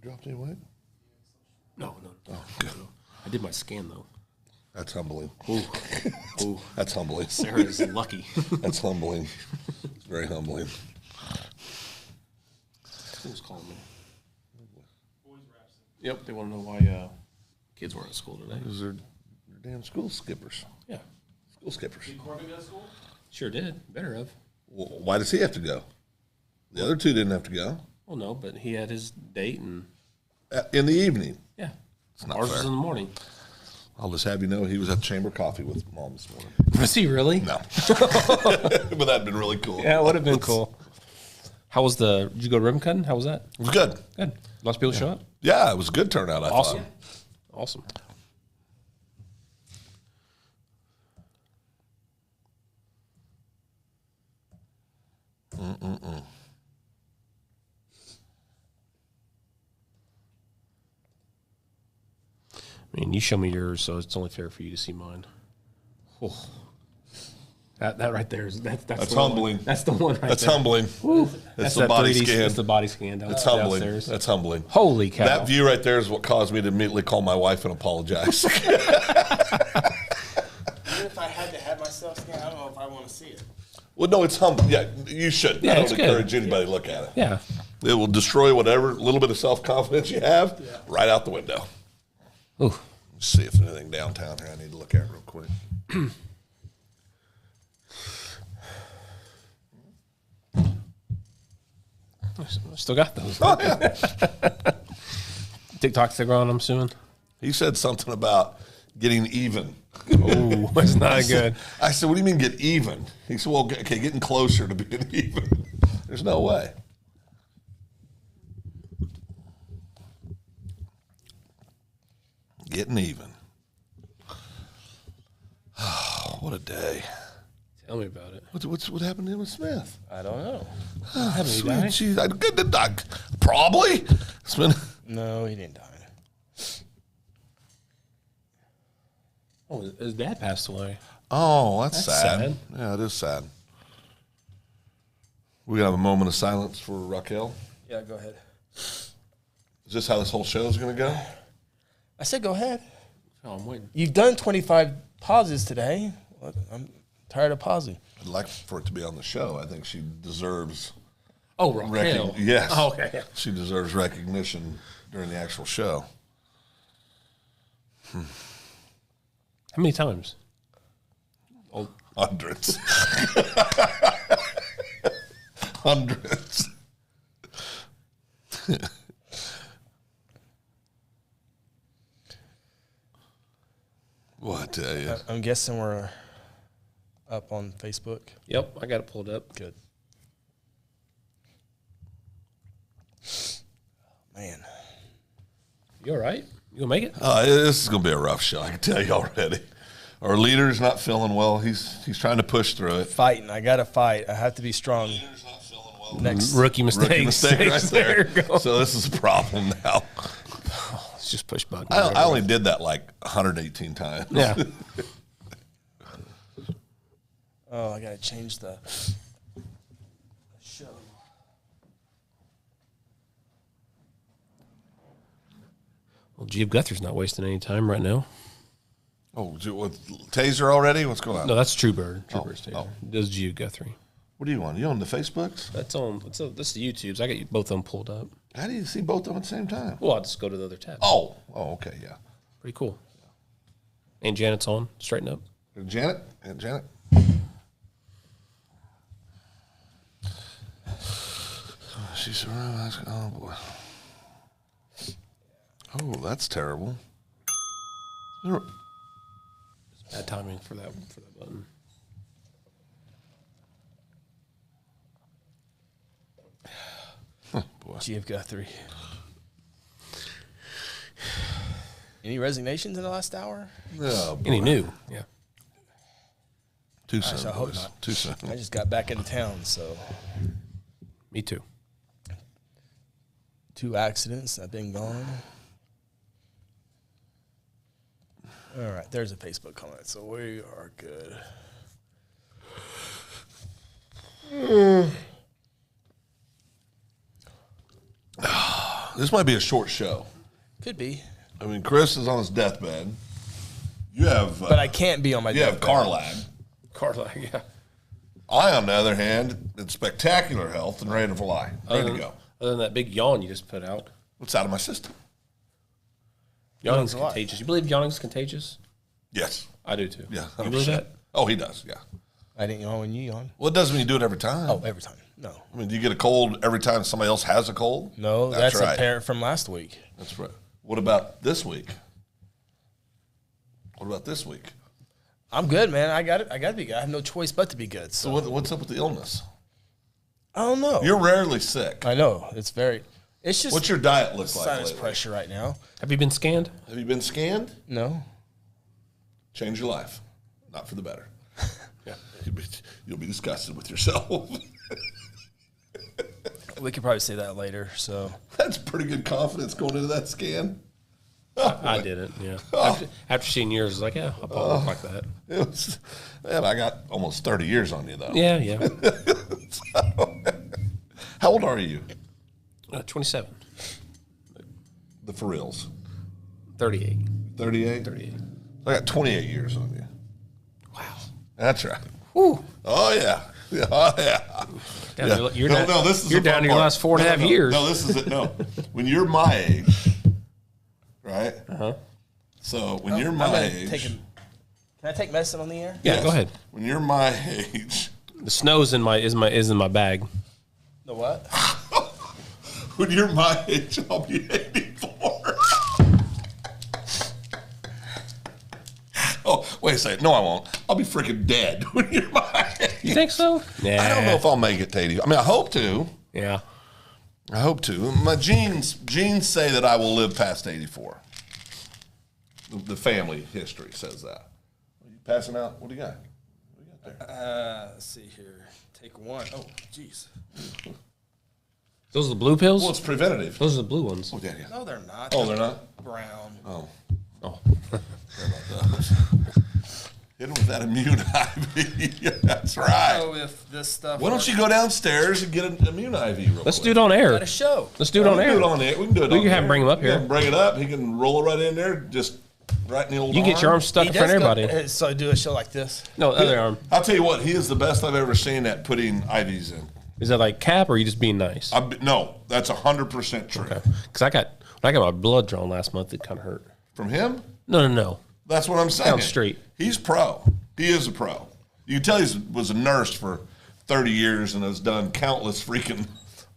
You dropped any weight? No. Oh, good. I did my scan, though. That's humbling. Ooh. That's humbling. Sarah is lucky. That's humbling. It's very humbling. School's calling me. Yep, they want to know why kids weren't at school today. Because they're damn school skippers. Yeah. School skippers. Did Corbin go to school? Sure did. Better have. Well, why does he have to go? The other two didn't have to go. Well, no, but he had his date and In the evening. yeah. It's not Ours fair. was in the morning. I'll just have you know he was at Chamber Coffee with Mom this morning. Was he really? No. But that'd been really cool. Yeah, it would have been cool. How was did you go to ribbon cutting? How was that? It was good. Good. Lots of people show up? Yeah, it was a good turnout, I Awesome. thought. Awesome. I mean, you show me yours, so it's only fair for you to see mine. Oh. That right there is that's That's the one. humbling. That's the one right That's there. humbling. That's the body 3D scan. That's the body scan down, That's humbling. downstairs. That's humbling. Holy cow! That view right there is what caused me to immediately call my wife and apologize. Even if I had to have myself scanned, I don't know if I want to see it. Well, no, it's humbling. Yeah, you should. Yeah, I it's don't good. encourage anybody to look at it. Yeah. It will destroy whatever little bit of self-confidence you have right out the window. Ooh. Let's see if there's anything downtown here I need to look at real quick. Still got those. Oh, yeah. TikTok's still growing, I'm assuming. He said something about getting even. Oh, that's not good. I said, what do you mean get even? He said, well, okay, getting closer to being even. There's no way. Getting even. Oh, what a day. Tell me about it. What happened to him with Smith? I don't know. Haven't he died? Sweet Jesus. Good to die. Probably. It's been, No, he didn't die. Oh, his dad passed away. oh, that's That's sad. sad. Yeah, it is sad. We got to have a moment of silence for Raquel. Yeah, go ahead. Is this how this whole show is going to go? I said go ahead. Oh, I'm waiting. You've done 25 pauses today. I'm tired of pausing. I'd like for it to be on the show. I think she deserves Oh, Raquel. yes. Oh, okay. She deserves recognition during the actual show. How many times? Oh, Hundreds. Hundreds. What I tell you? I'm guessing we're up on Facebook. yep. I got it pulled up. Good. Man. You all right? You gonna make it? This is going to be a rough show. I can tell you already. Our leader's not feeling well. He's trying to push through it. Fighting. I got to fight. I have to be strong. Leader's not feeling well. Next. Rookie mistake. Rookie mistake right there. Go. So this is a problem now. Let's just push button. I only did that like 118 times. Yeah. Oh, I got to change the show. Well, Jeeve Guthrie's not wasting any time right now. Oh, with Taser already? What's going on? No, that's Truebird. Truebird's oh. Does Jeeve Guthrie. What are you on? You on the Facebooks? That's on. That's the YouTubes. I got both of them pulled up. How do you see both of them at the same time? Well, I'll just go to the other tab. Oh, okay, yeah. Pretty cool. And Janet's on. Straighten up. And Janet? And Janet? She's around. Oh, boy. Oh, that's terrible. Bad timing for that button. Oh, boy. GF Guthrie. Any resignations in the last hour? Oh, boy. Any new? Yeah. Too soon, I hope boys. not. Too soon. I just got back into town, so Me too. 2 accidents. I've been gone. All right, there's a Facebook comment, so we are good. This might be a short show. Could be. I mean, Chris is on his deathbed. You have, But I can't be on my you have car lag. Car lag, yeah. I, on the other hand, in spectacular health and ready to fly, ready to go. Other than that big yawn you just put out. What's out of my system? Yawning's a lot. contagious. You believe yawning's contagious? Yes. I do too. Yeah. You believe 100%. that? Oh, he does. Yeah. I didn't yawn when you yawn. Well, it doesn't mean you do it every time. Oh, every time. No. I mean, do you get a cold every time somebody else has a cold? No, that's right. apparent from last week. That's right. What about this week? What about this week? I'm good, man. I got it. I got to be good. I have no choice but to be good. So what's up with the illness? I don't know. You're rarely sick. I know. It's just What's your diet look like sinus lately? pressure right now. Have you been scanned? Have you been scanned? No. Change your life. Not for the better. Yeah. You'll be disgusted with yourself. We could probably say that later. So That's pretty good confidence going into that scan. I didn't, yeah. After seeing yours, I was like, yeah, I'll probably look like that. It was, man, I got almost 30 years on you, though. Yeah, yeah. How old are you? 27. The for reals. 38. 38? 38. I got 28 years on you. Wow. That's right. Whew. Oh, yeah. Oh, yeah. Down Yeah. to- You're down, this is you're the fun down to your part. last 4.5 years. No, this is it. No. When you're my age, right? Uh-huh. So when you're my age. Can I take medicine on the air? Yeah, go ahead. When you're my age. The snow's in my bag. The what? When you're my age, I'll be 84. Oh, wait a second. No, I won't. I'll be freaking dead when you're my age. You think so? Nah. I don't know if I'll make it to 80. I mean, I hope to. Yeah. I hope to. My genes say that I will live past 84. The family history says that. Are you passing out? What do you got? What do you got there? Let's see here. Take one. Oh, jeez. Those are the blue pills? Well, it's preventative. Those are the blue ones. Oh, yeah, yeah. No, they're not. Oh, they're not? Brown. Oh. Oh. Hit him with that immune IV. That's right. So if this stuff. Why don't you go downstairs and get an immune IV real Let's quick? do it on air. Got a show. Let's do it on We can air. do it on air. We can do it We on can have air. bring him up We can here. Bring it up. He can roll it right in there, just right in the old You can get your arm stuck in front of everybody. So do a show like this. No, other arm. I'll tell you what, he is the best I've ever seen at putting IVs in. Is that like cap or are you just being nice? No, that's 100% true. Because when I got my blood drawn last month, it kind of hurt. From him? No. That's what I'm saying. Down straight. He's pro. He is a pro. You can tell he was a nurse for 30 years and has done countless freaking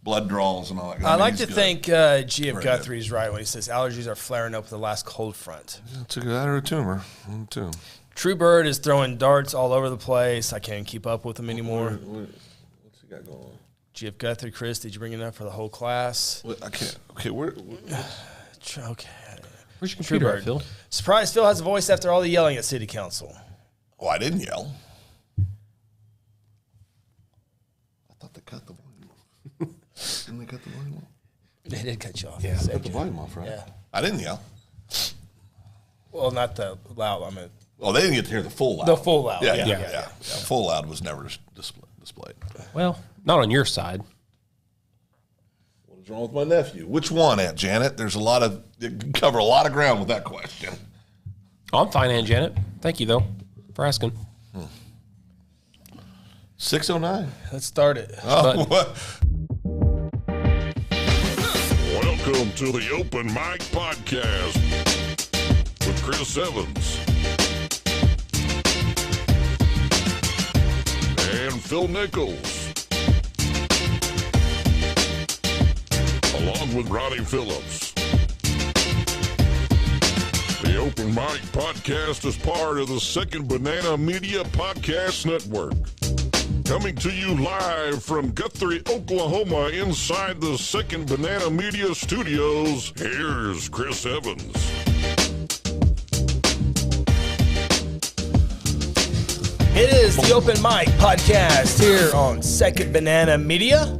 blood draws and all that. I like to good. think G.F. Guthrie's right when he says allergies are flaring up with the last cold front. It's either that or a tumor. Too. True Bird is throwing darts all over the place. I can't keep up with him anymore. What's he got going on? G.F. Guthrie, Chris, did you bring it up for the whole class? I can't. Okay, where Okay. Where's your computer at, Phil? Surprise, Phil has a voice after all the yelling at City Council. Oh, I didn't yell. I thought they cut the volume off. Didn't they cut the volume off? They did cut you off. Yeah. Cut the volume off, right? Yeah. I didn't yell. Well, not the loud. I mean, Oh, they didn't get to hear the full loud. the full loud. Yeah. Full loud was never displayed. Well, not on your side. What is wrong with my nephew? Which one, Aunt Janet? There's you can cover a lot of ground with that question. Oh, I'm fine, Aunt Janet. Thank you, though, for asking. 6:09. Let's start it. Oh, what? Welcome to the Open Mic Podcast with Chris Evans and Phil Nichols, along with Ronnie Phillips. The Open Mic Podcast is part of the Second Banana Media Podcast Network. Coming to you live from Guthrie, Oklahoma, inside the Second Banana Media Studios, here's Chris Evans. It is the Open Mic Podcast here on Second Banana Media.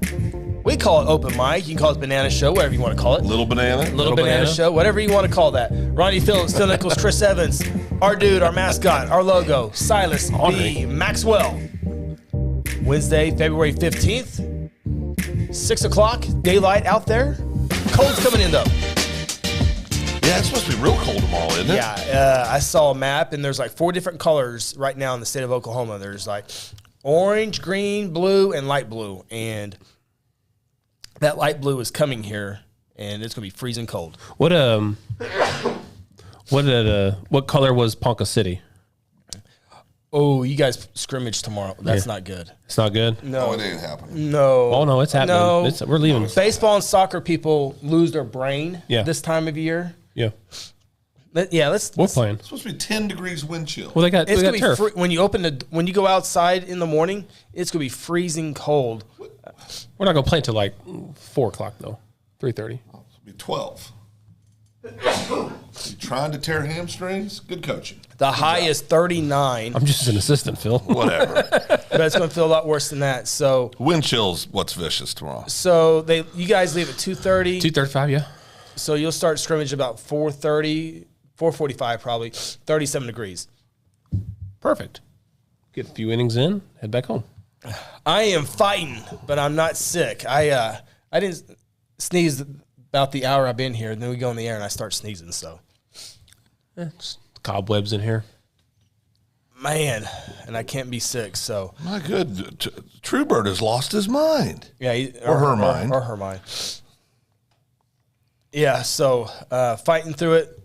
We call it Open Mic. You can call it Banana Show, whatever you want to call it. Little banana. Little Banana Show, whatever you want to call that. Ronnie Phillips, Phil Nichols, Chris Evans, our dude, our mascot, our logo, Silas B. Maxwell. Wednesday, February 15th, 6 o'clock, daylight out there. Cold's coming in, though. Yeah, it's supposed to be real cold tomorrow, isn't it? Yeah, I saw a map, and there's like 4 different colors right now in the state of Oklahoma. There's like orange, green, blue, and light blue. And that light blue is coming here, and it's going to be freezing cold. What color was Ponca City? Oh, you guys scrimmage tomorrow. That's not good. It's not good? No. Oh, it ain't happening. No. Oh, no, it's happening. No. We're leaving. Baseball and soccer people lose their brain Yeah. this time of year. Yeah. We're playing. It's supposed to be 10 degrees wind chill. Well, they got It's gonna turf. be when you go outside in the morning. It's gonna be freezing cold. We're not going to play until like 4 o'clock, though. 3:30. It'll be 12. You trying to tear hamstrings? Good coaching. The high is 39, I'm just an assistant, Phil. Whatever. but it's gonna feel a lot worse than that. So Wind chill's what's vicious tomorrow. you guys leave at 2:30. 2:35, yeah. So you'll start scrimmage about 4:30, 4:45 probably. 37 degrees. Perfect. Get a few innings in, head back home. I am fighting, but I'm not sick. I didn't sneeze about the hour I've been here, and then we go in the air and I start sneezing. So, It's cobwebs in here. man, and I can't be sick. So, My good. Truebird has lost his mind. yeah, Or her mind. or her mind. Yeah. So, fighting through it.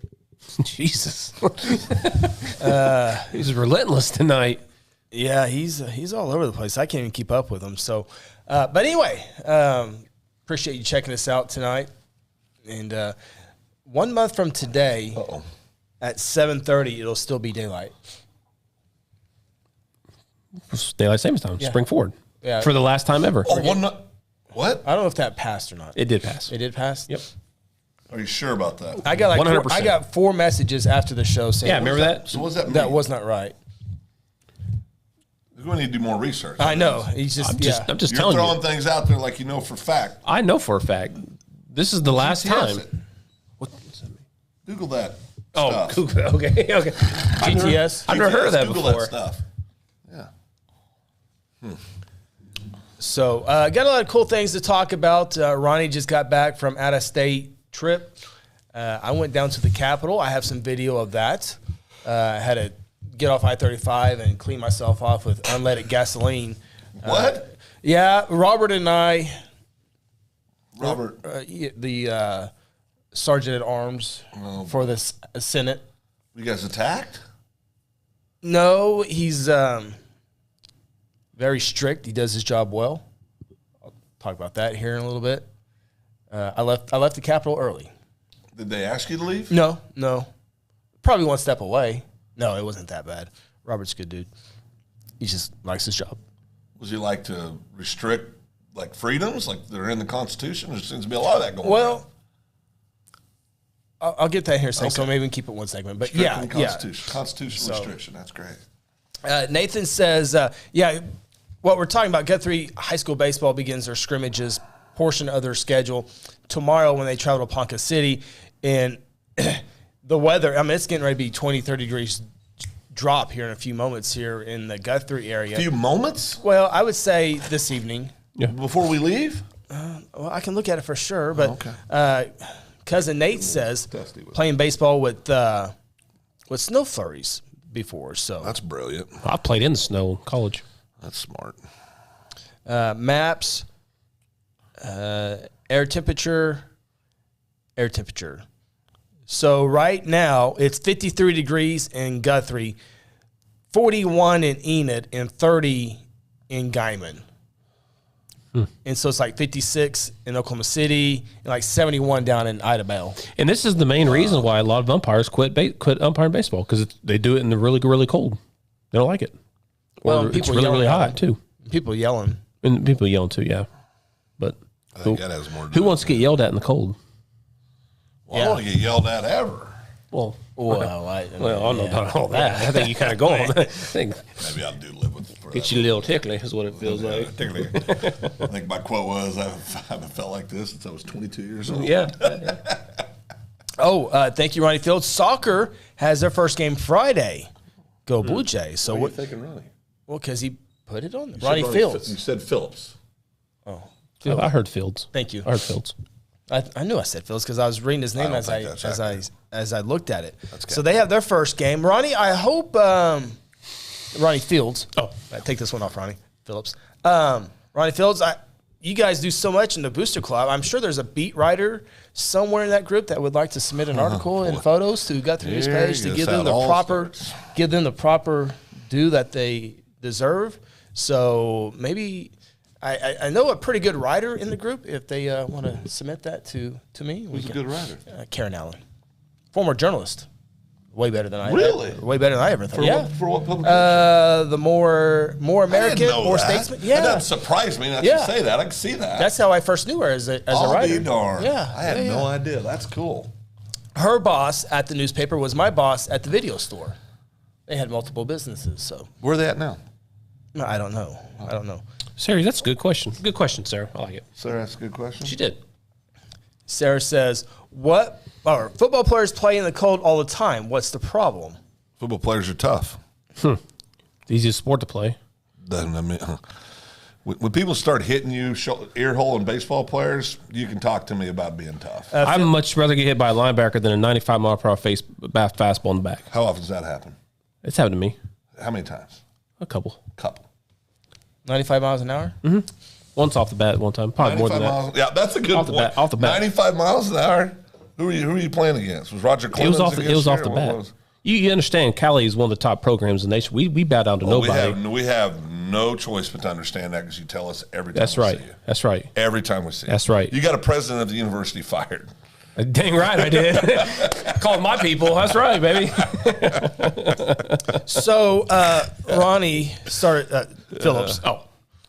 Jesus. He's relentless tonight. Yeah, he's all over the place. I can't even keep up with him. So, but anyway, appreciate you checking us out tonight. And 1 month from today, at 7:30, it'll still be daylight. Daylight savings time. Yeah. Spring forward. Yeah. For the last time ever. Oh, what? I don't know if that passed or not. It did pass. It did pass. Yep. Are you sure about that? I got 100%. I got 4 messages after the show saying, Yeah, remember that? So what does that mean? That was not right. We're going to need to do more research. I know. He's just, I'm just You're telling throwing you. things out there like you know for fact. I know for a fact. This is the last GPS time. it. What does that mean? Google that. Oh, stuff. Google. Okay. GTS. I've never heard of that Google before. that stuff. Yeah. So, got a lot of cool things to talk about. Ronnie just got back from out-of-state trip. I went down to the Capitol. I have some video of that. I had to get off I-35 and clean myself off with unleaded gasoline. What? Yeah, Robert and I, Robert. the sergeant at arms for the Senate. You guys attacked? No, he's very strict. He does his job well. I'll talk about that here in a little bit. I left the Capitol early. Did they ask you to leave? No. Probably one step away. No, it wasn't that bad. Robert's a good dude. He just likes his job. Would you like to restrict like freedoms like they're in the Constitution? There seems to be a lot of that going on. Well, I'll get that here in a second, so Okay. maybe we can keep it one segment. But Restricting yeah. Constitution. Constitutional restriction. That's great. Nathan says, what we're talking about, Guthrie High School baseball begins their scrimmages portion of their schedule tomorrow when they travel to Ponca City. And the weather, I mean, it's getting ready to be 20, 30 degrees drop here in a few moments here in the Guthrie area. A few moments Well, I would say this evening. before we leave? Well, I can look at it for sure, but okay. cousin Nate says Testy with playing baseball with snow flurries before. So That's brilliant. I played in the snow in college. That's smart. maps, air temperature. So right now it's 53 degrees in Guthrie, 41 in Enid, and 30 in Guyman. And so it's like 56 in Oklahoma City and like 71 down in Idabel. And this is the main reason why a lot of umpires quit umpiring baseball, because they do it in the really, really cold. They don't like it. Well, Or it's people really, yelling really at hot, them. too. People yelling. And people yelling, too, yeah. But I think that has more to do who with wants to get yelled at in the cold? Well, I don't want to get yelled at ever. Well, Well, I don't know about all that. I think you kind of go on. I think Maybe I do live with it for get you a little tickly is what it feels like. Particularly, I think my quote was, I haven't felt like this since I was 22 years old. Yeah. Thank you, Ronnie Fields. Soccer has their first game Friday. Go Blue Jays. So What are what? you thinking, Ronnie? Well, because he put it on there. You Ronnie said Fields. You said Phillips. I heard Fields. Thank you. I heard Fields. I knew I said Phillips because I was reading his name don't as think that's accurate. I looked at it. That's So they have their first game. Ronnie, I hope Ronnie Fields. Oh, take this one off, Ronnie Phillips. Ronnie Fields, you guys do so much in the Booster Club. I'm sure there's a beat writer somewhere in that group that would like to submit an article and photos to Guthrie News page to give them the proper due that they deserve. So maybe I know a pretty good writer in the group. If they want to submit that to me, Who's a good writer? Karen Allen, former journalist. Way better than I Really? Way better than I ever thought. For what publication? The more American, more statesman. Yeah, that doesn't surprise me. That you say that. I can see that. That's how I first knew her as a I'll writer. be darned. Yeah, I had no idea. That's cool. Her boss at the newspaper was my boss at the video store. They had multiple businesses. So Where are they at now? no, I don't know. Sarah, that's a good question. Good question, Sarah. I like it. Sarah, that's a good question. She did. Sarah says, "What? Or football players play in the cold all the time. What's the problem?" Football players are tough. The easiest sport to play. When people start hitting you ear hole in baseball players, you can talk to me about being tough. I'd much rather get hit by a linebacker than a 95 mile per hour fastball in the back. How often does that happen? It's happened to me. How many times? A couple. 95 miles an hour. Mm-hmm. Once off the bat, one time. Probably more than that. Miles, yeah, that's a good Off the point. bat, off the bat. 95 miles an hour. Who are you playing against? Was Roger It Clemens was off. It was off the against you, or bat. what was- You understand? Cali is one of the top programs in the nation. We bow down to nobody. We have no choice but to understand that because you tell us every time That's we right. see you. That's right. Every time we see you. That's right. You got a president of the university fired. Dang right, I did. Called my people. That's right, baby. So Ronnie started Phillips.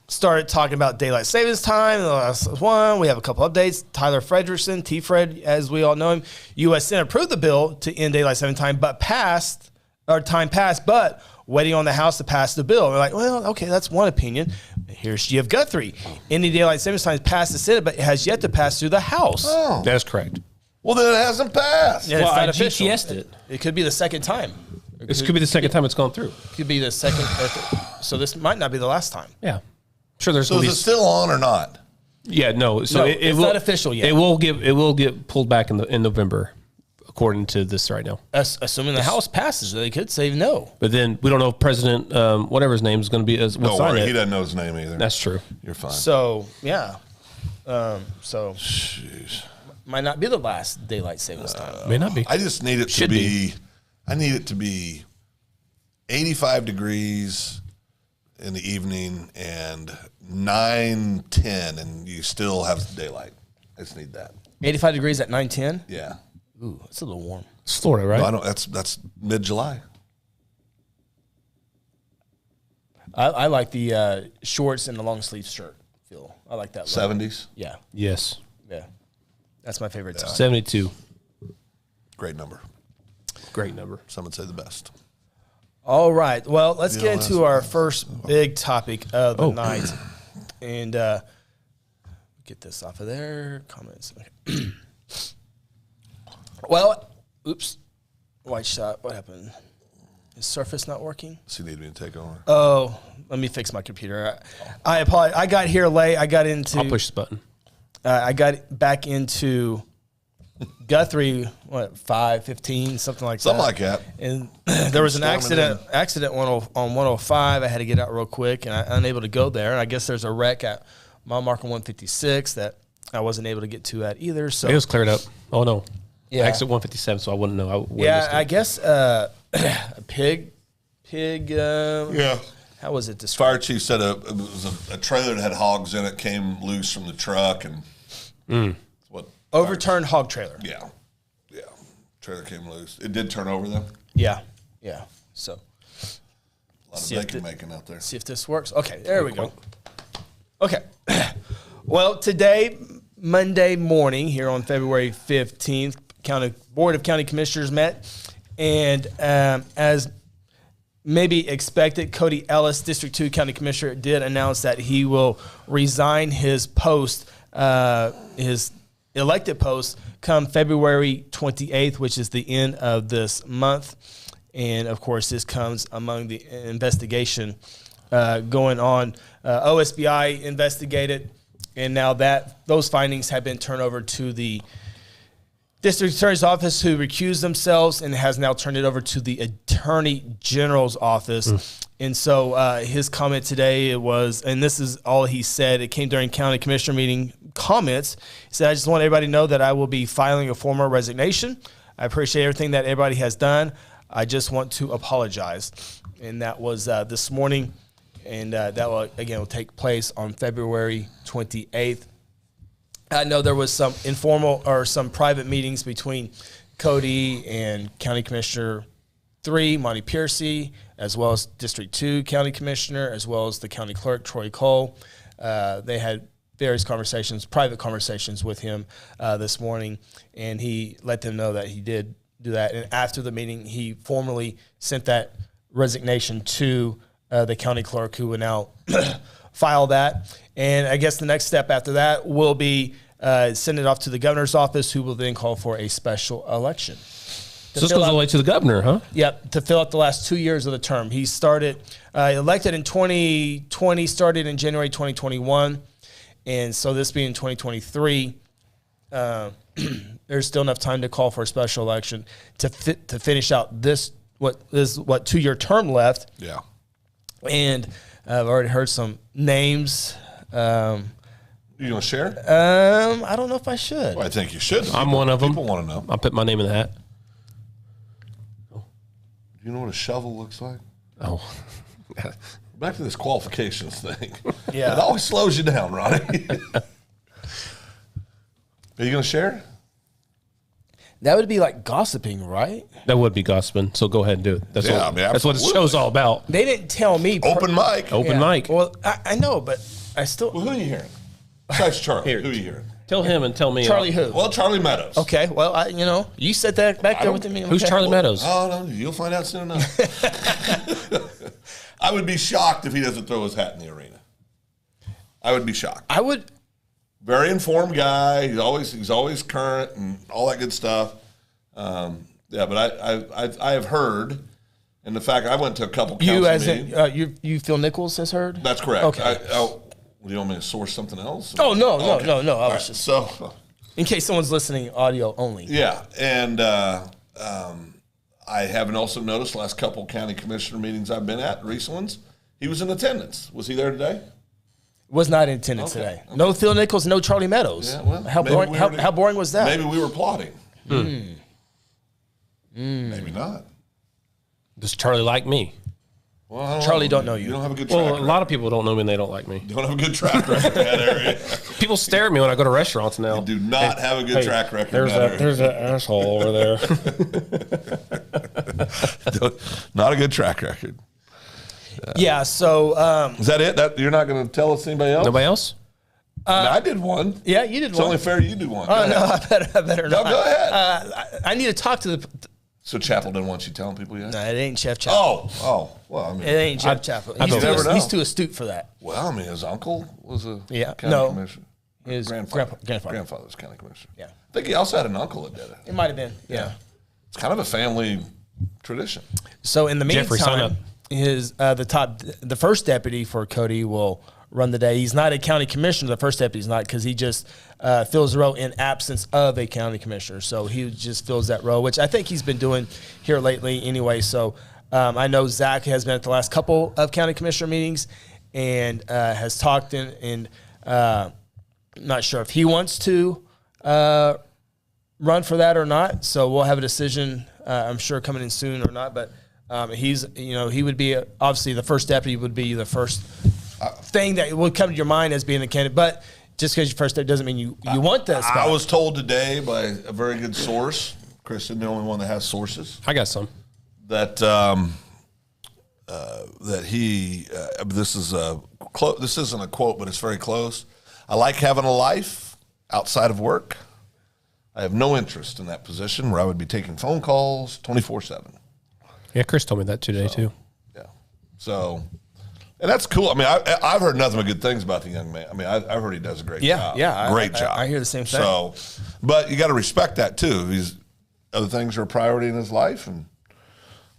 Started talking about daylight savings time. The last one, we have a couple updates. Tyler Frederickson, T-Fred, as we all know him, U.S. Senate approved the bill to end daylight saving time, but waiting on the House to pass the bill. We're like, well, okay, that's one opinion. Here's G.F. Guthrie. Ending daylight savings time has passed the Senate, but it has yet to pass through the House. Oh. That's correct. Well, then it hasn't passed. Yeah, Well, it's I not official. GTS'd it. It could be the second time. This could be the second time it's gone through. Could be the second. So this might not be the last time. Yeah. Sure, there's So gonna is be it still on or not? Yeah, no. So No, it it's will, not official yet. It will get pulled back in November, according to this right now. Assuming the House passes, they could say no. But then we don't know if President whatever his name is going to be. Will Don't sign worry, it. he doesn't know his name either. That's true. You're fine. So yeah, Jeez. might not be the last daylight savings time. May not be. I just need it to Should be. I need it to be 85 degrees in the evening and 9:10, and you still have daylight. I just need that. 85 degrees at 9:10. Yeah. Ooh, that's a little warm. It's Florida, right? No, I don't. That's mid-July. I like the shorts and the long sleeve shirt. Phil, I like that. look. 70s. Yeah, Yes. yeah. That's my favorite time. 72. Great number. Great number. Some would say the best. All right. Well, let's Yeah, get into that's- our first big topic of the night, and get this off of there. Comments. Okay. Well, oops. White shot. What happened? Is Surface not working? Does he need me to take over? Oh, let me fix my computer. I apologize. I got here late. I got into. I'll push this button. I got back into Guthrie. What 5:15, something like Something that. like that. And there was an Storming accident on 105. I had to get out real quick, and I unable to go there. And I guess there's a wreck at mile marker 156 that I wasn't able to get to at either. So It was cleared up. Oh, no. Yeah. Exit 157, so I wouldn't know. I guess a pig. Yeah. How was it described? Fire chief said it was a trailer that had hogs in it came loose from the truck, and what Overturned hog trailer. Yeah. Trailer came loose. It did turn over though. Yeah. So A lot of See if bacon the- making out there. see if this works. Okay, there we go. Okay. Well, today, Monday morning, here on February 15th, Board of County Commissioners met, and as maybe expected, Cody Ellis, District 2 County Commissioner, did announce that he will resign his post, his elected post, come February 28th, which is the end of this month. And, of course, this comes among the investigation going on. OSBI investigated, And now that those findings have been turned over to the district attorney's office, who recused themselves, and has now turned it over to the attorney general's office. And so his comment today was, and this is all he said, it came during county commissioner meeting comments. He said, I just want everybody to know that I will be filing a formal resignation. I appreciate everything that everybody has done. I just want to apologize. And that was this morning. And that will take place on February 28th. I know there was some informal or some private meetings between Cody and County Commissioner 3, Monty Piercy, as well as District 2 County Commissioner, as well as the County Clerk, Troy Cole. They had various conversations, private conversations with him this morning, and he let them know that he did do that. And after the meeting, he formally sent that resignation to the County Clerk, who will now file that. And I guess the next step after that will be send it off to the governor's office, who will then call for a special election. So this goes all the way to the governor, huh? Yep, to fill out the last 2 years of the term. He started, elected in 2020, started in January 2021. And so this being 2023, there's still enough time to call for a special election to finish out this, what 2-year term left. Yeah. And I've already heard some names. You gonna share? I don't know if I should. Well, I think you should. I'm one of them. People want to know. I'll put my name in the hat. Do you know what a shovel looks like? Oh. Back to this qualifications thing. Yeah. It always slows you down, Ronnie. Are you gonna share? That would be like gossiping, right? That would be gossiping. So go ahead and do it. That's, Yeah, what, I mean, that's what the absolutely. show's all about. They didn't tell me. Open mic. Open mic. Well, I know, but I still. Well, who are you hearing? Besides Charlie. Here. Who are you hearing? Tell him and tell me. Charlie who? Well, Charlie Meadows. Okay, well, you said that back there with me. Who's Okay. Charlie Meadows? Oh, no, you'll find out soon enough. I would be shocked if he doesn't throw his hat in the arena. I would be shocked. I would. Very informed guy. He's always current and all that good stuff. Yeah, but I have heard, and the fact I went to a couple council You as meetings. in you Phil Nichols has heard. That's correct. Okay. Do you want me to source something else? Oh no. I All was right, just so. in case someone's listening audio only. Yeah, and I haven't also noticed the last couple county commissioner meetings I've been at, recent ones, he was in attendance. Was he there today? Was not in attendance Okay, today. No Phil Nichols, no Charlie Meadows. Yeah, well, how maybe boring? we How, already- how boring was that? Maybe we were plotting. Maybe not. Does Charlie like me? Well, I Charlie know. don't know you. You don't have a good track Well, a record. lot of people don't know me and they don't like me. You don't have a good track record in that area. People stare at me when I go to restaurants now. You do not have a good track record in that area. There's that asshole over there. Not a good track record. Yeah. So Is that it? You're not going to tell us anybody else? Nobody else? I did one. yeah, you did It's one. only fair you do one. Oh Go no, ahead. I better No, not. go ahead. I need to talk to the. So Chappell didn't want you telling people yet? No, it ain't Chef Chappell. Oh. Well, I mean, It ain't Jeff Chappell. I don't never know. He's too astute for that. well, I mean, his uncle was a Yeah. county No. commissioner. His Grandfather. grandfather. Grandfather's county commissioner. Yeah. I think he also had an uncle that did it. It might have been. Yeah. It's kind of a family tradition. So in the Jeffrey, sign up. meantime, the first deputy for Cody will run the day. He's not a county commissioner. The first deputy's not, because he just fills the role in absence of a county commissioner. So he just fills that role, which I think he's been doing here lately anyway. So I know Zach has been at the last couple of county commissioner meetings and has talked and not sure if he wants to run for that or not. So we'll have a decision, I'm sure, coming in soon or not. But he would be obviously the first deputy would be the first thing that would come to your mind as being a candidate. But just because you're first deputy doesn't mean you want that spot. I was told today by a very good source, Kristen, the only one that has sources, I got some. that that he this is this isn't a quote, but it's very close. I like having a life outside of work. I have no interest in that position where I would be taking phone calls 24/7. Yeah, Chris told me that today too. Yeah. So, and that's cool. I mean, I've heard nothing but good things about the young man. I mean, I've heard he does a great job. Yeah, Great job. I hear the same thing. So, but you got to respect that too. These other things are a priority in his life, and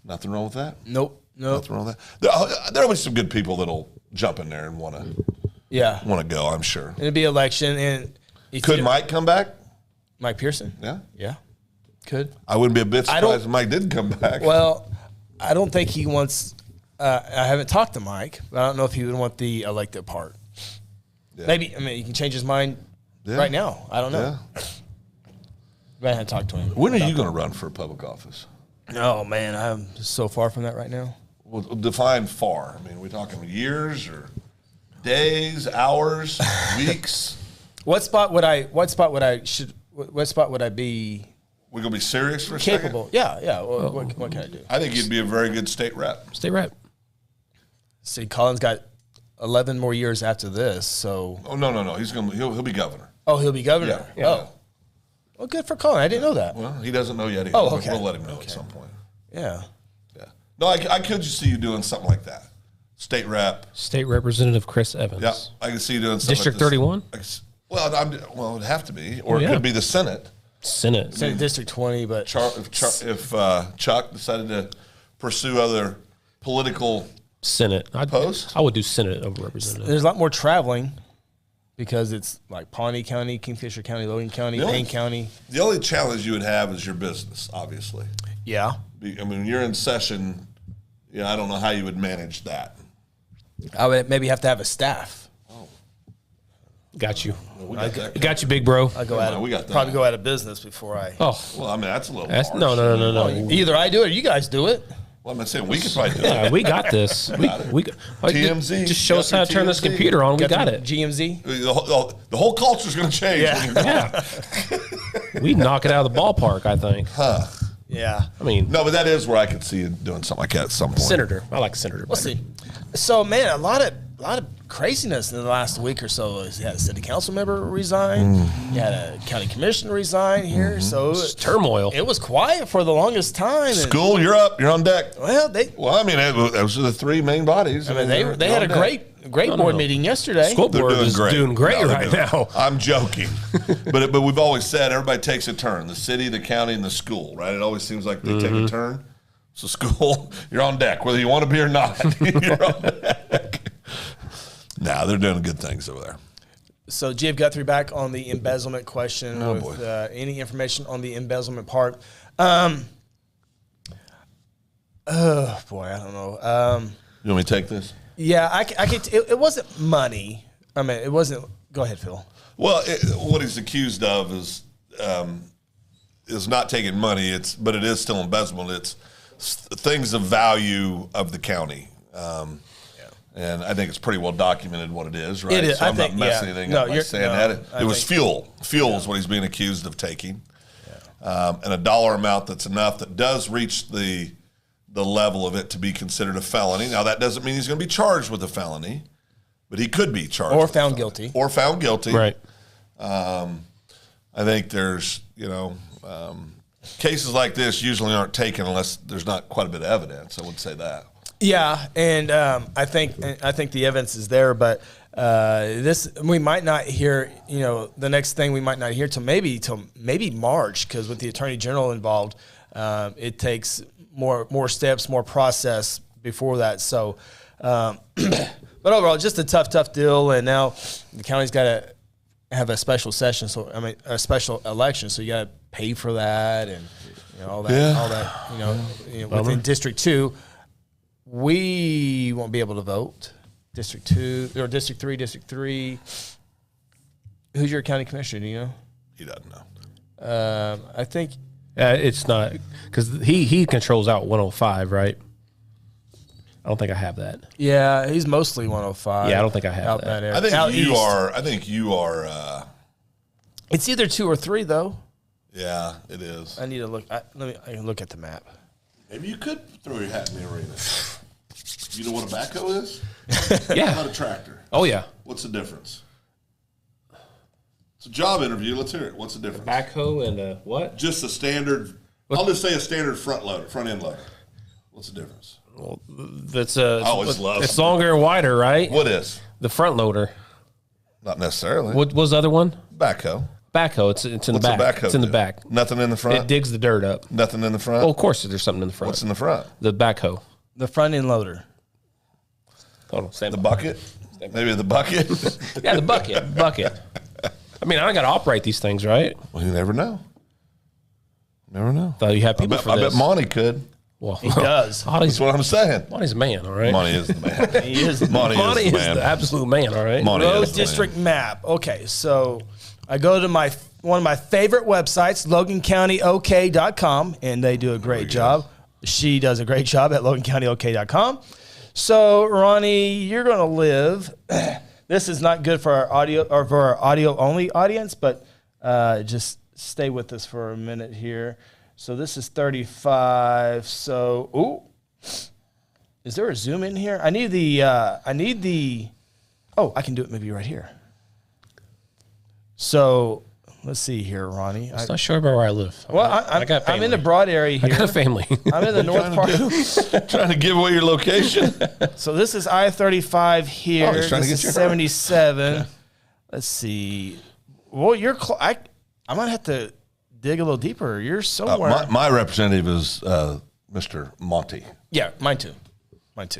nothing wrong with that. Nope. Nothing wrong with that. There'll be some good people that'll jump in there and want to Yeah. want to go, I'm sure. It'd be election. And Could Mike come back? Mike Pearson? Yeah. Yeah. Could. I wouldn't be a bit surprised if Mike did come back. Well, I don't think he wants. I haven't talked to Mike, but I don't know if he would want the elected part. Yeah. Maybe. I mean, he can change his mind right now. I don't know. Yeah. But I haven't talked to him. When are you going to run for public office? Oh man, I'm so far from that right now. Well, define far. I mean, are we talking years or days, hours, weeks? What spot would I be We're going to be serious for a capable? second? Yeah. What can I do? I think you'd be a very good state rep. State rep. See, Colin's got 11 more years after this, so. Oh, no. He'll be governor. Oh, he'll be governor. Yeah. Oh, well, good for Colin. I didn't know that. Well, he doesn't know yet. Oh, okay. We'll let him know at some point. Yeah. Yeah. No, I could just see you doing something like that. State rep. State Representative Chris Evans. Yeah, I can see you doing something District like 31? Well, it'd have to be. Or it could be the Senate. Senate. District 20, but. If Chuck decided to pursue other political Senate. posts? I would do Senate over Representative. There's a lot more traveling because it's like Pawnee County, Kingfisher County, Logan County, Payne County. The only challenge you would have is your business, obviously. Yeah. I mean, you're in session. I don't know how you would manage that. I would maybe have to have a staff. Got you. We got that. Got you, big bro. I we got that. probably go out of business before I. Oh, Well, I mean, that's a little that's, harsh. no. Either I do it or you guys do it. Well, I'm not saying we could probably do Yeah, it. we got this. We TMZ. Just show us how to turn this TMZ. computer on. We got it. GMZ. The whole culture's going to change. Yeah. We knock it out of the ballpark, I think. Yeah. I mean, No, but that is where I could see you doing something like that at some point. senator. I like senator. We'll see. So, man, a lot of craziness in the last week or so. You had a city council member resign. You had a county commissioner resign here. So It's turmoil. it was quiet for the longest time. And, School, you're up. You're on deck. well, Well, I mean, those are the three main bodies. they had a great board meeting yesterday. School They're board doing is great. doing great No, they're right doing- now. I'm joking, but we've always said everybody takes a turn. The city, the county, and the school. Right? It always seems like they take a turn. So school, you're on deck, whether you want to be or not. You're on deck. Nah, they're doing good things over there. So, G.F. Guthrie back on the embezzlement question Oh, with boy. any information on the embezzlement part. Oh, boy, I don't know. You want me to take this? Yeah, I could. It wasn't money. I mean, it wasn't. Go ahead, Phil. Well, what he's accused of is not taking money. But it is still embezzlement. It's things of value of the county. And I think it's pretty well documented what it is, right? It is. So I'm I think, not messing yeah. anything No, up by you're- saying no, that. I It was think- fuel. Fuel is what he's being accused of taking. And a dollar amount that's enough that does reach the level of it to be considered a felony. Now, that doesn't mean he's going to be charged with a felony, but he could be charged. Or with a found felony. guilty. Or found guilty. Right. I think there's, cases like this usually aren't taken unless there's not quite a bit of evidence. I would say that. Yeah, and I think the evidence is there, but this we might not hear. The next thing we might not hear till maybe March, because with the attorney general involved, it takes more steps, more process before that. So, but overall, just a tough deal. And now the county's got to have a special session. So a special election. So you got to pay for that and all that. Within District 2. We won't be able to vote. District 2 or District 3. Who's your county commissioner? Do you know? He doesn't know. I think It's not because he controls out 105, right? I don't think I have that. yeah, he's mostly 105. Yeah, I don't think I have out that. area. I think Out you east. are. I think you are. It's either 2 or 3 though. Yeah, it is. I need to look. I can look at the map. Maybe you could throw your hat in the arena. You know what a backhoe is? Yeah. Not a tractor. Oh yeah. What's the difference? It's a job interview. Let's hear it. What's the difference? Backhoe and a what? Just a standard. I'll just say a standard front end loader. What's the difference? Well, that's a. I always love It's longer and wider, right? What is? The front loader. Not necessarily. What was the other one? Backhoe. Backhoe. It's in the What's back. a backhoe It's in the do? back. Nothing in the front. It digs the dirt up. Nothing in the front. Well, of course, there's something in the front. What's in the front? The backhoe. The front end loader. Hold on, stand The by. bucket. Maybe the bucket. Yeah, the bucket. I mean, I got to operate these things, right? Well, you never know. Never know. Thought you had people for I this. bet Monty could. Well, He does. That's what I'm saying. Monty's a man, all right? Monty is the man. He is. Monty is the man. the absolute man, all right? Monty Road is the district map. Okay, so I go to one of my favorite websites, LoganCountyOK.com, and they do a great job. She does a great job at LoganCountyOK.com. So, Ronnie, you're going to live. This is not good for our audio or for our audio only audience, but just stay with us for a minute here. So this is 35. So, is there a zoom in here? I need the, I can do it maybe right here. So let's see here, Ronnie. I'm not sure about where I live. Well, I got family. I'm in the broad area here. I got a family. I'm in the north part. Trying to give away your location. So this is I-35 here. Oh, he's trying to This get is you 77. Yeah. Let's see. Well, you're I might have to dig a little deeper. You're somewhere. My representative is Mr. Monty. Yeah, mine too.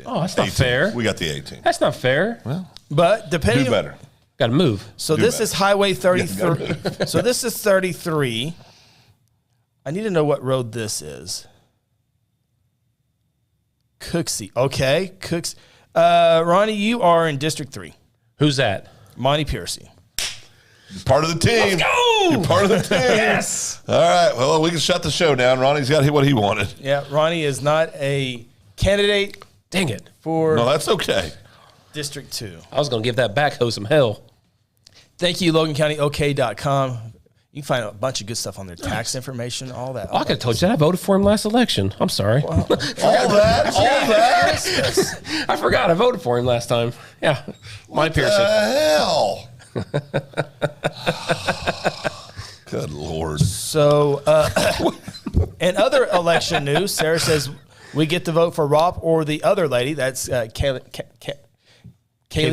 Oh, that's not 18. fair. We got the 18. That's not fair. Well, But depending do better. Got to move. So Do this better. is Highway 33. So this is 33. I need to know what road this is. Cooksey. Okay, Cooks. Ronnie, you are in District 3. Who's that? Monty Piercy. Part of the team. Let's go! You're part of the team. Yes. All right. Well, we can shut the show down. Ronnie's got what he wanted. Yeah, Ronnie is not a candidate Dang it. for No, that's okay. District 2. I was going to give that backhoe some hell. Thank you, LoganCountyOK.com. You can find a bunch of good stuff on there. Tax information, all that. Oh, I could have told you that. I voted for him last election. I'm sorry. All that. I forgot. I voted for him last time. Yeah. Monty Piercy. Hell. Good Lord. So, in other election news, Sarah says we get to vote for Rob or the other lady. That's Kaylee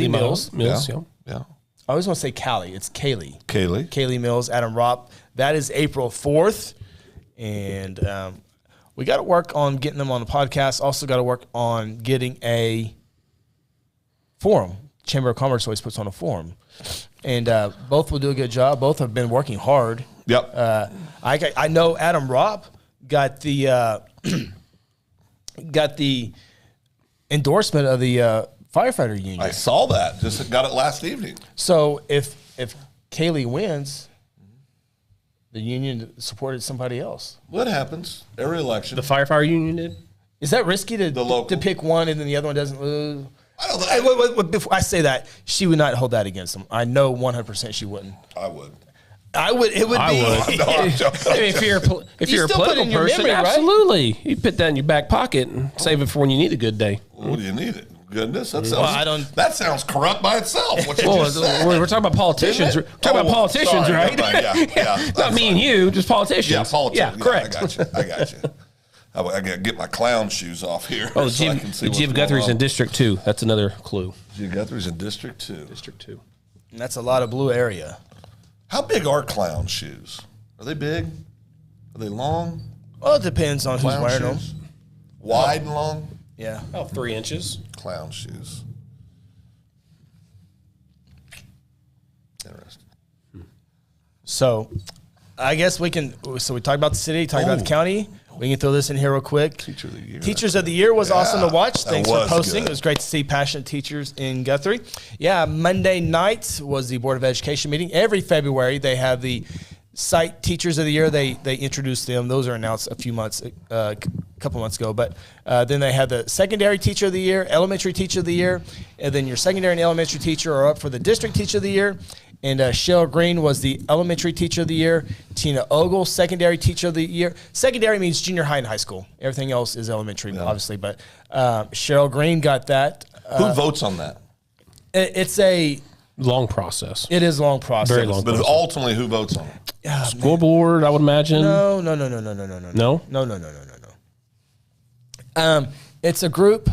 Mills. Mills, Yeah. Yeah. I always want to say Callie. It's Kaylee. Kaylee. Mills, Adam Ropp. That is April 4th. And we got to work on getting them on the podcast. Also got to work on getting a forum. Chamber of Commerce always puts on a forum. And both will do a good job. Both have been working hard. Yep. I know Adam Ropp got the endorsement of the firefighter union. I saw that. Just got it last evening. So if Kaylee wins, the union supported somebody else. What happens every election? The firefighter union did? Is that risky to pick one and then the other one doesn't lose? I don't Hey, know. wait, before I say that, she would not hold that against them. I know 100% she wouldn't. I would. I would. It would I be. would. No, I'm joking. I mean, if you're a You still put it political in your person, memory, right? absolutely. You put that in your back pocket and save it for when you need a good day. What do you need it? Goodness, that sounds. Well, I don't- That sounds corrupt by itself. What you Well, just said. we're talking about politicians. Isn't We're it? talking about Oh, politicians, sorry, right? yeah. Not me and you, just politicians. Yeah, politics. Yeah, correct. I got you. I got to get my clown shoes off here. Oh, so I can see what's Jim going Guthrie's on. in District 2. That's another clue. Jim Guthrie's in District 2. District 2. And that's a lot of blue area. How big are clown shoes? Are they big? Are they long? Well, it depends on who's Clown wearing them. shoes? Wide and long? Yeah. About 3 inches. Clown shoes. Interesting. So, I guess we can. So we talked about the city, talked about the county. We can throw this in here real quick. Teacher of the Year. Teachers of the Year was awesome to watch. that Thanks for was posting. good. It was great to see passionate teachers in Guthrie. Yeah, Monday night was the Board of Education meeting. Every February they have the site teachers of the year. They introduce them. Those are announced a couple months ago. But then they have the secondary teacher of the year, elementary teacher of the year, and then your secondary and elementary teacher are up for the district teacher of the year. And Cheryl Green was the elementary teacher of the year. Tina Ogle, secondary teacher of the year. Secondary means junior high and high school. Everything else is elementary, obviously. But Cheryl Green got that. Who votes on that? It's a Long process. it is a long process. Very long. But ultimately, who votes on it? School board, I would imagine. No. No? No. It's a group.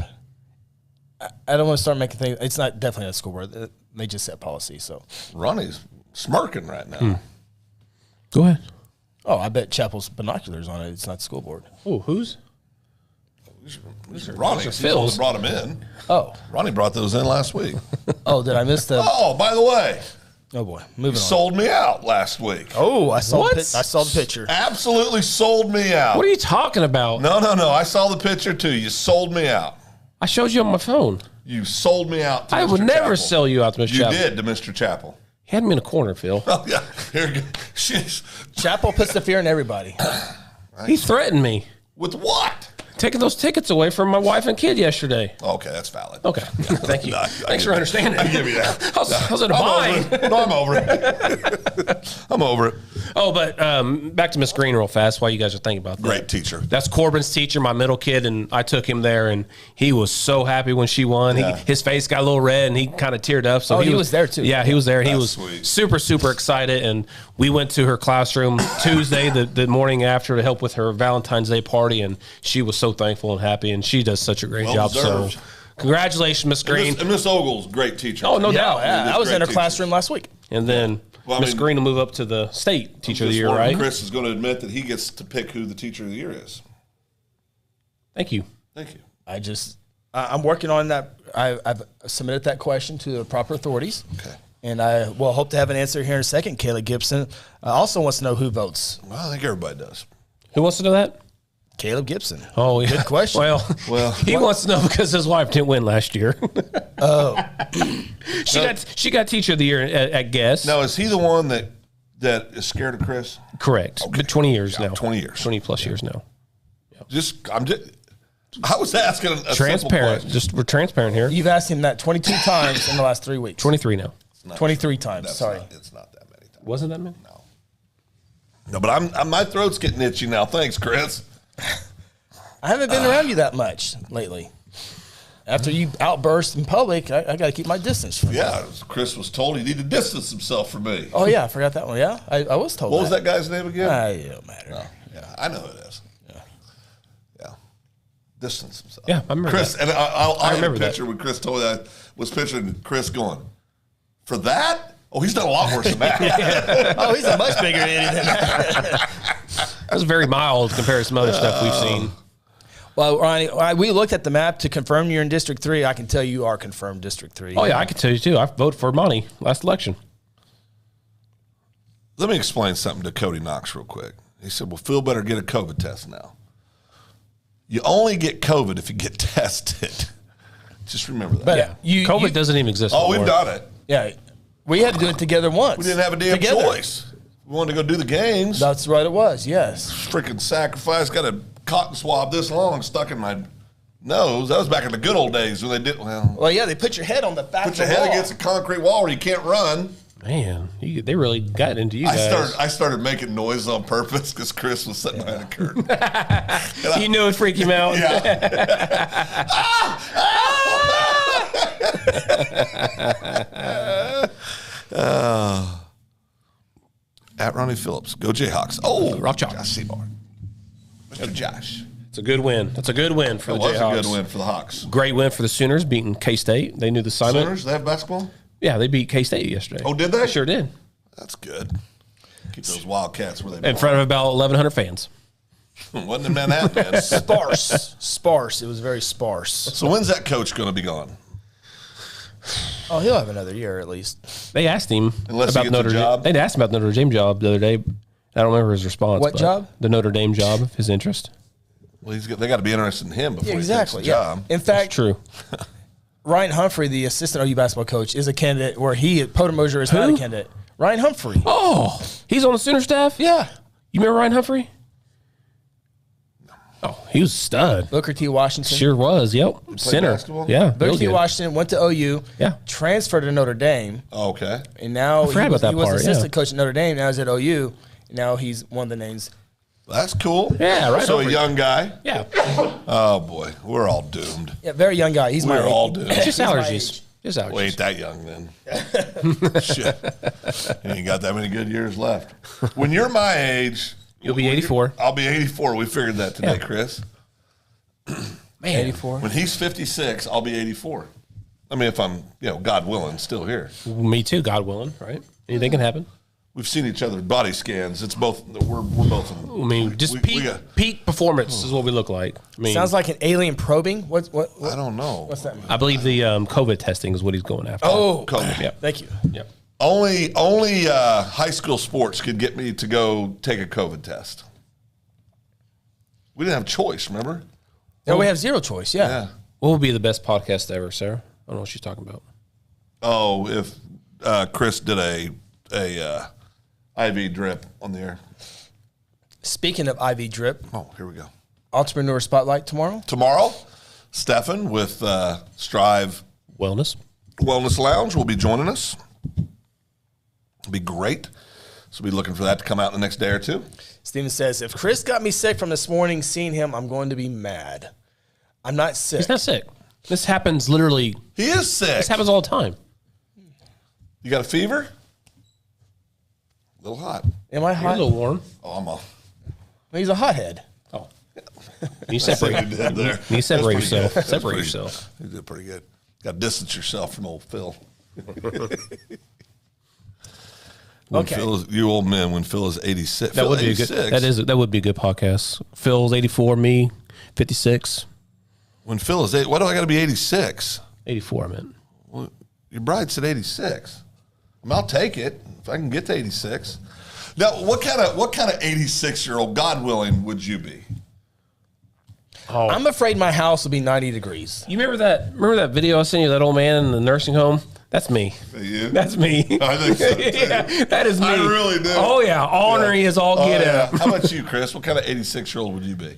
I don't want to start making things. It's not definitely not a school board. They just set policy. So, Ronnie's smirking right now. Go ahead. I bet Chapel's binoculars on it. It's not the school board. Oh, whose? Ronnie Phil's. brought them in. Oh, Ronnie brought those in last week. oh, did I miss the? Oh, by the way, Oh boy, moving you on. sold me out last week. Oh, I saw. What? I saw the picture. Absolutely sold me out. What are you talking about? No. I saw the picture too. You sold me out. I showed you on my phone. You sold me out to I Mr. would never Chappell. sell you out to Mr. You Chappell. did to Mr. Chappell. He had me in a corner, Phil. Oh, yeah. Here you go. Jeez. Chapel puts the fear in everybody. He threatened me. With what? Taking those tickets away from my wife and kid yesterday. Okay, that's valid. Okay. Thank you. No, I Thanks give for understanding. I give you that. I was in a bind. No, I'm over it. I'm over it. Oh, but back to Miss Green real fast while you guys are thinking about that. Great teacher. That's Corbin's teacher, my middle kid, and I took him there, and he was so happy when she won. Yeah. His face got a little red, and he kind of teared up. So Oh, he was there, too. Yeah, he was there. He That's was sweet. super, super excited, and we went to her classroom Tuesday, the morning after, to help with her Valentine's Day party, and she was so thankful and happy, and she does such a great Well job. deserved. So congratulations, Miss Green. And Miss Ogle's great teacher. Oh, no doubt. Yeah, I was in her Great classroom last week. And then Well, I Miss mean- Green will move up to the state teacher of the Just year, wondering, right? Chris is going to admit that he gets to pick who the teacher of the year is. Thank you. Thank you. I'm working on that. I've submitted that question to the proper authorities. Okay. And I will hope to have an answer here in a second. Kayla Gibson also wants to know who votes. Well, I think everybody does. Who wants to know that? Caleb Gibson. Oh, yeah. Good question. Well, He wants to know because his wife didn't win last year. Oh, she got teacher of the year at Guess. now is he the one that is scared of Chris? Correct. But 20 years now. 20 years. 20 plus years now. I was asking a simple Transparent. question. We're transparent here. you've asked him that 22 times in the last 3 weeks. 23 now. 23 times. That's Sorry. it's not that many times. Wasn't that many? No, but my throat's getting itchy now. Thanks, Chris. I haven't been around you that much lately. After you outburst in public, I got to keep my distance from you. Yeah, Chris was told he needed to distance himself from me. Oh, yeah. I forgot that one. Yeah. I was told What was that guy's name again? It don't matter. Oh, yeah, I know who it is. Yeah. Distance himself. Yeah, I remember Chris, that. and I had a remember that. picture when Chris told me I was picturing Chris going, for that? Oh, he's done a lot worse than that. Oh, he's a much bigger idiot than that. That was very mild compared to some other stuff we've seen. Well, Ronnie, we looked at the map to confirm you're in District 3. I can tell you are confirmed District 3. Oh, yeah, I can tell you, too. I voted for Monty last election. Let me explain something to Cody Knox real quick. He said, well, Phil better get a COVID test now. You only get COVID if you get tested. Just remember that. But COVID doesn't even exist Oh, anymore. we've done it. Yeah. We had to do it together once. We didn't have a damn Together. choice. We wanted to go do the games. That's what it was, yes. Freaking sacrifice. Got a cotton swab this long stuck in my nose. That was back in the good old days when they did, Well, yeah, they put your head on the back put of your the head wall. against a concrete wall where you can't run. Man, they really got into you guys. I started making noise on purpose because Chris was sitting behind a curtain. You knew it would freak him out. At Ronnie Phillips. Go Jayhawks. Oh, Rock Chalk. Josh Seymour. Mr. Josh. It's a good win. That's a good win for That the was Jayhawks. a good win for the Hawks. Great win for the Sooners, beating K-State. They knew the assignment. Sooners, they have basketball? Yeah, they beat K-State yesterday. Oh, did they? Sure did. That's good. Keep those Wildcats where they In front of about 1,100 fans. belong. Wasn't in Manhattan, man. Sparse. It was very sparse. So when's that coach going to be gone? Oh, he'll have another year at least. They asked him Unless he about gets a Notre Dame. job. They'd asked him about the Notre Dame job the other day. I don't remember his response. What but job? The Notre Dame job, his interest. Well, they got to be interested in him before Exactly. he takes the Yeah. job. In fact, True. Ryan Humphrey, the assistant OU basketball coach, is a candidate where Podemoser is not a candidate. Ryan Humphrey. Oh, he's on the Sooner staff? Yeah. You remember Ryan Humphrey? Oh, he was a stud. Booker T. Washington. Sure was. Yep. Center. basketball? Yeah. Booker real T. good. Washington went to OU. Yeah. Transferred to Notre Dame. Oh, okay. And now I forgot he was, about that he was part, assistant yeah. coach at Notre Dame. Now he's at OU. Now he's one of the names. That's cool. Yeah, right So over a it. young guy. Yeah. Oh, boy. We're all doomed. Yeah, very young guy. He's We're my all age. doomed. It's just He's my allergies. age. Just allergies. We ain't that young then. Shit. You ain't got that many good years left. When you're my age, You'll be 84. I'll be 84. We figured that today, Yeah. Chris. Man. 84. When he's 56, I'll be 84. I mean, if I'm, God willing, still here. Me too, God willing, right? Anything can happen. We've seen each other's body scans. It's both. We're both. I mean, just peak performance is what we look like. I mean, Sounds like an alien probing. What? I don't know. What's that mean? I believe the COVID testing is what he's going after. Oh, COVID. Yeah. Thank you. Yep. Only high school sports could get me to go take a COVID test. We didn't have a choice, remember? No, we have zero choice. Yeah. What would be the best podcast ever, Sarah? I don't know what she's talking about. Oh, if Chris did a IV drip on the air. Speaking of IV drip, Oh, here we go. Entrepreneur Spotlight tomorrow. Tomorrow, Stefan with Strive Wellness. Wellness Lounge will be joining us. It'll be great. So we'll be looking for that to come out in the next day or two. Steven says, if Chris got me sick from this morning seeing him, I'm going to be mad. I'm not sick. He's not sick. This happens literally. He is sick. This happens all the time. You got a fever? A little hot. Am I You're a hot? little warm. Oh, I'm off. He's a hothead. Oh. You separate. You did there. You separate That's pretty yourself. good. That's Separate pretty- yourself. You did pretty good. Got to distance yourself from old Phil. Okay. You old men, when Phil is 86. That Phil would be a good. 86. That would be a good podcast. Phil's 84, me 56, When Phil is 8, why do I got to be 86? 84. I meant. Well, your bride said 86. I mean, I'll take it if I can get to 86. Now, what kind of 86-year-old, God willing, would you be? Oh, I'm afraid my house will be 90 degrees. you remember that? Remember that video I sent you? That old man in the nursing home. That's me. You? That's me. I think so, too. Yeah, that is me. I really do. Oh yeah, ornery is all get yeah. out. How about you, Chris? What kind of 86-year-old would you be?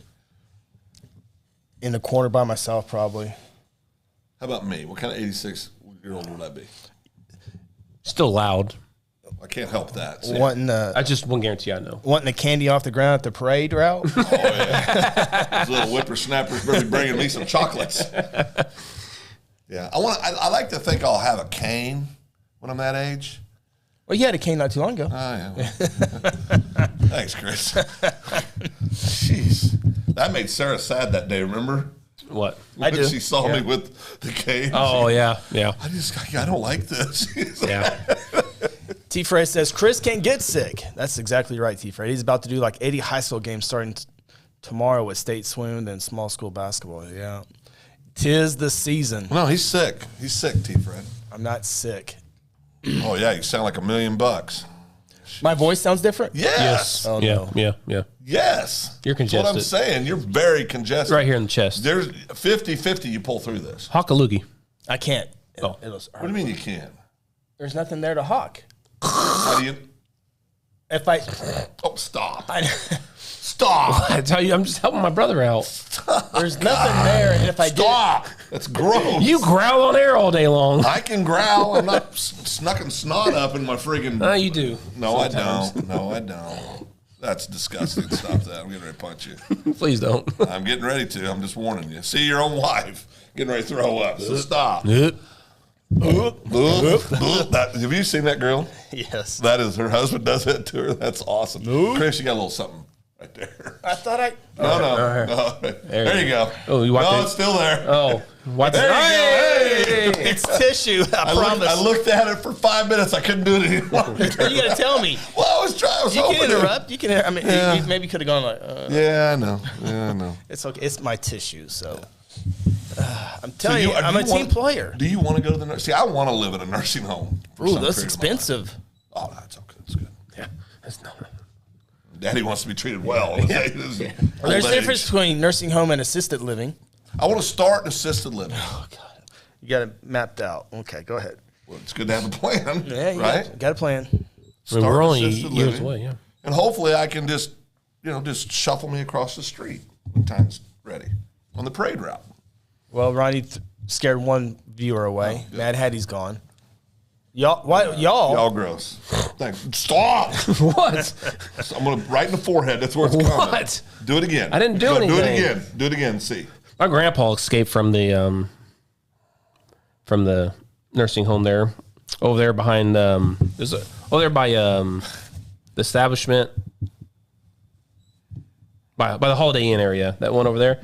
In the corner by myself, probably. How about me? What kind of 86-year-old would I be? Still loud. I can't help that. See? Wanting I just won't guarantee I know. the candy off the ground at the parade route. Oh, yeah. Those little whippersnappers better be bringing me some chocolates. Yeah. I like to think I'll have a cane when I'm that age. Well, you had a cane not too long ago. Oh, yeah. Thanks, Chris. Jeez. That made Sarah sad that day, remember? What? I do. She saw Yeah. me with the cane. Oh yeah, yeah, I don't like this. yeah. T. Fred says, Chris can't get sick. That's exactly right, T. Fred. He's about to do like 80 high school games starting tomorrow with state swim and small school basketball. Yeah. 'Tis the season. No, he's sick. He's sick, T-Fred. I'm not sick. Oh, yeah, you sound like $1 million. My voice sounds different? Yes. Oh, yeah, no. yeah. Yes. You're That's what I'm congested. saying. You're very congested. Right here in the chest. There's 50-50 you pull through this. Hockaloogie. I can't. Oh. It'll What do you mean you can't? There's nothing there to hawk. How do you... If I... Oh, stop. Stop. I tell you, I'm just helping my brother out. There's nothing there, and if I did... Stop. That's gross. You growl on air all day long. I can growl. I'm not snucking snot up in my friggin'... No, you do. No, I don't. No, I don't. That's disgusting. Stop that. I'm getting ready to punch you. Please don't. I'm getting ready to. I'm just warning you. See your own wife getting ready to throw up. So stop. Have you seen that girl? Yes. That is, her husband does that to her. That's awesome. Chris, you got a little something right there. I thought I... No. There you go. Oh, you wiped No, it? it's still there. Oh, what? There you go. Hey! It's tissue, I promise. I looked at it for 5 minutes. I couldn't do it anymore. You got to tell me. Well, I was trying. I was You hoping can to- interrupt. You can. I mean, Yeah. you maybe could have gone like. Yeah, I know. Yeah, I know. It's okay. It's my tissue. So I'm telling you, do I'm a team want- player. Do you want to go to the nursing? See, I want to live in a nursing home. for Ooh, some that's period of my life. expensive. Oh, that's okay. That's good. Yeah, that's not. Daddy wants to be treated well. Well, there's a difference between nursing home and assisted living. I want to start an assisted living. Oh God, you got it mapped out. Okay, go ahead. Well, it's good to have a plan, Yeah, you right? got a plan. I mean, Start we're only assisted years living. away. Yeah. And hopefully I can just shuffle me across the street when time's ready on the parade route. Well, Ronnie scared one viewer away. Mad Hattie's gone. Y'all, why y'all? Y'all gross. Thanks. Stop. What? I'm gonna right in the forehead. That's where it's coming. What? Do it again. I didn't do Do it anything. again. Do it again. See. My grandpa escaped from the nursing home there, over there behind there's a over there by the establishment by the Holiday Inn area. That one over there.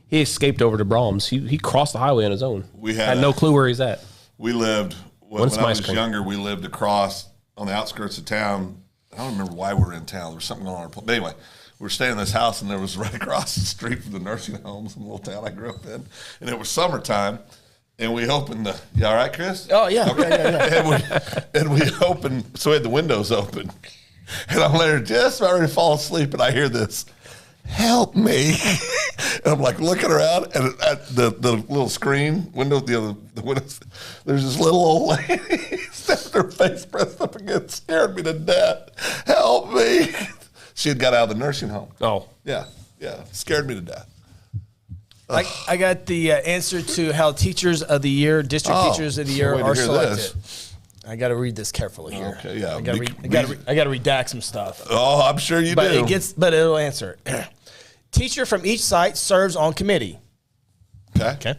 He escaped over to Brahms. He crossed the highway on his own. We had no clue where he's at. We lived when What's I my was screen? younger. We lived across on the outskirts of town. I don't remember why we were in town. There was something going on. But anyway, we were staying in this house, and there was right across the street from the nursing homes in the little town I grew up in. And it was summertime, and we opened the. You all right, Chris? Oh yeah, okay. and we opened, so we had the windows open, and I'm there just about ready to fall asleep, and I hear this, "Help me!" And I'm like looking around, and at the little screen window, the windows, there's this little old lady, with her face pressed up against, scared me to death. Help me! She had got out of the nursing home. Oh. Yeah, scared me to death. I got the answer to how teachers of the year, district teachers of the year are selected. I got to read this carefully here. Okay, yeah. I got to redact some stuff. Oh, I'm sure you do. But it'll answer. Teacher from each site serves on committee. Okay.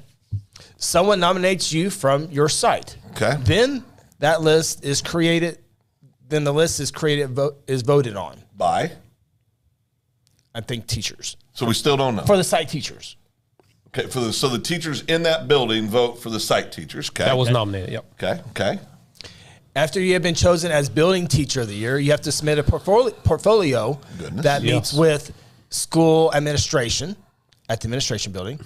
Someone nominates you from your site. Okay. Then that list is created. Then the list is created, is voted on. By? I think teachers. So we still don't know. For the site teachers. Okay, so the teachers in that building vote for the site teachers. Okay. That was nominated, yep. Okay. After you have been chosen as building teacher of the year, you have to submit a portfolio that meets with school administration at the administration building,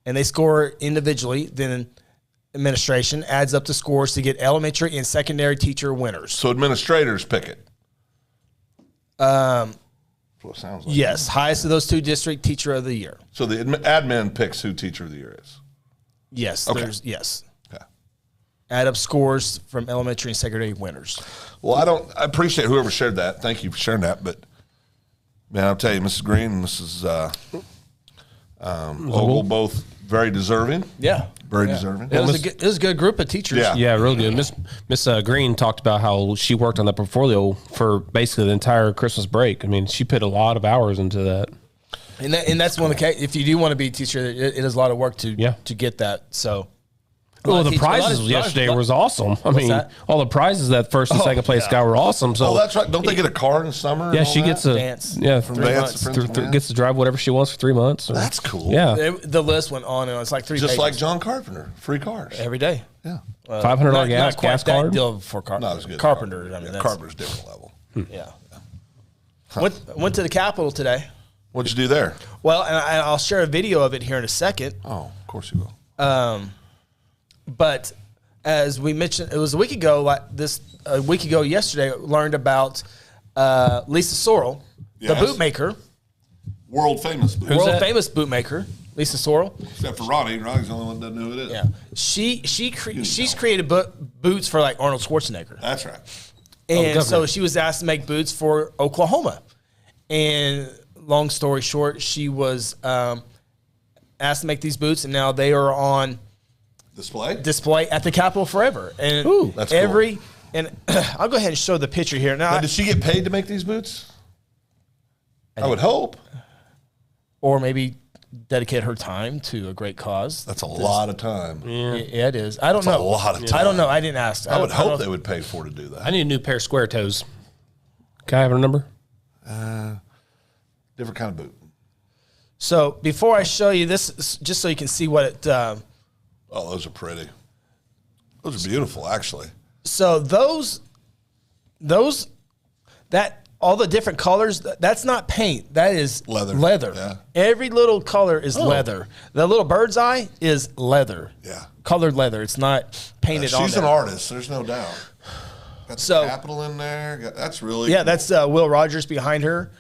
and they score individually. Then administration adds up the scores to get elementary and secondary teacher winners. So administrators pick it. That's what it sounds like. Yes, highest of those two, district teacher of the year. So the admin picks who teacher of the year is. Yes. Okay. Yes. Okay. Add up scores from elementary and secondary winners. Well, I appreciate whoever shared that. Thank you for sharing that. But man, I'll tell you, Mrs. Green and Mrs. Ogle, both very deserving. Yeah. Very deserving. It was a good group of teachers. Yeah. Real good. Miss Green talked about how she worked on that portfolio for basically the entire Christmas break. I mean, she put a lot of hours into that. And that's one of the case. If you do want to be a teacher, it is a lot of work to get that. So, well, the prizes yesterday was awesome. I mean, all the prizes that first and second place guy were awesome. So that's right. Don't they get a car in the summer? Yeah, she gets dance. Gets to drive whatever she wants for 3 months. That's cool. Yeah, the list went on and it's like 3 just pages. like John Carpenter, free cars Every day. Yeah, $500 gas card. Deal for not as good. Carpenter. I mean, Carpenter's different level. Yeah. Went to the Capitol today. What'd you do there? Well, and I'll share a video of it here in a second. Oh, of course you will. But as we mentioned, it was a week ago. Yesterday, learned about Lisa Sorrell, the bootmaker, world famous bootmaker, Lisa Sorrell. Except for Ronnie. Ronnie's the only one that doesn't know who it is. Yeah, she's created boots for like Arnold Schwarzenegger. That's right. And so she was asked to make boots for Oklahoma. And long story short, she was asked to make these boots, and now they are on display at the Capitol forever. And that's cool. And I'll go ahead and show the picture here. Now, did she get paid to make these boots? I would hope. Or maybe dedicate her time to a great cause. That's a lot of time. Yeah, it is. I don't know. A lot of time. I don't know. I didn't ask. I would hope they would pay for to do that. I need a new pair of square toes. Can I have a number? Different kind of boot. So before I show you this, just so you can see what it. Oh, those are pretty. Those are beautiful, actually. So that all the different colors, that's not paint. That is leather. Yeah. Every little color is leather. The little bird's eye is leather. Yeah. Colored leather. It's not painted on. She's an artist. There's no doubt. Got the Capitol in there. That's really cool. That's Will Rogers behind her.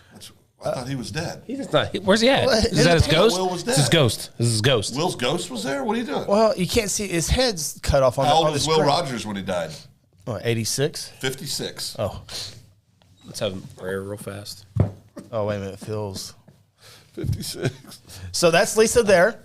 I thought he was dead. He's not. Where's he at? Is that his ghost? Will was dead. This is ghost. This is ghost. Will's ghost was there? What are you doing? Well, you can't see his head's cut off on How the old was Will Rogers when he died? 86. 56. Oh. Let's have him prayer real fast. Oh, wait a minute. Phil's 56. So that's Lisa there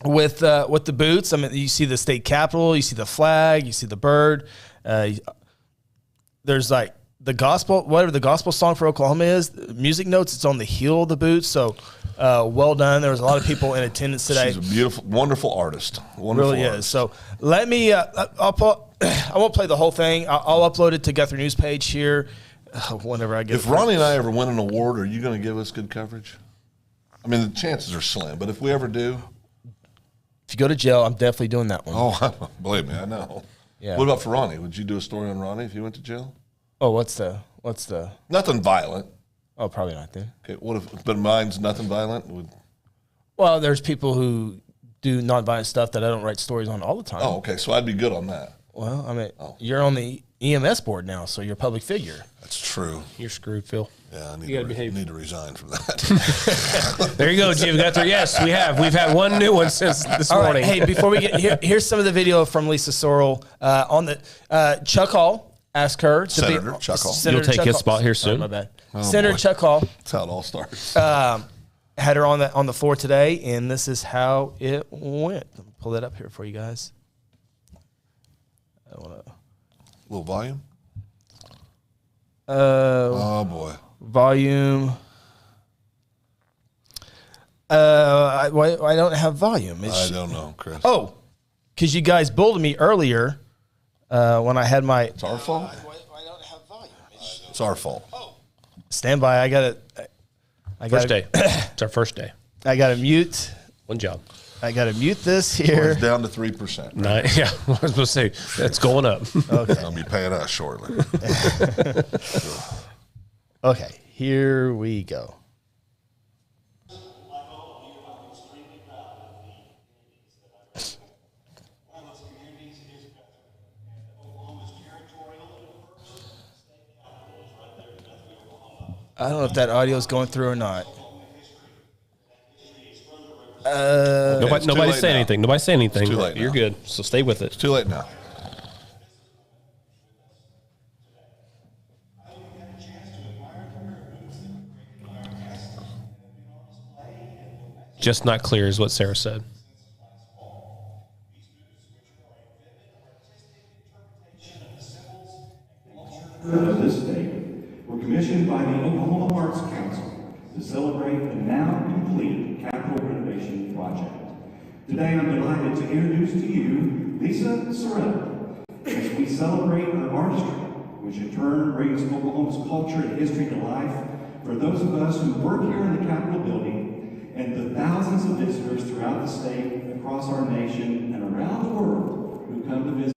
with the boots. I mean, you see the state capitol, you see the flag, you see the bird. There's like the gospel, whatever the gospel song for Oklahoma is, music notes, it's on the heel of the boots. So well done. There was a lot of people in attendance today. She's a beautiful, wonderful artist. Really is. So let me, I won't play the whole thing. I'll upload it to Guthrie News page here whenever I get If Ronnie and I ever win an award, are you going to give us good coverage? I mean, the chances are slim, but if we ever do. If you go to jail, I'm definitely doing that one. Oh, believe me, I know. Yeah. What about for Ronnie? Would you do a story on Ronnie if he went to jail? Oh, what's the What's the? Nothing violent. Oh, probably not then. Okay, what if? But mine's nothing violent. Well, there's people who do nonviolent stuff that I don't write stories on all the time. Oh, okay. So I'd be good on that. Well, I mean, you're on the EMS board now, so you're a public figure. That's true. You're screwed, Phil. Yeah, I You gotta behave. need to resign from that. There you go, Jim. Got there. Yes, we have. We've had one new one since this All morning. right, hey, before we get here's some of the video from Lisa Sorrell on the Chuck Hall. Ask her to Senator be Chuck Hall. You'll take Chuck his Hall. spot here Sorry, soon. my bad. Oh, Senator boy. Chuck Hall That's how it all starts. had her on the floor today, and this is how it went. Let me pull that up here for you guys. I want to. little volume. Oh boy. volume. I don't have volume. I don't know, Chris. Oh, because you guys bullied me earlier when I had my. It's our fault. I don't have volume. It's our fault. Stand by. I got it. First day. It's our first day. I got to mute. One job. I got to mute this here. It's down to 3%. Yeah, I was supposed to say that's going up. Okay. They'll be paying us shortly. Okay. Here we go. I don't know if that audio is going through or not. Nobody late say now. anything. Nobody say anything. too late You're now. good. So stay with it. It's too late now. Just not clear is what Sarah said. Of this state were commissioned by the Oklahoma Arts Council to celebrate the now complete Capitol renovation project. Today I'm delighted to introduce to you Lisa Sorrell as we celebrate her artistry, which in turn brings Oklahoma's culture and history to life for those of us who work here in the Capitol building and the thousands of visitors throughout the state, across our nation, and around the world who come to visit.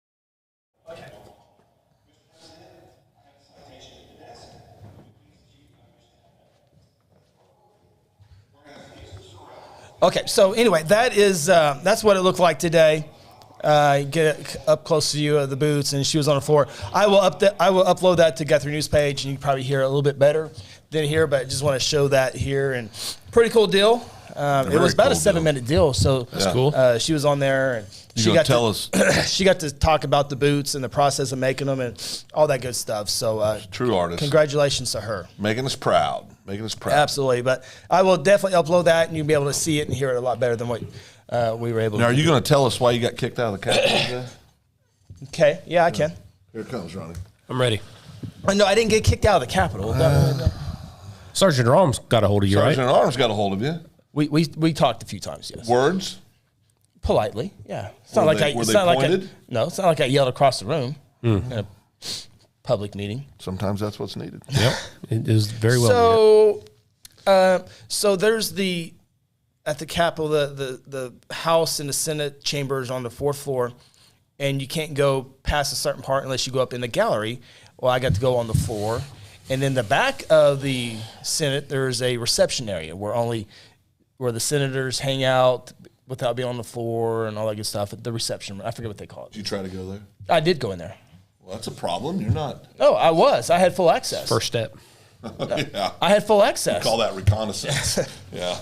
Okay, so anyway, that's what it looked like today. Get up close to you of the boots, and she was on the floor. I will upload that to Guthrie News page, and you can probably hear it a little bit better than here. But I just want to show that here, and pretty cool deal. It was about a 7-minute deal, so That's cool. she was on there, and she got she got to talk about the boots and the process of making them and all that good stuff. So True artist. congratulations to her. Making us proud. Making us proud. Absolutely, but I will definitely upload that, and you'll be able to see it and hear it a lot better than what we were able Now, to. are you going to tell us why you got kicked out of the Capitol today? Okay, yeah, I can. Here it comes, Ronnie. I'm ready. No, I didn't get kicked out of the Capitol. No. Sergeant Arms got a hold of you, Sergeant right? at Arms got a hold of you. We talked a few times, yes. Words? Politely, yeah. It's Were not like they- were it's they not like pointed? no, it's not like I yelled across the room in a public meeting. Sometimes that's what's needed. Yep. It is very well needed. So there's at the Capitol, the House and the Senate chambers on the 4th floor, and you can't go past a certain part unless you go up in the gallery. Well, I got to go on the floor, and in the back of the Senate, there's a reception area where the senators hang out without being on the floor and all that good stuff. The reception, I forget what they call it. Did you try to go there? I did go in there. Well, that's a problem. You're not. Oh, I was. I had full access. First step. Yeah. I had full access. Call that reconnaissance. Yeah.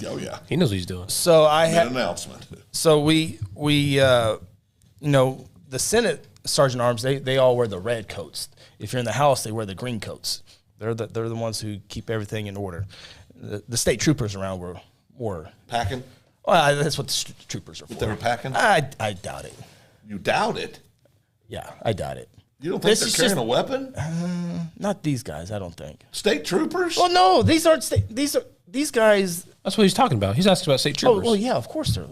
Oh, yeah. He knows what he's doing. So I An had. announcement. So we the Senate Sergeant Arms, they all wear the red coats. If you're in the House, they wear the green coats. They're the ones who keep everything in order. The state troopers around were Packing? well, that's what the troopers are for. They were packing? I doubt it. You doubt it? Yeah, I doubt it. You don't think This they're is carrying just- a weapon? Not these guys, I don't think. State troopers? Well, no, these aren't these guys. That's what he's talking about. He's asking about state Oh, troopers. well, yeah, of course they're.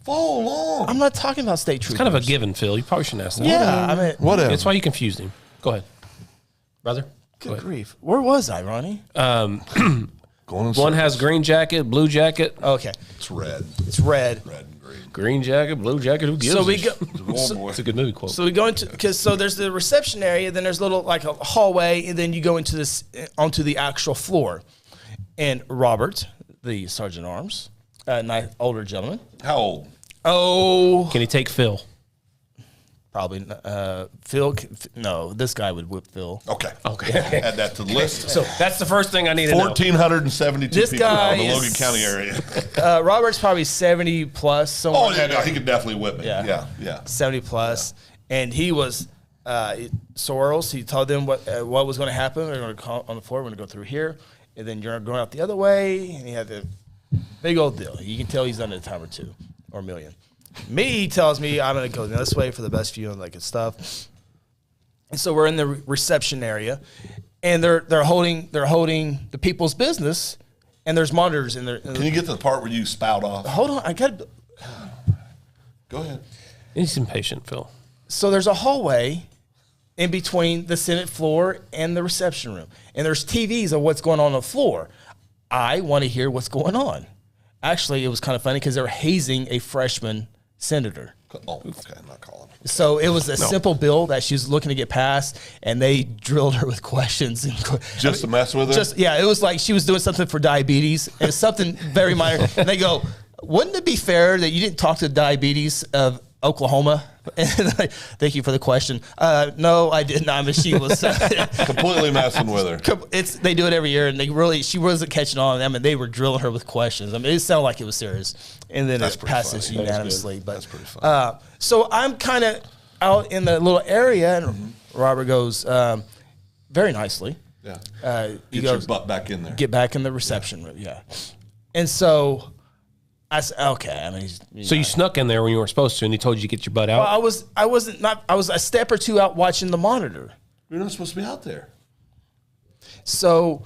Follow along. I'm not talking about state troopers. Kind of a given, Phil. You probably shouldn't ask that. Yeah, I mean, Whatever. That's why you confused him. Go ahead. Brother? Go good ahead. grief. Where was I, Ronnie? Going in One circles. has green jacket, blue jacket. Okay, It's red. it's red. Red and green. Green jacket, blue jacket, who gives So we a go. Oh, boy. It's a good movie quote. So we go into so there's the reception area, then there's a little like a hallway, and then you go into this onto the actual floor. And Robert, the sergeant at arms, nice older gentleman. How old? Oh, Can he take Phil? probably Phil. No, this guy would whip Phil. Okay. Okay. Add that to the list. So that's the first thing I need to know. 1,472 This people guy in the Logan is- County area. Robert's probably 70 plus. Somewhere Oh, yeah, no, he could definitely whip me. Yeah. Yeah. 70 plus, and he was Soros. He told them what was going to happen. They're going to call on the floor. We're going to go through here, and then you're going out the other way. And he had the big old deal. You can tell he's done it a time or two or a million. Me, he tells me I'm going to go this way for the best view and that good stuff. And so we're in the reception area, and they're holding the people's business, and there's monitors in there. Can you get to the part where you spout off? Hold on, I got. Go ahead. He's impatient, Phil. So there's a hallway in between the Senate floor and the reception room, and there's TVs of what's going on the floor. I want to hear what's going on. Actually, it was kind of funny because they were hazing a freshman senator. Oh, okay. I'm not calling. So it was a simple bill that she was looking to get passed, and they drilled her with questions. Just to mess with her? Yeah, it was like she was doing something for diabetes. It's something very minor. And they go, wouldn't it be fair that you didn't talk to diabetes of Oklahoma? And like, thank you for the question. No, I did not. But she was Completely messing with her. They do it every year, and she wasn't catching on to them, and they were drilling her with questions. I mean, it sounded like it was serious, and then That's it pretty passes funny. unanimously. But That's pretty funny. so I'm kind of out in the little area, and Robert goes very nicely. Yeah. He Get your goes, butt back in there. get back in the reception room. Yeah, and so I said, okay. I mean, So you snuck in there when you weren't supposed to, and he told you to get your butt out? I was a step or two out watching the monitor. You're not supposed to be out there. So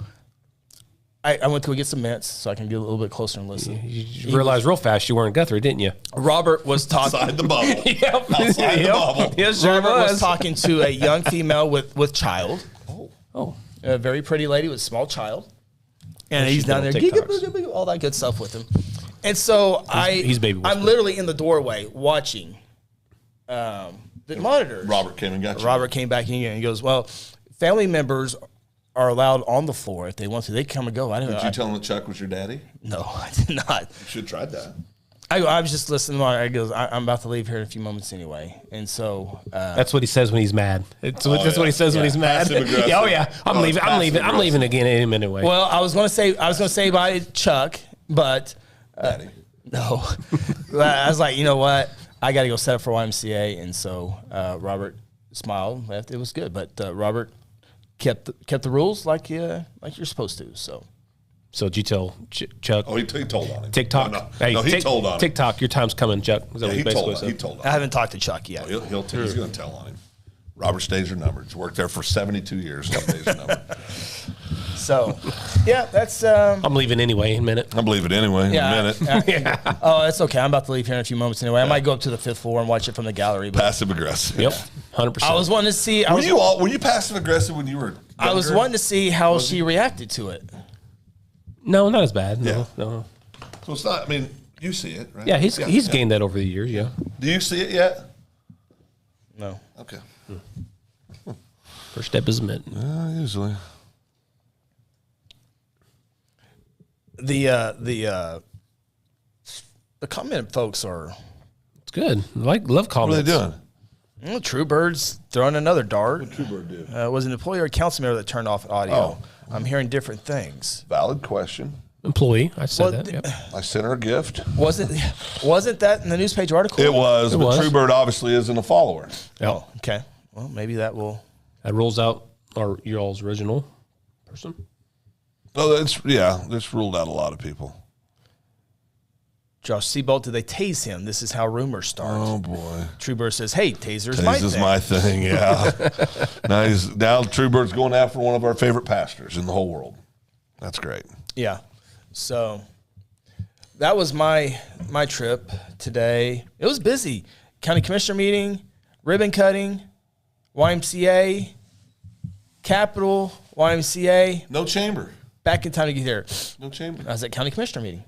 I went to go get some mints so I can get a little bit closer and listen. You realized real fast you weren't Guthrie, didn't you? Robert was talking. Outside the bubble. Yep. Outside the bubble. Yes, sure Robert was talking to a young female with child. Oh. A very pretty lady with a small child. And She's he's down there, doing TikToks. all that good stuff with him. And so he's baby whisperer. I'm literally in the doorway watching the monitor. Robert came and got you. Robert came back in and he goes, well, family members are allowed on the floor if they want to. They come and go. I don't know. Did you tell him that Chuck was your daddy? No, I did not. You should have tried that. I was just listening. I goes, I'm about to leave here in a few moments anyway. And so That's what he says when he's mad. That's what he says when he's mad. Passive aggressive. Yeah, oh yeah, I'm Oh, leaving. it's I'm leaving. passive I'm leaving again in a minute anyway. well, I was going to say by Chuck, but Daddy. no. I was like, you know what? I got to go set up for YMCA. And so Robert smiled, left. It was good. But Robert kept the rules like you're supposed to. So did you tell Chuck? Oh, he told on him. TikTok. No, Hey, he told on him. TikTok, your time's coming, Chuck. Is that Yeah, what he basically told on said? He told on I him. haven't talked to Chuck yet. He's going to tell on him. Robert Stays your number. He's worked there for 72 years. Stays your number. So, yeah, that's. I'm leaving anyway in a minute. I believe it anyway. Yeah, In a minute. Oh, that's okay. I'm about to leave here in a few moments anyway. I might go up to the 5th floor and watch it from the gallery. But Passive aggressive. Yep, 100%. I was wanting to see. Were you passive aggressive when you were younger? I was wanting to see how she reacted to it. No, not as bad. No, Yeah. no. So it's not, I mean, you see it, right? Yeah, he's gained that over the years. Yeah. Do you see it yet? No. Okay. First step is admit. Usually. The comment folks are. It's good. Love What are comments. they doing? Well, Truebird's throwing another dart. What Truebird do? It was an employee or council member that turned off audio. Oh. I'm hearing different things. Valid question. Employee. I said Well, that. Yep. I sent her a gift. Wasn't that in the newspaper article? It was, but was. Truebird obviously isn't a follower. Oh, okay. Well, maybe that will. That rules out your all's original person. Oh, this ruled out a lot of people. Josh Seabolt, did they tase him? This is how rumors start. Oh boy. Truebird says, "Hey, taser's my This is thing." my thing, yeah. now Truebird's going after one of our favorite pastors in the whole world. That's great. Yeah. So that was my trip today. It was busy. County commissioner meeting, ribbon cutting, YMCA, Capitol, YMCA. No chamber. Back in time to get here. No chamber. I was at county commissioner meeting.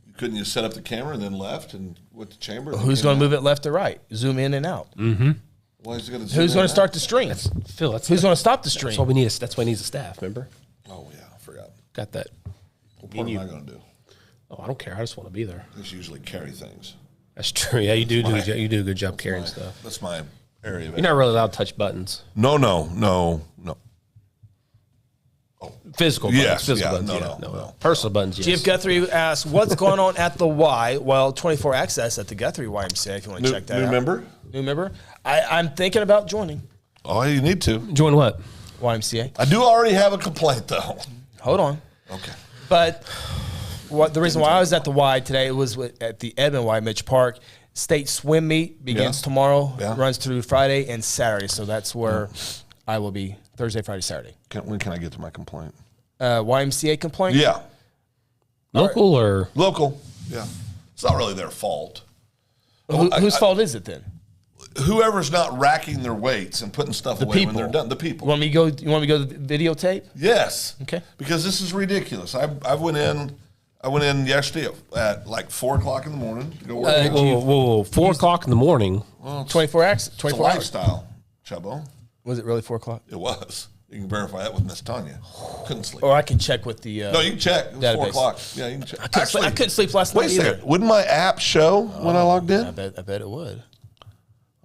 You Couldn't you set up the camera and then left and with the chamber? Who's going to move it left to right? Zoom in and out. Why is it gonna Who's going to start the stream? Phil, Who's going to stop the stream? That's what we need. That's why he needs a staff. Remember? Oh yeah, I forgot. Got that. What am I going to do? Oh, I don't care. I just want to be there. I just usually carry things. That's true. Yeah, you do. You do a good job carrying stuff. That's my area. You're not really allowed to touch buttons. No. Physical buttons. Yes, Physical yeah, buttons. no. Personal buttons, yes. Jeff Guthrie asks, what's going on at the Y? Well, 24 access at the Guthrie YMCA if you want to check that New out. member? New member? I'm thinking about joining Oh, you need to. Join what? YMCA. I do already have a complaint though. Hold on. Okay. But the reason why I was at the Y today was at the Edmond Y Mitch Park. State swim meet begins tomorrow, runs through Friday and Saturday. So that's where I will be Thursday, Friday, Saturday. When can I get to my complaint? YMCA complaint? Yeah. Local or? Local. Yeah. It's not really their fault. Whose fault is it then? Whoever's not racking their weights and putting stuff away when they're done. The people. You want me to go to the videotape? Yes. Okay. Because this is ridiculous. I went in yesterday at like 4 o'clock in the morning to go work. Whoa. 4 o'clock in the morning. 24 hours? It's a 24 hours? lifestyle, Chubbo. Was it really 4 o'clock? It was. You can verify that with Miss Tanya. Couldn't sleep. Or I can check with the No, you can check. It was database. 4 o'clock. Yeah, you can check. I couldn't sleep last Wait night a either. second. Wouldn't my app show when I logged in? I bet it would.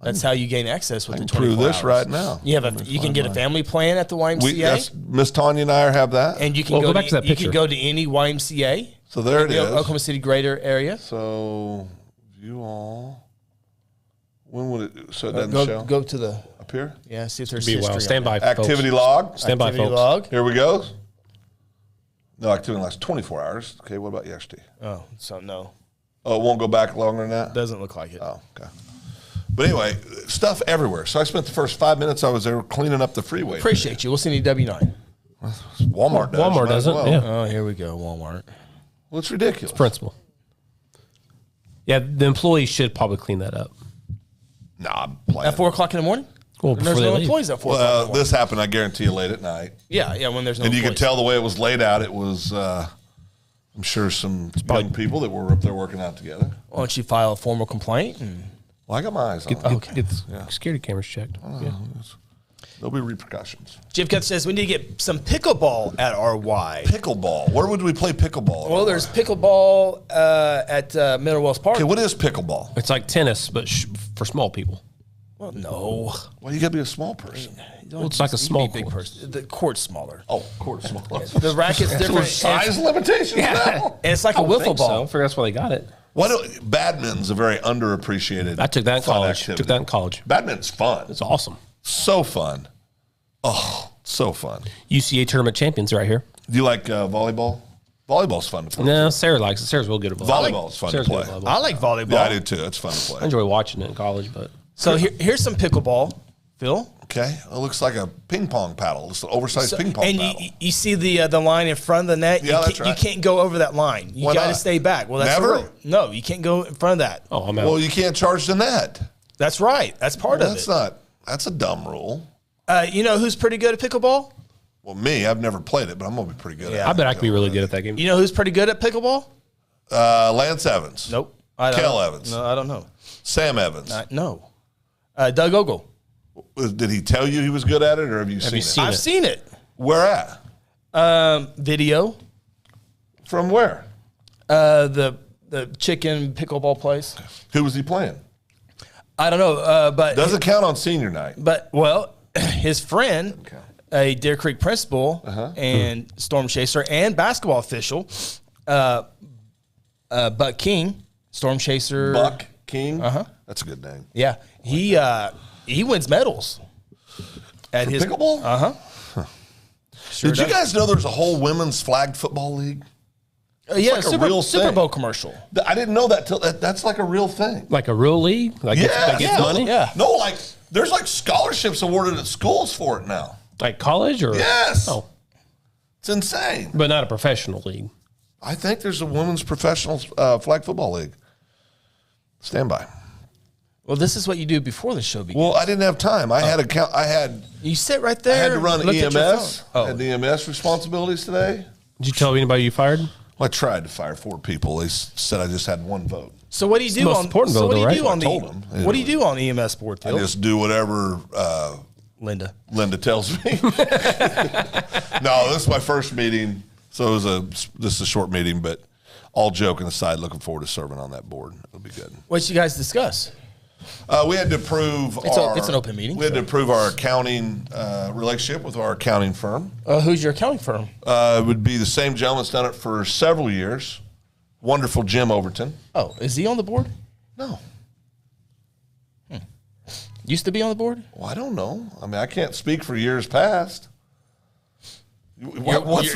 That's how you gain access with I the can 24 prove this hours. right now. You can get a family plan at the YMCA, Miss Tanya and I have that. and you can Go back to that you picture. can go to any YMCA. So there it in is. the Oklahoma City greater area. So view all. When would it? So it doesn't show Go to the up here. see if there's Be history well. on Stand that. by, Activity folks. log. Stand by, Activity folks. log. Here we go. No, activity lasts 24 hours. Okay, what about yesterday? Oh, so no, Oh, it won't go back longer than that? doesn't look like it. Oh, okay. But anyway, stuff everywhere. So I spent the first 5 minutes I was there cleaning up the freeway. Appreciate you. We'll send you W9. Walmart does. Walmart might as doesn't, well. yeah. Oh, here we go. Walmart. Well, it's ridiculous. Principal. Yeah, the employees should probably clean that up. Nah, I'm playing. At 4 o'clock in the morning? Well, And before there's they no leave. employees at 4 o'clock in the Well, morning. this happened, I guarantee you, late at night. Yeah, when there's no And you employees. could tell the way it was laid out, it was, I'm sure, some young people that were up there working out together. Why don't you file a formal complaint? Well, I got my eyes on it. Okay. Get security cameras checked. Yeah. There'll be repercussions. Jim Keith says we need to get some pickleball at our Y. Pickleball. Where would we play pickleball? Well, there's pickleball at Mineral Wells Park. Okay, what is pickleball? It's like tennis, but for small people. Well, no. Well, you got to be a small person. It's like a You small can be big court. person. The court's smaller. Oh, court small. The racket's different. Size limitations now. And it's like a I wiffle think ball. so. I figure that's why they got it. Why don't badminton's a very underappreciated? I took that in fun college. activity. Took that in college. Badminton's fun. It's awesome. So fun. Oh, so fun. UCA tournament champions right here. Do you like volleyball? Volleyball's fun to play. No, Sarah likes it. Sarah's real good at volleyball. Volleyball's fun Sarah's to good play. at volleyball. I like volleyball. Yeah, I do too. It's fun to I play. enjoy watching it in college, but So here's some pickleball, Phil. Okay, it looks like a ping pong paddle. It's an oversized ping pong and paddle. you see the line in front of the net. Yeah, you that's can't, right. You can't go over that line. You Why got to not? stay back. Well, that's Never? the rule. No, you can't go in front of that. oh, I'm out. Well, you can't charge the net. That's right. That's part of That's it. not. That's a dumb rule. You know who's pretty good at pickleball? Well, me, I've never played it, but I'm gonna be pretty good at it. I bet I could be really good at that game. You know who's pretty good at pickleball? Lance Evans. Nope. Kel Evans. No, I don't know. Sam Evans. No. Doug Ogle. Did he tell you he was good at it, or have you seen you it? seen I've it? seen it. Where at? Video. From where? The chicken pickleball place. Who was he playing? I don't know, but Doesn't count on senior night. well, his friend, a Deer Creek principal and storm chaser and basketball official, Buck King, storm chaser. Buck King. That's a good name. Yeah, he wins medals at his Pickleball. Sure Did you does. guys know there's a whole women's flag football league? yeah, like a real Super thing. Bowl commercial. I didn't know that till that's like a real thing. Like a real league? Like Yeah, get money? Yeah. No, like there's like scholarships awarded at schools for it now. Like college or? Yes. Oh, It's insane. but not a professional league. I think there's a women's professional flag football league. Stand by. Well, this is what you do before the show begins. Well, I didn't have time. I had You sit right I there. had to run look at your EMS. phone. Had the EMS responsibilities today. Did you tell anybody you fired? Well, I tried to fire 4 people. They said I just had 1 vote. So what do you do most on? important So vote, what do you though, do right? on I told them. the? What do you do on EMS board, I Phil? just do whatever Linda. tells me. No, this is my first meeting, so this is a short meeting, but all joking aside, looking forward to serving on that board. It'll be good. What did you guys discuss? We had to approve It's an open meeting, We had so. to approve our accounting relationship with our accounting firm. Who's your accounting firm? It would be the same gentleman that's done it for several years. Wonderful Jim Overton. Oh, is he on the board? No. Used to be on the board? Well, I don't know. I mean, I can't speak for years past. What's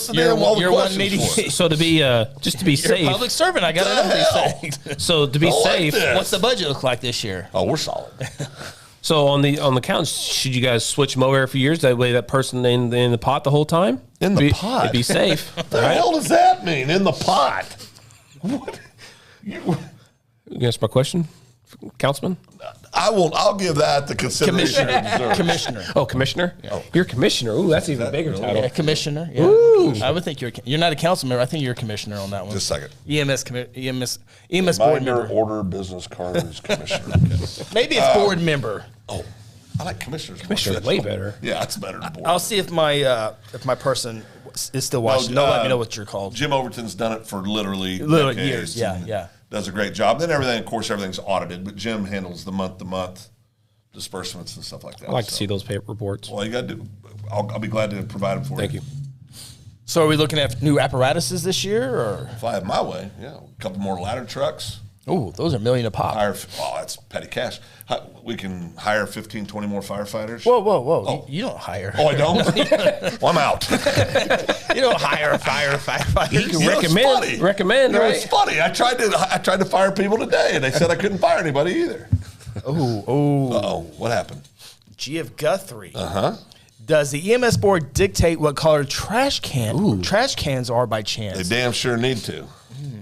the damn all the you're one questions meeting. for? So to be just to be You're a safe. public servant. I got to know these things. So to be Don't like safe. this. What's the budget look like this year? Oh, we're solid. So on the counts, should you guys switch them over every few years? That way, that person in the pot the whole time. In the Be- pot? It'd be safe. What the hell does that mean? In the pot? What? You answer my question, Councilman. I'll give that the consideration it deserves. Commissioner. Oh, commissioner. You're a commissioner. Ooh, that's even bigger title. Yeah, commissioner. Yeah. I would think you're not a council member. I think you're a commissioner on that one. Just a second. EMS board Minor member. order business cards commissioner. Maybe it's board member. Oh, I like commissioners. Commissioner's way better. Yeah, that's better than board. I'll see if my person is still watching. No, let me know what you're called. Jim Overton's done it for literally Literally decades years. Yeah, and yeah. Does a great job. Then everything, of course, everything's audited, but Jim handles the month-to-month disbursements and stuff like that. I like to see those paper reports. Well, you got to do. I'll be glad to provide them for Thank you. you. So are we looking at new apparatuses this year, or? If I have my way, yeah, a couple more ladder trucks. Oh, those are $1 million a pop. That's petty cash. We can hire 15, 20 more firefighters. Whoa! Oh. You don't hire. Oh, I don't? Well, I'm out. You don't hire a firefighter. You know, it's funny. Recommend, You know, right? It's funny. I tried to fire people today, and they said I couldn't fire anybody either. Oh, Uh-oh. What happened? G.F. Guthrie. Uh-huh. Does the EMS board dictate what color trash cans are by They chance? damn sure need to.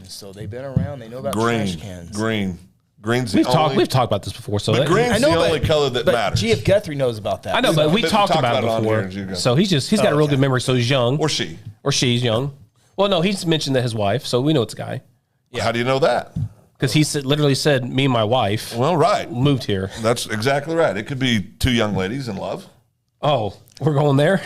So they've been around. They know about trash cans. Green. Green's the only. We've talked about this before. So But that- green's the only color that but matters. G.F. Guthrie knows about that. I know, but we But we talked talked about about it it on before. here, you go. So he's got a real good memory. So he's young, Or she. or she's young. Well, no, he's mentioned that his wife, so we know it's a guy How do you know that? because he literally said, "Me and my wife Well, right. moved here." That's exactly right. It could be 2 young ladies in love. Oh, we're going there.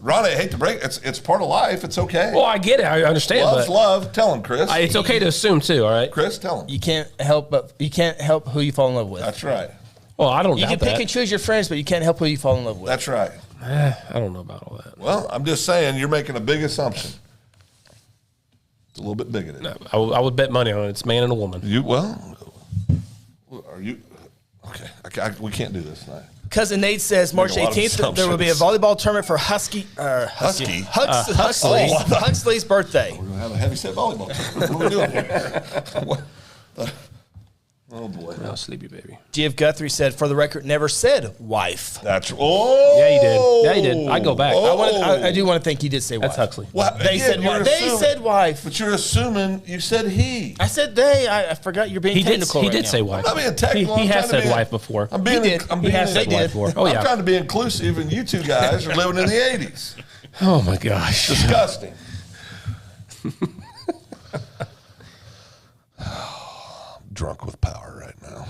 Ronnie, I hate to break it. It's part of life. It's okay. Well, I get it. I understand, Love's but love. Tell him, Chris. it's okay to assume too. All right. Chris, tell him. You can't help who you fall in love with. That's right. Well, I don't You can doubt pick that. and choose your friends, but you can't help who you fall in love with. That's right. I don't know about all that. Well, I'm just saying you're making a big assumption. It's a little bit bigoted. I would bet money on it. It's a man and a woman. Are you okay? We can't do this tonight. Cousin Nate says March Make a lot of 18th there will be a assumptions. volleyball tournament for Huxley? Huxley's birthday. We're gonna have a heavy set volleyball tournament. What are we doing here? What? Oh boy. Oh, sleepy baby. G.F. Guthrie said, for the record, never said wife. That's Yeah, he did. Yeah, he did. I go back. I do want to think he did say wife. That's Huxley. Well, They again, said you're wife. They assuming- said wife. But you're assuming you said he. I said they. I forgot you're being He did. technical He right did now. say wife. I'm not being technical. He I'm has trying to said be- wife before. I'm being. He did. I'm He being. has said wife before. Oh, I'm yeah. trying to be inclusive, and you two guys are living in the '80s. Oh my gosh. Disgusting. Drunk with power right now.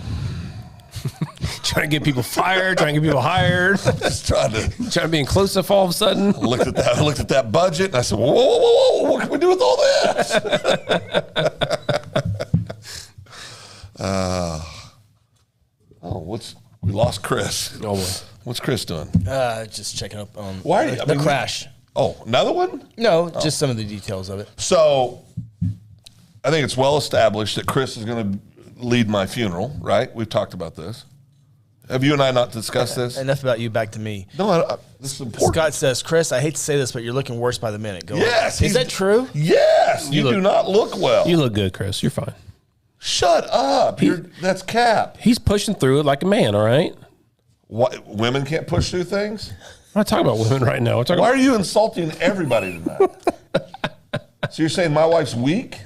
Trying to get people fired. Trying to get people hired. Just trying to. Trying to be inclusive all of a sudden. Looked at that. I looked at that budget, and I said, "Whoa, whoa, whoa, whoa! What can we do with all this?" We lost Chris. Oh, boy. What's Chris doing? Just checking up on Why are you- I the mean, crash. Oh, another one? No, just some of the details of it. So, I think it's well established that Chris is going to lead my funeral, right? We've talked about this. Have you and I not discussed this? Enough about you, back to me. No, this is important. Scott says, Chris, I hate to say this, but you're looking worse by the minute. Go Yes. on. Is that true? Yes. You look- do not look well. You look good, Chris. You're fine. Shut up. That's Cap. He's pushing through it like a man, all right? What, women can't push through things? I'm not talking about women right now. We're talking Why about, are you insulting everybody tonight? So you're saying my wife's weak?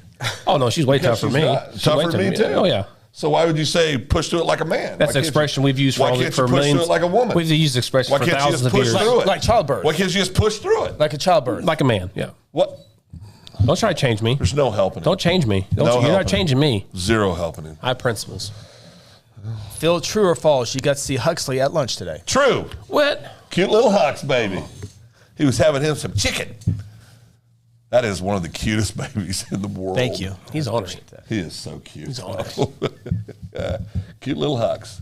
oh, no, she's way Because tougher than she's me. not- She's tougher way than tougher me, than too? Oh, yeah. So why would you say push through it like a man? That's Why an can't expression you- we've used why for, can't for you push millions. through it like a woman? We've used expression Why for can't you thousands just of push years. through it? Like childbirth. Why can't you just push through it? Like a childbirth. Like a man, yeah. What? Don't try to change me. There's no helping him. Don't change me. You're not helping changing me. Zero helping him. I have principles. Phil, true or false? You got to see Huxley at lunch today. True. What? Cute little Hux baby. He was having him some chicken. That is one of the cutest babies in the world. Thank you. He's on it. He is so cute. He's on it. Cute little Hux.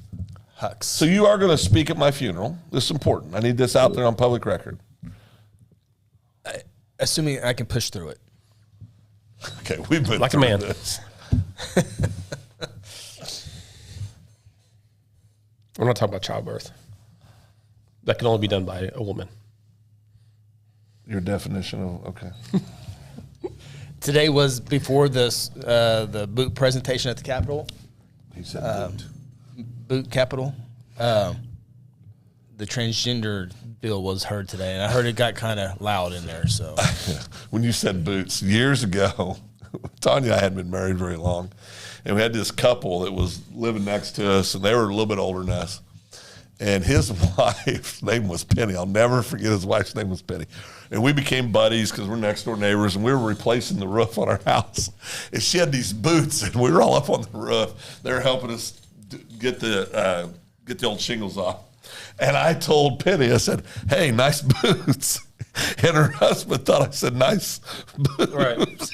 Hux. So you are going to speak at my funeral. This is important. I need this out there on public record. Assuming I can push through it. Okay, we've been Like a through man. this. We're not talking about childbirth. That can only be done by a woman. Your definition of okay. Today was before this the boot presentation at the Capitol. He said boot. Boot Capitol. The transgender bill was heard today, and I heard it got kind of loud in there. So When you said boots years ago, Tanya and I hadn't been married very long, and we had this couple that was living next to us, and they were a little bit older than us. And his wife's name was Penny. I'll never forget his wife's name was Penny. And we became buddies because we're next door neighbors, and we were replacing the roof on our house. And she had these boots, and we were all up on the roof. They were helping us get the old shingles off. And I told Penny, I said, "Hey, nice boots." And her husband thought I said, "Nice boots." Right.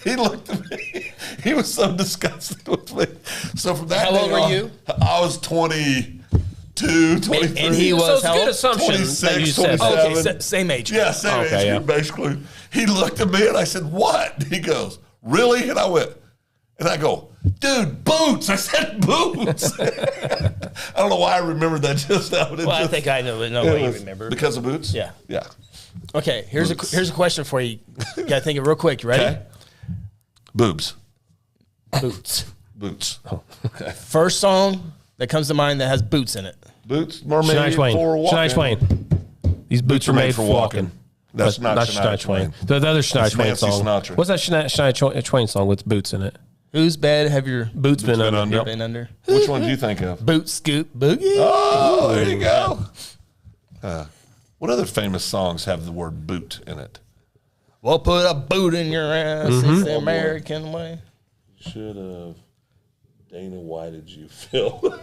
He looked at me. He was so disgusted with me. So from that How day old were on, you? I was 22, 23. And he was So it's a how good old? assumption 26, that you said. 27. Okay, same age. Yeah, same Okay, age yeah. group, basically. He looked at me and I said, "What?" He goes, "Really?" And I went, and I go, "Dude, boots." I said boots. I don't know why I remembered that just now. But Well, I think I know what you remember. Because of boots? Yeah. Yeah. Okay, here's Boots. a question for you. You got to think it real quick. You ready? Okay. Boobs. Boots. Boots. Okay. First song that comes to mind that has boots in it. Boots, more Shania made Twain. for walking. Shania Twain. These boots are made for walking. That's But not Shania Twain. The other Shania That's Twain Nancy song. Sinatra. What's that Shania Twain song with boots in it? Whose bed have your Boots been been under. under. Yep. been under? Which one do you think of? Boot scoop boogie. Oh, there you go. What other famous songs have the word boot in it? Well, put a boot in your ass. It's the American way. Should have. Dana White, you Phil?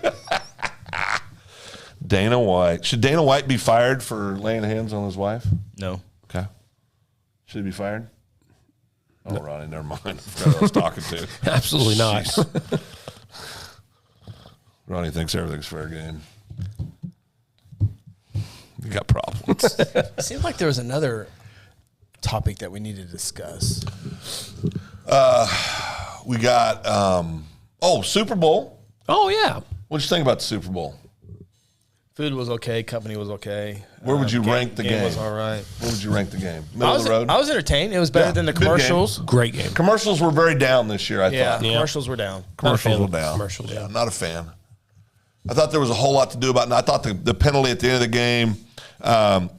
Dana White. Should Dana White be fired for laying hands on his wife? No. Okay. Should he be fired? Oh, Ronnie, never mind. I forgot who I was talking to. Absolutely not. Jeez. Ronnie thinks everything's fair game. You got problems. It seems like there was another topic that we need to discuss. We got, Super Bowl. Oh, yeah. What'd you think about the Super Bowl? Food was okay. Company was okay. Where would you rank the game? was all right. Where would you rank the game? Middle of the road? I was entertained. It was better Yeah, than the good game. commercials. Great game. Commercials were very down this year, I Yeah, thought. Yeah. commercials were down. Commercials were Not a fan of down. commercials. Yeah, not a fan. I thought there was a whole lot to do about it. And I thought the penalty at the end of the game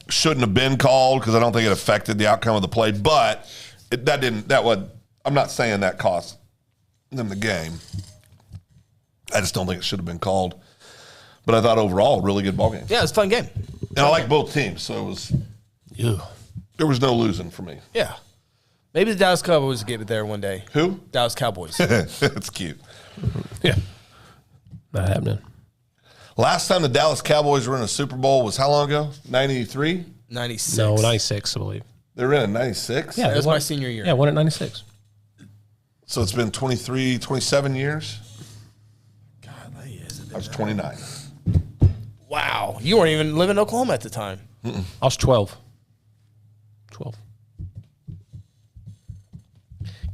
shouldn't have been called because I don't think it affected the outcome of the play. But I'm not saying that cost them the game. I just don't think it should have been called. But I thought overall, a really good ball game. Yeah, it was a fun game. And I like both teams, so there was no losing for me. Yeah. Maybe the Dallas Cowboys will get it there one day. Who? Dallas Cowboys. That's cute. Yeah. Not happening. Last time the Dallas Cowboys were in a Super Bowl was how long ago? 93? 96. No, 96, I believe. They were in 96? Yeah, That was they won- my senior year. Yeah, won at 96. So it's been 23, 27 years? God, is it I was 29. Wow. You weren't even living in Oklahoma at the time. I was 12. 12.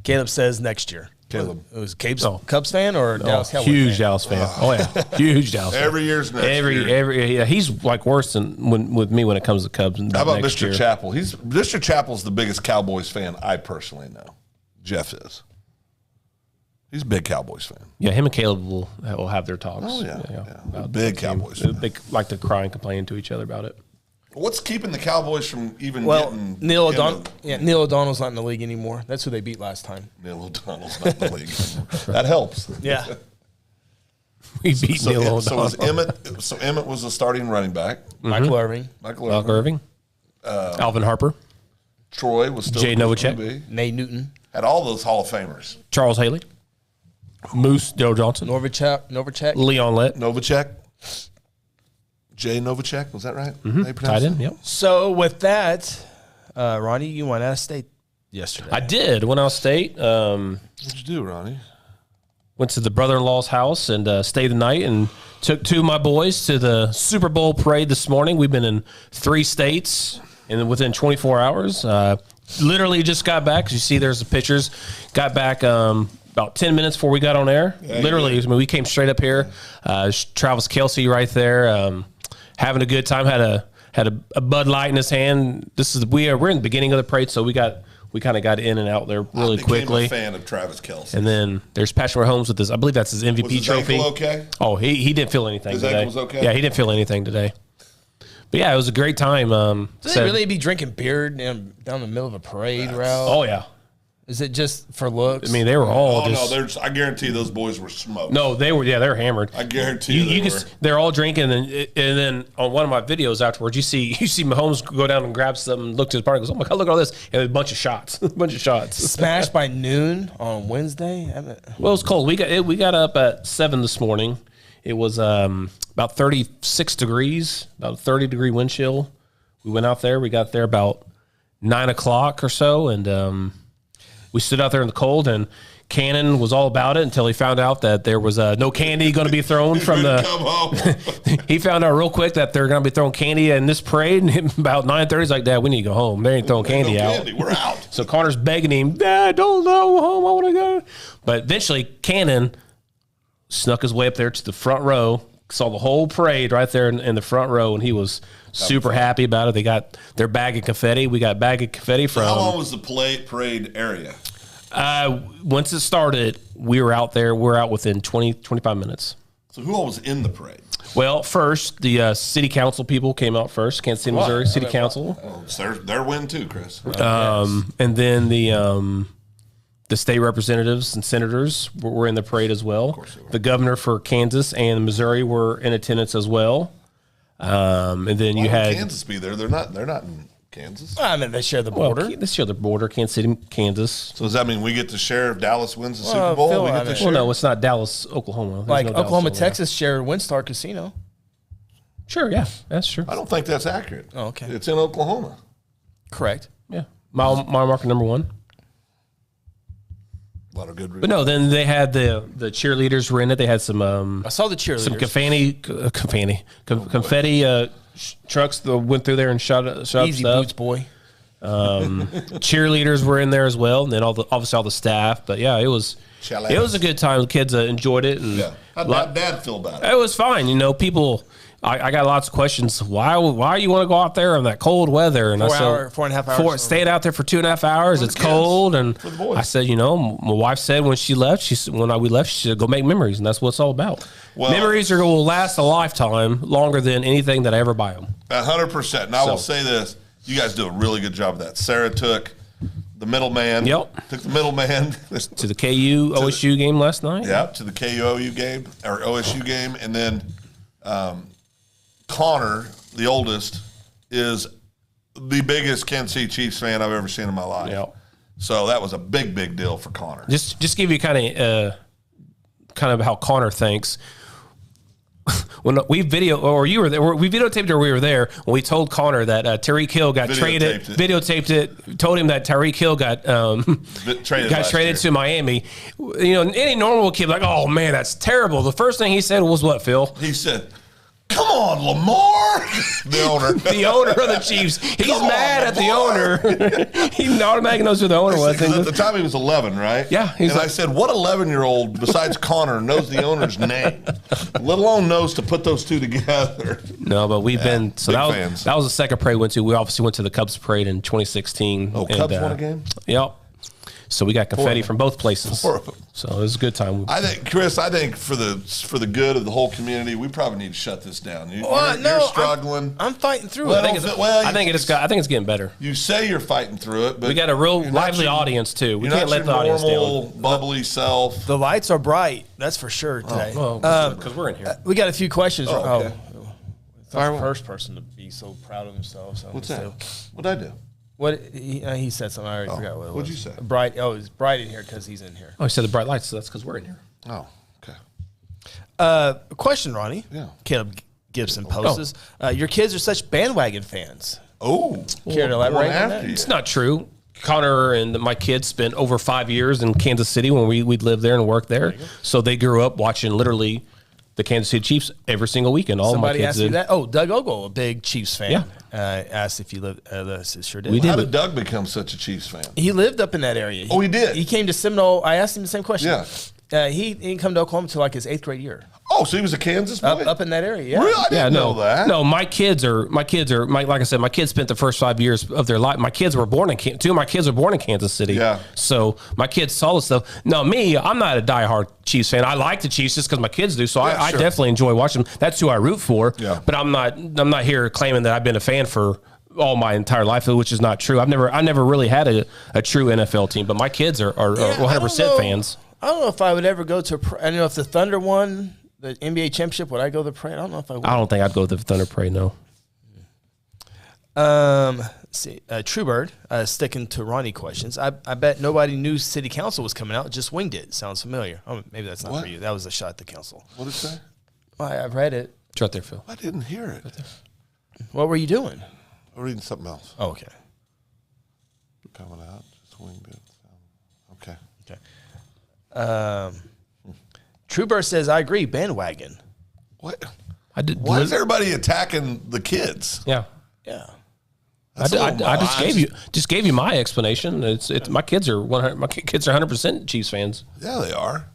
Caleb says next year. Caleb. It was Cubs fan or Dallas Cowboys Huge fan? Dallas fan. Oh, yeah. Huge Dallas fan. Every year's next year. Yeah, he's like worse than with me when it comes to Cubs. How about next Mr. year. Chappell? Mr. Chappell's the biggest Cowboys fan I personally know. Jeff is. He's a big Cowboys fan. Yeah, him and Caleb will have their talks. Oh, yeah. about Big the team. Cowboys fan. They like to cry and complain to each other about it. What's keeping the Cowboys from even Well, getting Neil into- O'Donnell's not in the league anymore. That's who they beat last time. Neil O'Donnell's not in the league anymore. That helps. Yeah. We beat Neil O'Donnell. So was Emmett was the starting running back. Michael Irving. Michael Mark Irving. Alvin Harper. Troy was still Jay Novacek. QB. Nate Newton, Had all those Hall of Famers. Charles Haley, Moose Dale Johnson, Novacek. Leon Lett. Novacek. Jay Novacek, was that right? Mm-hmm. Tight end, yep. So with that, Ronnie, you went out of state yesterday. I did. Went out of state. What'd you do, Ronnie? Went to the brother-in-law's house and stayed the night and took 2 of my boys to the Super Bowl parade this morning. We've been in 3 states and within 24 hours. Literally just got back. As you see, there's the pictures. Got back about 10 minutes before we got on air. Yeah, Literally, I mean, we came straight up here. Travis Kelce right there, having a good time. Had a Bud Light in his hand. We're in the beginning of the parade, so we kind of got in and out there really quickly. I'm a fan of Travis Kelce. And then there's Patrick Mahomes with this. I believe that's his MVP was his trophy. ankle okay? Oh, he didn't feel anything His today. ankle was okay? Yeah, he didn't feel anything today. But yeah, it was a great time. Do they really be drinking beer down the middle of a parade route? Oh yeah. Is it just for looks? I mean, they were all Oh just. no, I guarantee those boys were smoked. No, they were. Yeah, they were hammered. I guarantee they were. They're all drinking, and then on one of my videos afterwards, you see Mahomes go down and grab something, look to his partner, and goes, "Oh my God, look at all this!" And a bunch of shots, Smashed by noon on Wednesday. Well, it was cold. We got up at 7 this morning. It was about 36 degrees, about a 30-degree wind chill. We went out there. We got there about 9 o'clock or so, and we stood out there in the cold. And Cannon was all about it until he found out that there was no candy going to be thrown from the. Come home. He found out real quick that they're going to be throwing candy in this parade. And about 9:30, he's like, "Dad, we need to go home. They ain't throwing candy out." Candy. We're out. So Connor's begging him, "Dad, don't go home. I want to go." But eventually, Cannon snuck his way up there to the front row, saw the whole parade right there in the front row, and he was super happy about it. They got their bag of confetti. We got bag of confetti from. How long was the parade area? Once it started, we were out there. We're out within 20, 25 minutes. So who all was in the parade? Well, first, the city council people came out first. Kansas City, Missouri City Council. Oh, it's their win too, Chris. And then the state representatives and senators were in the parade as well. Of course they were. The governor for Kansas and Missouri were in attendance as well. And then Why you would had Kansas be there. They're not in Kansas. I mean, they share the border. Well, they share the border, Kansas City, Kansas. So does that mean we get to share if Dallas wins the Super Bowl? Phil, We I get to mean- share? Well, no, it's not Dallas, Oklahoma. There's Like no Dallas, Oklahoma, Texas share Windstar Casino. Sure, yeah, that's true. I don't think that's accurate. Oh, okay. It's in Oklahoma. Correct. Yeah, mile marker number 1. A lot of good. But no, then they had the cheerleaders were in it. They had some I saw the cheerleaders. some confetti trucks that went through there and shot Easy stuff. boots, boy. Cheerleaders were in there as well, and then obviously all the staff. But yeah, it was a good time. The kids enjoyed it. And Yeah. How'd Dad feel about it? it was fine. You know, people. I got lots of questions. Why you want to go out there in that cold weather? And 4.5 hours. Staying out there for 2.5 hours. It's kids. cold, and For the boys. I said, my wife said when we left, she said go make memories, and that's what it's all about. Well- Memories will last a lifetime, longer than anything that I ever buy them. 100%. And I will say this: you guys do a really good job of that. Sarah took the middleman. Yep. Took the middleman To the KU OSU game last night. Yeah, to the KU game or OSU game, and then Connor, the oldest, is the biggest Kansas City Chiefs fan I've ever seen in my life. Yep. So that was a big deal for Connor. Just give you kind of how Connor thinks. When we videotaped or we were there when we told Connor that Tyreek Hill got traded. Videotaped it. Told him that Tyreek Hill got traded to Miami. Any normal kid like, oh man, that's terrible. The first thing he said was what, Phil? He said, "Come on, Lamar." The owner. The owner of the Chiefs. He's mad at the owner. He automatically knows who the owner was. At the time, he was 11, right? Yeah. And I said, what 11-year-old besides Connor knows the owner's name, let alone knows to put those two together? No, but we've been so big that was, fans. that was the second parade we went to. We obviously went to the Cubs parade in 2016. Oh, Cubs won a game? Yep. So we got confetti from both places. 4 of them. So it was a good time. I think, Chris, for the good of the whole community, we probably need to shut this down. You're struggling. I'm fighting through Well, it. I think it's getting better. You say you're fighting through it, but We got a real you're not lively your- audience too. We You're can't not let the your audience normal down. bubbly self. The lights are bright. That's for sure today. Because we're in here. We got a few questions. Oh, okay. The first person to be so proud of himself. So What's that? What'd I do? What he said something. I already forgot what it was. What'd you say? Bright. Oh, it's Bright in here because he's in here. Oh, he said the bright lights, so that's because we're in here. Oh, okay. Question, Ronnie. Yeah. Caleb Gibson poses. Your kids are such bandwagon fans. Oh, Care to elaborate on that? It's not true. Connor and my kids spent over 5 years in Kansas City when we'd live there and work there. So they grew up watching literally the Kansas City Chiefs every single weekend. All Somebody my kids asked did. you that. Oh, Doug Ogle, a big Chiefs fan. Yeah. Asked if you lived. Sure did. We did. how did Doug become such a Chiefs fan? He lived up in that area. Oh, he did? He came to Seminole. I asked him the same question. Yeah. He didn't come to Oklahoma until like his 8th grade year. Oh, so he was a Kansas boy? Up in that area, yeah. Really? I didn't know that. No, my kids are like I said, my kids spent the first 5 years of their life. My kids were born in two of my kids were born in Kansas City. Yeah. So my kids saw this stuff. No, me, I'm not a diehard Chiefs fan. I like the Chiefs just because my kids do. So I definitely enjoy watching them. That's who I root for. Yeah. But I'm not here claiming that I've been a fan for all my entire life, which is not true. I never really had a true NFL team, but my kids are 100% fans. I don't know if I would ever go to. I don't know if the Thunder won the NBA championship. Would I go to the parade? I don't know if I would. I don't think I'd go to the Thunder Parade. No. Let's see, Truebird, sticking to Ronnie questions. I bet nobody knew City Council was coming out. Just winged it. Sounds familiar. Oh, maybe that's not for you. That was a shot at the council. What did it say? Well, I've read it. It's right there, Phil. I didn't hear it. What were you doing? I'm reading something else. Oh, okay. Coming out. Just winged it. Okay. Truebird says, I agree, bandwagon. What? I did. Why is everybody attacking the kids? Yeah. Yeah. I just gave you my explanation. It's my kids are 100% Chiefs fans. Yeah, they are.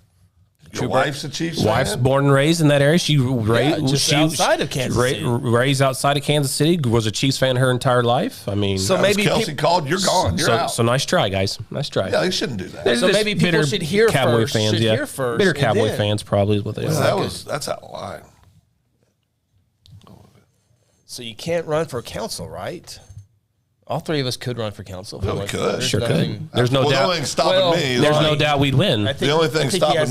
Your wife's a Chiefs fan? Wife's born and raised in that area. She outside of Kansas City. Raised outside of Kansas City. Was a Chiefs fan her entire life. I mean, so maybe Kelsey called. You're gone. You're out. So nice try, guys. Nice try. Yeah, they shouldn't do that. So maybe people should hear Cowboy first. fans. Hear first. Bitter Cowboy fans probably is what they are. That's out of line. So you can't run for council, right? All three of us could run for council. Yeah, we could. Sure could. There's no doubt. The only thing stopping me. There's no doubt we'd win. The only thing stopping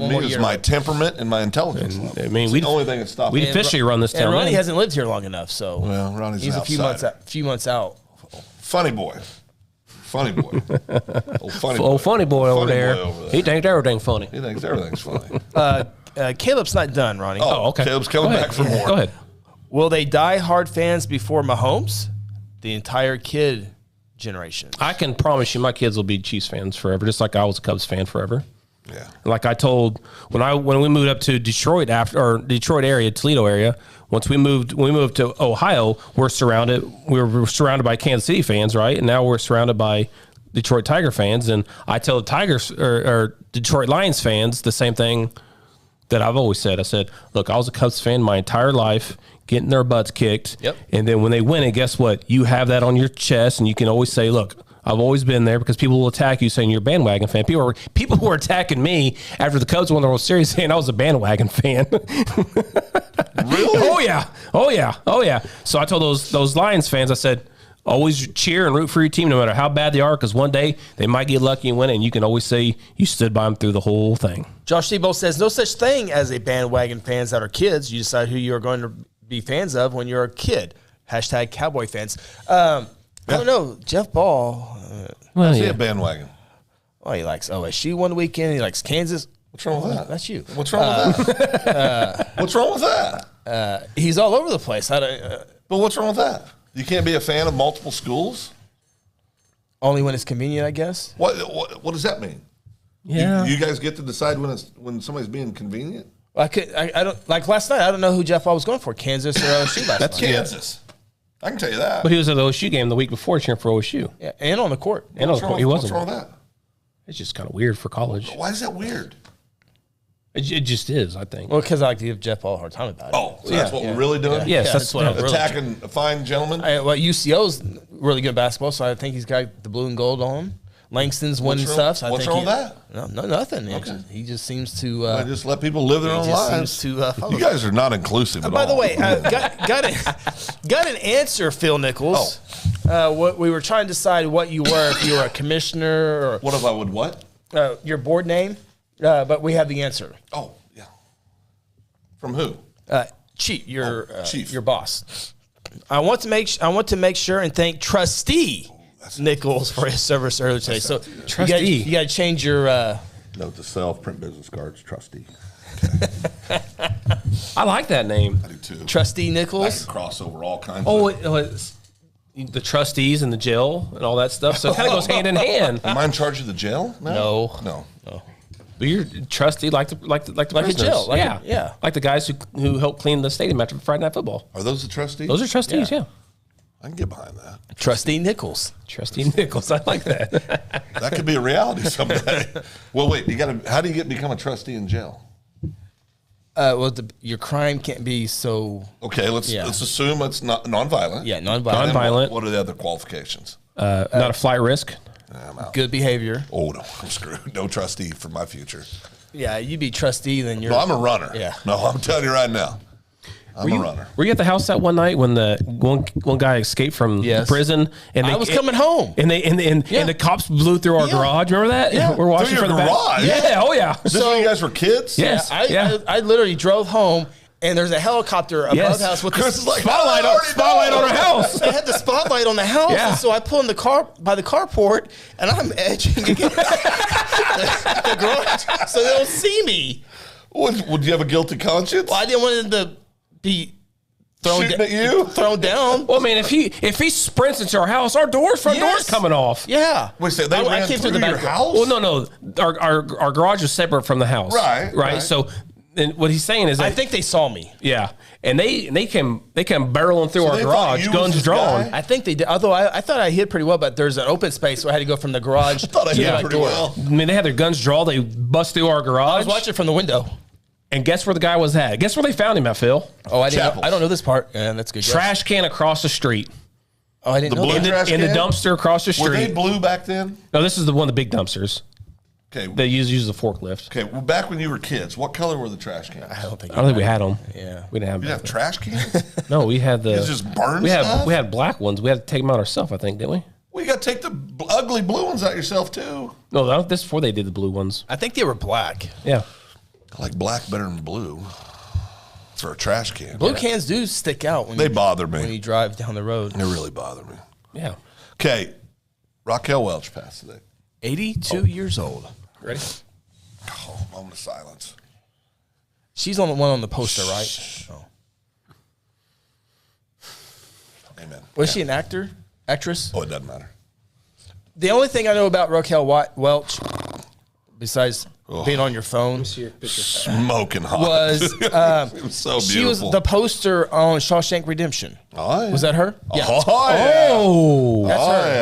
me is my temperament and my intelligence. I mean, the only thing that's stopping me. We'd officially run this town. And Ronnie hasn't lived here long enough, so Ronnie's he's a few months out. Funny boy. Funny boy. Funny boy over there. He thinks everything's funny. He thinks everything's funny. Caleb's not done, Ronnie. Oh, okay. Caleb's coming back for more. Go ahead. Will they die hard fans before Mahomes? The entire kid generation. I can promise you my kids will be Chiefs fans forever, just like I was a Cubs fan forever. Yeah. Like I told when we moved up to Detroit Detroit area, Toledo area, once we moved to Ohio, we were surrounded by Kansas City fans, right? And now we're surrounded by Detroit Tiger fans. And I tell the Tigers or Detroit Lions fans the same thing that I've always said. I said, look, I was a Cubs fan my entire life, getting their butts kicked. Yep. And then when they win it, guess what? You have that on your chest, and you can always say, look, I've always been there, because people will attack you saying you're a bandwagon fan. People were attacking me after the Cubs won the World Series saying I was a bandwagon fan. Really? Oh yeah. So I told those Lions fans, I said, always cheer and root for your team no matter how bad they are, because one day they might get lucky and win it, and you can always say you stood by them through the whole thing. Josh Tebow says, no such thing as a bandwagon fans that are kids. You decide who you're going to be fans of when you're a kid. # Cowboy fans. I don't know. Jeff Ball. Is he a bandwagon? Oh, he likes OSU one weekend. He likes Kansas. What's wrong with that? That's you. What's wrong with that? What's wrong with that? He's all over the place. But what's wrong with that? You can't be a fan of multiple schools? Only when it's convenient, I guess. What does that mean? Yeah. You guys get to decide when somebody's being convenient? I don't like last night. I don't know who Jeff Ball was going for, Kansas or OSU last That's night. Kansas. I can tell you that. But he was at the OSU game the week before cheering for OSU. Yeah, and on the court. And on the court, he wasn't. What's wrong with that? It's just kind of weird for college. Why is that weird? It just is, I think. Well, because I like to give Jeff Ball a hard time about it. Oh, so that's what we're really doing? Yes, that's what I'm really attacking a fine gentleman? UCO's really good basketball, so I think he's got the blue and gold on him. Langston's winning stuff. So what's wrong with that? No, nothing. Okay. He just seems to just let people live their own lives. You guys are not inclusive at all. By the way, got an answer, Phil Nichols. What we were trying to decide what you were, if you were a commissioner or what if I would what? Your board name, but we have the answer. Oh yeah. From who? Chief, your chief, your boss. I want to make sure and thank Trustee Nichols for his service earlier today. So Trustee, you got to change your Note to self: print business cards. Trustee. I like that name. I do too. Trustee I Nichols. can cross over all kinds. Oh, of it's the trustees and the jail and all that stuff. So it kind of goes hand in hand. Am I in charge of the jail? No. But you're trustee like the prisoners. a jail. Yeah. Like the guys who help clean the stadium after Friday Night Football. Are those the trustees? Those are trustees. Yeah. I can get behind that. Trustee Nichols. Trustee Nichols. I like that. That could be a reality someday. Well, wait. How do you become a trustee in jail? Your crime can't be so. Okay, let's assume it's not nonviolent. Yeah, nonviolent. Nonviolent. What are the other qualifications? Not a flight risk. I'm out. Good behavior. Oh no, I'm screwed. No trustee for my future. Yeah, you be trustee, then you're. No, I'm a runner. Yeah. No, I'm telling you right now. I'm a runner. Were you at the house that one night when the one guy escaped from prison? And I was coming home, and the cops blew through our garage. Remember that? Yeah. We're watching Through your from the garage? back. Yeah. Oh yeah. Is this when you guys were kids? Yes. I literally drove home, and there's a helicopter above the house with Chris the is like, Spotlight on our house. They had the spotlight on the house, Yeah. and so I pull in the car by the carport, and I'm edging against the garage so they don't see me. Would you have a guilty conscience? Well, I didn't want them to be Shooting at you? thrown down. Well, man, if he sprints into our house, our front door's coming off. Yeah. Wait, so they ran came through the your back door. house? Well, no. Our garage is separate from the house. Right. So, and what he's saying is that I think they saw me. yeah, and they came barreling through our they thought garage, you was guns this drawn. guy? I think they did. Although I thought I hid pretty well, but there's an open space, so I had to go from the garage to thought I the hid back pretty door. well. I mean, they had their guns drawn. They bust through our garage. I was watching from the window. And guess where the guy was at? Guess where they found him at, Phil? Oh, I didn't. Chapels. I don't know this part. Yeah, that's good. guess. Trash can across the street. Oh, I didn't The know blue that. trash In the can? dumpster across the Were they street. blue back then? No, this is one of the big dumpsters. Okay. They use the forklift. Okay. Well, back when you were kids, what color were the trash cans? I don't think. I don't think we had them. Yeah. We didn't have You them. have trash cans? No, we had the. You just burn we stuff? had we had black ones. We had to take them out ourselves, I think, didn't we? Well, you got to take the ugly blue ones out yourself too. No, this is before they did the blue ones. I think they were black. Yeah. I like black better than blue for a trash can. Blue cans do stick out when They bother me. when you drive down the road. They really bother me. Yeah. Okay. Raquel Welch passed today. 82 years old. Ready? Oh, moment of silence. She's on the one on the poster, right? Oh. Amen. Was she an actress? Oh, it doesn't matter. The only thing I know about Raquel Welch, besides being on your phone, Smoking hot. was it was so beautiful. she was the poster on Shawshank Redemption. Oh, yeah. Was that her? Yeah. Oh, yeah. Oh. That's her.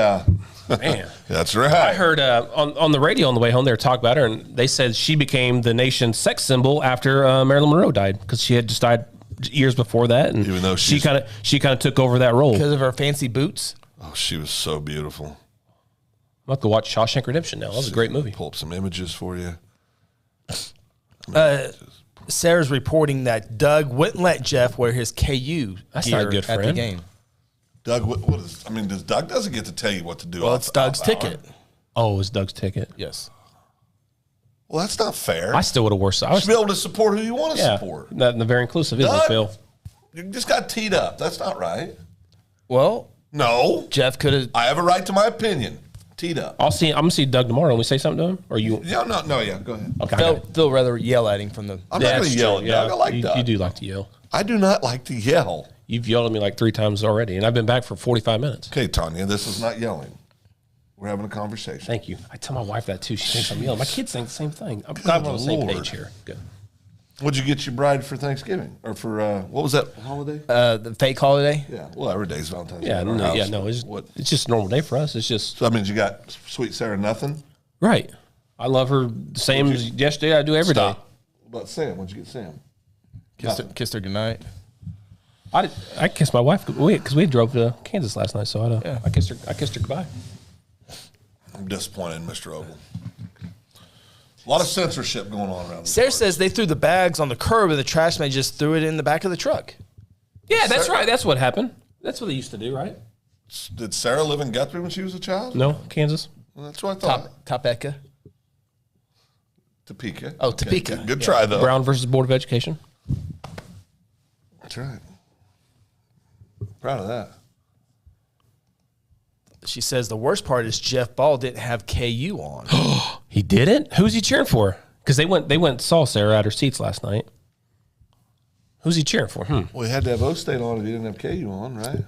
Yeah. Man. That's right. I heard on the radio on the way home, they were talking about her, and they said she became the nation's sex symbol after Marilyn Monroe died, because she had just died years before that, and Even though she kind of took over that role. Because of her fancy boots. Oh, she was so beautiful. I'm about to watch Shawshank Redemption now. That was a great movie. Pull up some images for you. Sarah's reporting that Doug wouldn't let Jeff wear his KU That's gear not good for at the him. game. Doug, Doug doesn't get to tell you what to do. Well, it's Doug's ticket. Oh, it was Doug's ticket. Yes. Well, that's not fair. I still would have worn so. I You was should be able to support who you want to yeah, support. not very inclusive, isn't it, Doug, Phil? You just got teed up. That's not right. Well, No. Jeff could have. I have a right to my opinion. Teed up. I'm gonna see Doug tomorrow. When we say something to him, or you? Yeah, no, yeah, go ahead. Okay, I got it. Phil rather yell at him from the. I'm not going That's to yell true, at Doug. I like Doug. You do like to yell. I do not like to yell. You've yelled at me like 3 times already, and I've been back for 45 minutes. Okay, Tanya, this is not yelling. We're having a conversation. Thank you. I tell my wife that too. She thinks I'm yelling. My kids think the same thing. I'm glad we're on the same Lord. page here. Good. What'd you get your bride for Thanksgiving? Or for, what was that holiday? The fake holiday. Yeah, well, every day's Valentine's Day. Yeah, in our no, house. it's just a normal day for us. It's just So that means you got Sweet Sarah nothing? right. I love her the same as yesterday. I do every day. Stop. What about Sam? What'd you get Sam? Kissed her goodnight. I kissed my wife because we drove to Kansas last night, so I kissed her. I kissed her goodbye. I'm disappointed in Mr. Ogle. A lot of censorship going on around. Sarah says they threw the bags on the curb and the trash man just threw it in the back of the truck. Yeah, that's right. That's what happened. That's what they used to do, right? Did Sarah live in Guthrie when she was a child? No, Kansas. Well, that's what I thought. Topeka. Topeka. Oh, Okay, Topeka. Good try, though. Brown versus Board of Education. That's right. Proud of that. She says the worst part is Jeff Ball didn't have KU on. He didn't? Who's he cheering for? Because they went saw Sarah at her seats last night. Who's he cheering for? Well, he had to have O-State on if he didn't have KU on, right?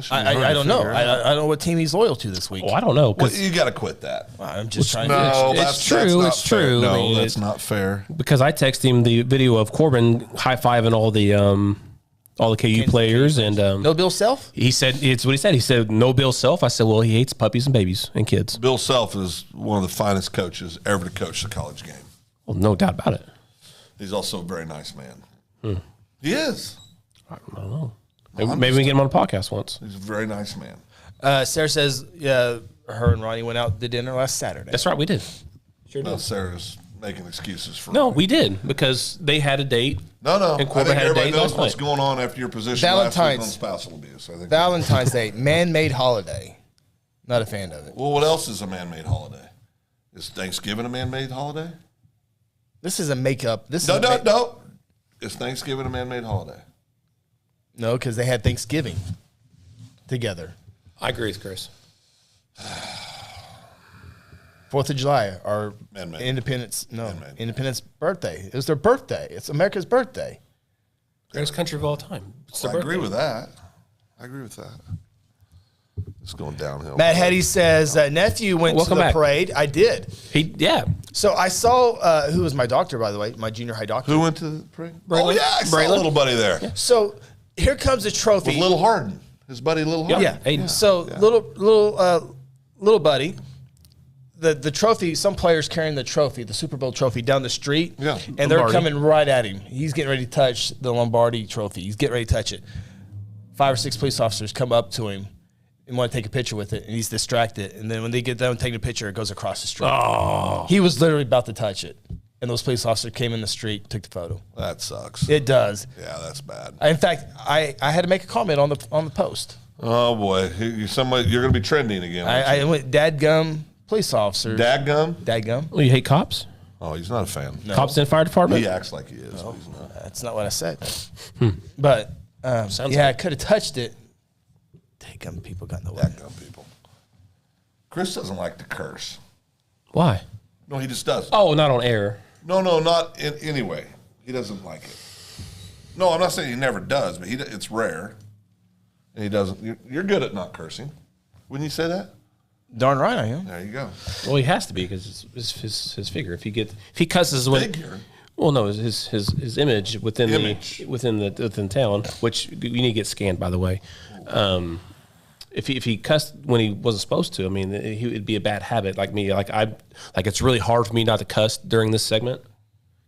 I don't know. I don't know what team he's loyal to this week. Oh, I don't know. Well, you got to quit that. I'm just trying No, to. that's true. not It's fair. true. No, I mean, that's not fair. Because I texted him the video of Corbin high-fiving all the KU players, and No Bill Self? he said, it's what he said. He said, no Bill Self. I said, well, he hates puppies and babies and kids. Bill Self is one of the finest coaches ever to coach the college game. Well, no doubt about it. He's also a very nice man. He is. I don't know. Maybe we can get him on a podcast once. He's a very nice man. Sarah says her and Ronnie went out to dinner last Saturday. That's right, we did. No, Sarah's making excuses for No, we did, because they had a date. No. And I Corbin think had a everybody date knows last what's night. going on after your position last week on Valentine's. spousal abuse. I think. Valentine's Day, man-made holiday. Not a fan of it. Well, what else is a man-made holiday? Is Thanksgiving a man-made holiday? This is a makeup. No. Is Thanksgiving a man-made holiday? No, because they had Thanksgiving together. I agree with Chris. 4th of July, our Man-made. Independence. No, Man-made. Independence birthday. It was their birthday. It's America's birthday. Greatest country of all time. It's their I agree birthday. with that. I agree with that. It's going downhill. Matt Hetty says nephew went Welcome to the back. parade. I did. Yeah. So I saw who was my doctor, by the way, my junior high doctor. Who went to the parade? Braylon. Oh, yeah, I saw a Braylon. little buddy there. So here comes a trophy. With Little Harden. His buddy Little Harden. Yeah. Aiden. So little buddy, the trophy. Some players carrying the trophy, the Super Bowl trophy, down the street. Yeah. And they're Lombardi. coming right at him. He's getting ready to touch the Lombardi trophy. He's getting ready to touch it. 5 or 6 police officers come up to him and want to take a picture with it, and he's distracted. And then when they get done taking a picture, it goes across the street. Oh. He was literally about to touch it, and those police officers came in the street, took the photo. That sucks. It does. Yeah, that's bad. In fact, I had to make a comment on the post. Oh, boy. You're going to be trending again. aren't I you? went dadgum police officers. Dadgum? Dadgum. Well, you hate cops? Oh, he's not a fan. Cops in fire department? He acts like he is, but he's not. That's not what I said. But I could have touched it. Dadgum people got in the way. Dadgum people. Chris doesn't like to curse. Why? No, he just doesn't. Oh, not on air. No, not in any way. He doesn't like it. No, I'm not saying he never does, but it's rare. And he doesn't. You're good at not cursing. Wouldn't you say that? Darn right I am. There you go. Well, he has to be, because it's his figure. If he cusses when Figure? well, no, his image within within town, which you need to get scanned, by the way. If he cussed when he wasn't supposed to, I mean, it'd be a bad habit. Like me, it's really hard for me not to cuss during this segment,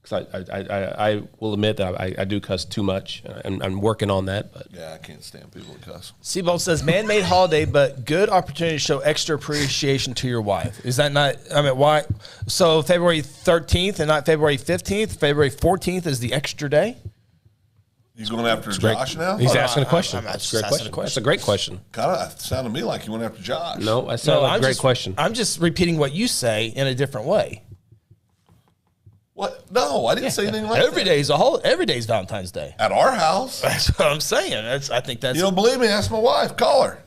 because I will admit that I do cuss too much, and I'm working on that. But Yeah, I can't stand people that cuss. Seabold says, man-made holiday, but good opportunity to show extra appreciation to your wife. Is that not, why? So February 13th and not February 15th? February 14th is the extra day? You going after Josh now? he's no, asking a question. I'm That's just a great asking question. a question. That's a great question. Kind of sounded to me like you went after Josh. No, I said a great question. I'm just repeating what you say in a different way. What? No, I didn't say anything like Every that. Every day's Valentine's Day. At our house. That's what I'm saying. I think that's. You don't believe me? Ask my wife. Call her.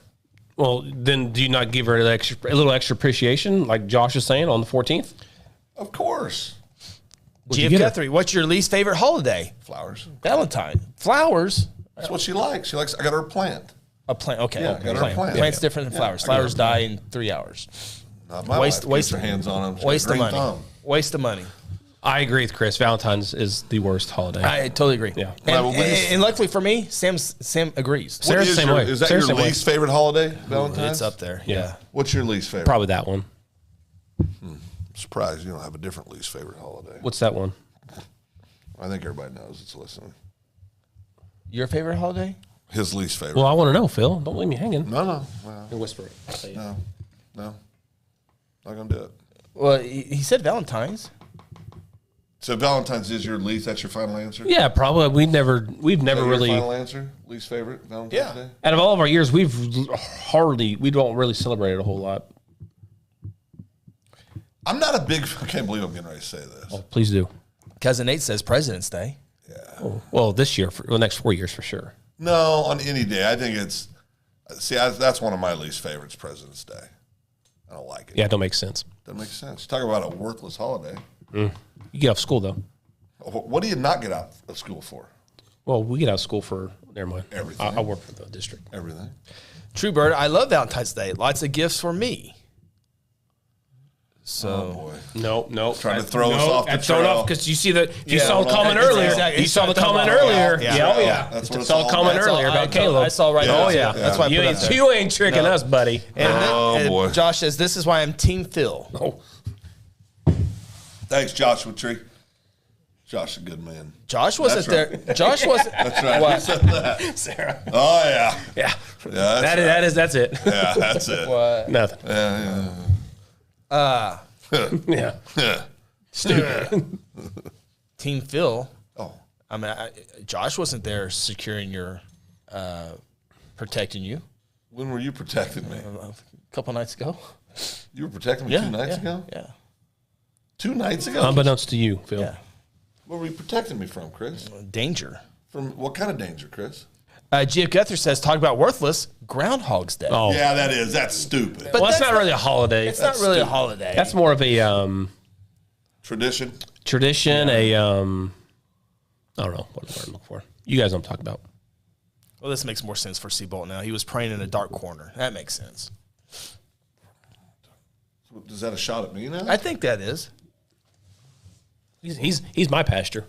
Well, then do you not give her a little extra appreciation, like Josh is saying, on the 14th? Of course. What'd you GF get her? Guthrie, what's your least favorite holiday? Flowers. Valentine. Flowers. That's what she likes. She likes. I got her a plant. A plant. Okay. Yeah, okay. got her a plant. Plant's Yeah. different than flowers. I got her Flowers a plant. die in 3 hours. Not my Waste wife. Gets her hands on them. She's got Waste a of green money. thumb. Waste of money. I agree with Chris. Valentine's is the worst holiday. I totally agree. Yeah. And, Well, and luckily for me, Sam agrees. What Sarah's is the same your- way. Is that Sarah's your the same way. least favorite holiday? Valentine's. It's up there. Yeah. Yeah. What's your least favorite? Probably that one. I'm surprised you don't have a different least favorite holiday. What's that one? I think everybody knows it's listening. Your favorite holiday? His least favorite. Well, I want to know, Phil. Don't leave me hanging. No. You're whispering. I'll say it. No. Not gonna do it. Well, he said Valentine's. So Valentine's is your least. That's your final answer. Yeah, probably. We've never Is that your really. final answer. Least favorite Valentine's Yeah. Day. Out of all of our years, we don't really celebrate it a whole lot. I'm not a big. I can't believe I'm getting ready to say this. Oh, please do. Cousin Nate says President's Day. Well, this year, for the next 4 years for sure. No, on any day. I think it's that's one of my least favorites. President's Day. I don't like it. Yeah, it don't make sense. Doesn't make sense. Talk about a worthless holiday. You get off school though. What do you not get out of school for? Well, we get out of school for never mind. Everything. I work for the district. Everything. True Bird, I love Valentine's Day. Lots of gifts for me. So, Oh boy. No. Trying to throw us off the thrown trail. off because you see that you Yeah, saw the well, comment it's earlier. exactly- You saw the it's comment talking about- earlier. yeah. Yeah, oh yeah. That's what You it's saw all the comment about. earlier about Caleb. I saw right Yeah. now. Yeah. That's why I put it up there. You ain't tricking us, buddy. And then, boy. Josh says, this is why I'm Team Phil. Oh, Thanks, Joshua Tree. Josh is a good man. Josh wasn't That's right. there. Josh wasn't. That's right. What? Who said that? Sarah. Oh yeah. Yeah. Yeah. That's it. Yeah, that's it. What? Nothing. Yeah. Yeah. Yeah. Stupid. Team Phil. Oh. I mean, Josh wasn't there securing your, protecting you When were you protecting me? a couple nights ago. You were protecting me 2 nights ago? Yeah. 2 nights ago? Unbeknownst to you, Phil. Yeah. Where were you protecting me from, Chris? Danger. From what kind of danger, Chris? G.F. Guthrie says, talk about worthless, Groundhog's Day. Oh, Yeah, that's stupid. But well, that's that's not really a holiday. It's not really a holiday. That's more of a Tradition? tradition. I don't know what word I'm looking for. You guys know what I'm talking about. Well, this makes more sense for Seabolt now. He was praying in a dark corner. That makes sense. Is that a shot at me now? I think that is. He's my pastor.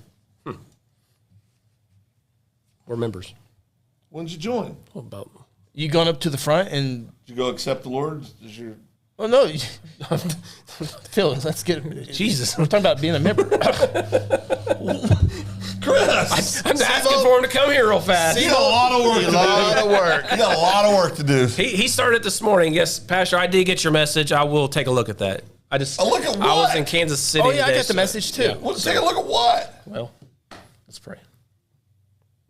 We're members. When did you join? What about? You going up to the front and Did you go accept the Lord as your... oh no, Phil, let's get Jesus. We're talking about being a member. Chris! I'm asking for him to come here real fast. You got a lot of work to do. A lot of work. You got a lot of work to do. He started this morning. Yes, Pastor, I did get your message. I will take a look at that. A look at I was what? in Kansas City. Oh yeah, I today, got the so- message too. Yeah. Well, take a look at what? Well, let's pray.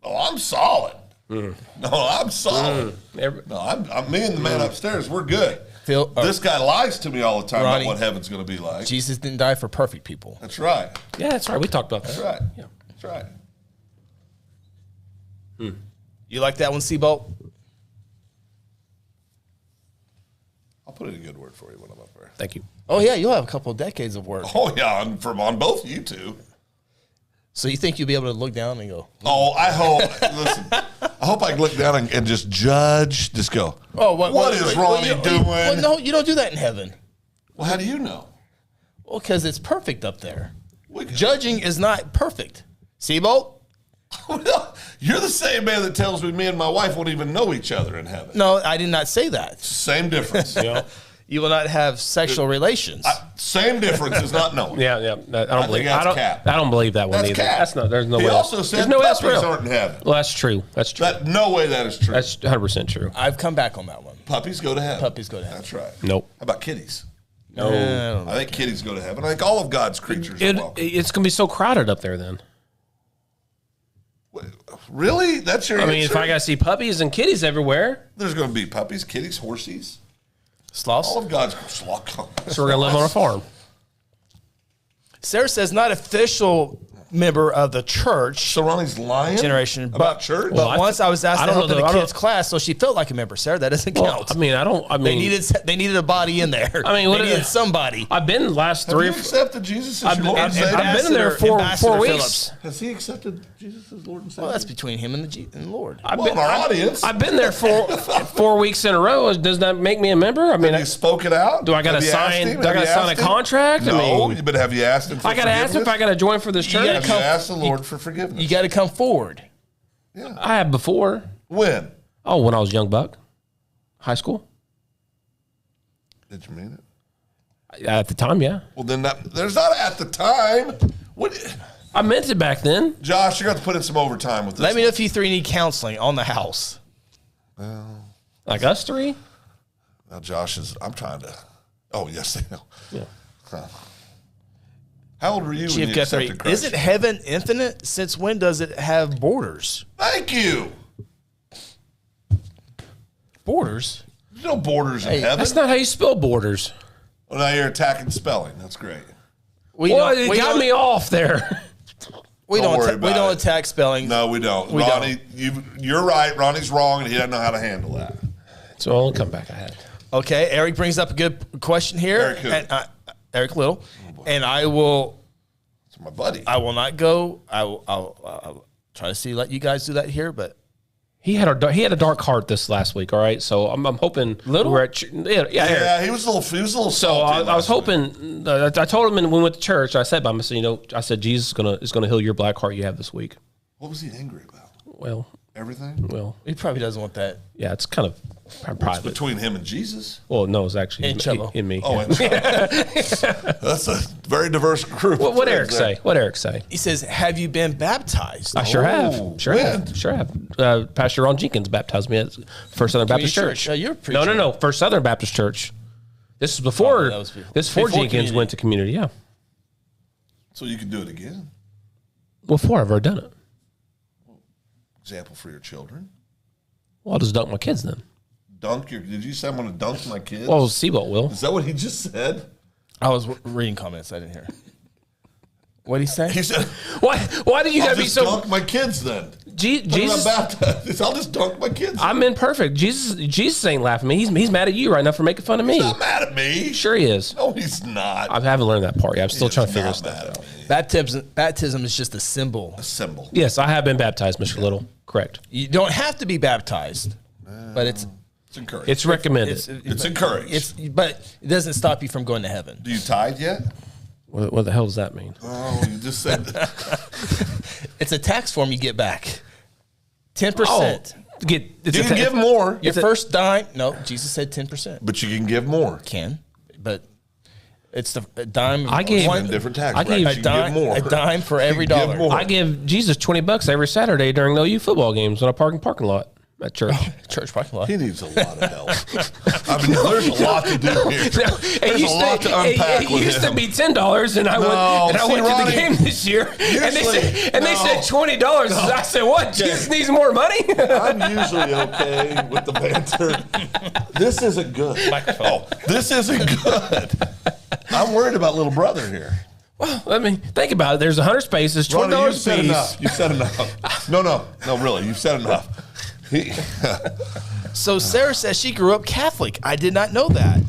Oh, I'm solid. No, I'm solid. Every- No, I'm me and the man upstairs. We're good. Phil, This guy lies to me all the time Ronnie, about what heaven's going to be like. Jesus didn't die for perfect people. That's right. Yeah, that's right. We talked about that. That's right. Yeah. That's right. You like that one, Seabolt? I'll put in a good word for you when I'm up there. Thank you. Oh yeah, you'll have a couple of decades of work. Oh yeah, on both you two. So you think you'll be able to look down and go, Oh, I hope. Listen, I hope I can look down and just judge. Just go. oh, what is Ronnie doing? Well, no, you don't do that in heaven. Well, how do you know? Well, because it's perfect up there. We- Judging is not perfect. Seabolt? You're the same man that tells me and my wife won't even know each other in heaven. No, I did not say that. Same difference. You will not have sexual relations. Same difference is not knowing. Yeah. I don't think believe. that's I don't. cap. I don't believe that one That's either. cap. That's not. There's no He way. also There's said no way that's puppies real. aren't in heaven. Well, that's true. That's true. No way that is true. That's 100% true. I've come back on that one. Puppies go to heaven. Puppies go to heaven. That's right. Nope. How about kitties? No. I don't know. I think kitties go to heaven. I think all of God's creatures are welcome. It's going to be so crowded up there then. Really? That's your I mean, answer? if I got to see puppies and kitties everywhere, There's going to be puppies, kitties, horsies. Sloths? All of God's so we're going to live on a farm. Sarah says not official member of the church So Ronnie's lying generation, about but church? But Well, once I was asked I to don't help know in though. a I don't- kid's class, so she felt like a member. Sarah, that doesn't Well, count. I mean, they needed a body in there. I mean, what they is- needed somebody. I've been the last Have three. you accepted Jesus as your Lord and I've Savior? been in there for Ambassador 4 weeks. Phillips. Has he accepted Jesus as Lord and Savior? Well, that's between him and the Lord. I've Well, in our audience. I've been there for 4 weeks in a row. Does that make me a member? I mean, Have you spoke it out? do I got to Have you asked sign? him? Do I Have got to you sign a asked him? contract? No, I mean, but have you asked him for I got to ask him if I got to join for this church. Have you asked the Lord for forgiveness? You got to come forward. I have before. When? Oh, when I was a young buck, high school. Did you mean it? At the time, yeah, Well, then there's not at the time. What? I meant it back then. Josh, you're going to have to put in some overtime with this. Let me know if you three need counseling on the house. Like us three. Now, Josh is. I'm trying to. Oh, yes, they know. Yeah. Huh. How old were you when Chief you Guthrie, accepted Christ? isn't heaven infinite? Since when does it have borders? Thank you. Borders? There's no borders in Hey, heaven. That's not how you spell borders. Well, now you're attacking spelling. That's great. Well, Well, it got me off there. We Don't worry don't about we don't it. attack spelling. No, we don't. We Ronnie, you're right. Ronnie's wrong, and he doesn't know how to handle that. It's the only comeback I had. Okay, Eric brings up a good question here. Eric who? And, Eric Little, and I will. It's my buddy. I will not go. I'll try to let you guys do that here, but He had a dark heart this last week. All right, so I'm hoping Little? we're at Eric. Yeah, he was a little. So salty I was last week. hoping. I told him when we went to church. I said, I said Jesus is gonna heal your black heart you have this week. What was he angry about? Well, Everything. he probably doesn't want that. yeah, it's kind of private. Between him and Jesus. Well, no, it's actually And Cello. in me. Oh, and that's a very diverse group. What Eric say? What Eric say? He says, "Have you been baptized?" I sure have. Oh, Sure when? have. Sure have. Pastor Ron Jenkins baptized me at First Southern Baptist Community Church. church. You're a preacher. No. First Southern Baptist Church. This is before. that was before. This is before Before Jenkins community. went to community. Yeah. So you can do it again. Before I've already done it. Example for your children. Well, I'll just dunk my kids then. Did you say I'm going to dunk my kids? Well, Seabolt will. Is that what he just said? I was reading comments. I didn't hear. What did he say? He said, Why do you I'll gotta be just so? dunk my kids then. Jesus. I'm not baptized. I'll just dunk my kids. I'm imperfect. Jesus ain't laughing at me. He's mad at you right now for making fun of me. He's not mad at me. Sure he is. No, he's not. I haven't learned that part yet. I'm still He's trying to figure not stuff mad out. at me. Baptism is just a symbol. A symbol. Yes, I have been baptized, Mr. Little. Correct. You don't have to be baptized, but it's It's encouraged. It's recommended. It's encouraged. but it doesn't stop you from going to heaven. Do you tithe yet? What the hell does that mean? Oh, you just said It's a tax form you get back. 10%. You you can give more, Your first dime. No, Jesus said 10%. but you can give more. But it's the a dime. I gave- one, Different tax I gave- brackets. You can give more. a dime for every You can dollar. give more. I give Jesus $20 every Saturday during the OU football games when I park in the parking lot at church. Church parking lot. He needs a lot of help. I mean, there's a lot to do here. There's a lot to unpack it with used to him. be $10, and I went see, to the Ronnie, game this year, and they said $20. I said, "What? Jesus needs more money." I'm usually okay with the banter. This isn't good. Oh, this isn't good. I'm worried about little brother here. I mean, think about it. There's 100 spaces, $20 Ronnie, you've a said piece. enough. You've said enough. No, really. You've said enough. So Sarah says she grew up Catholic. I did not know that.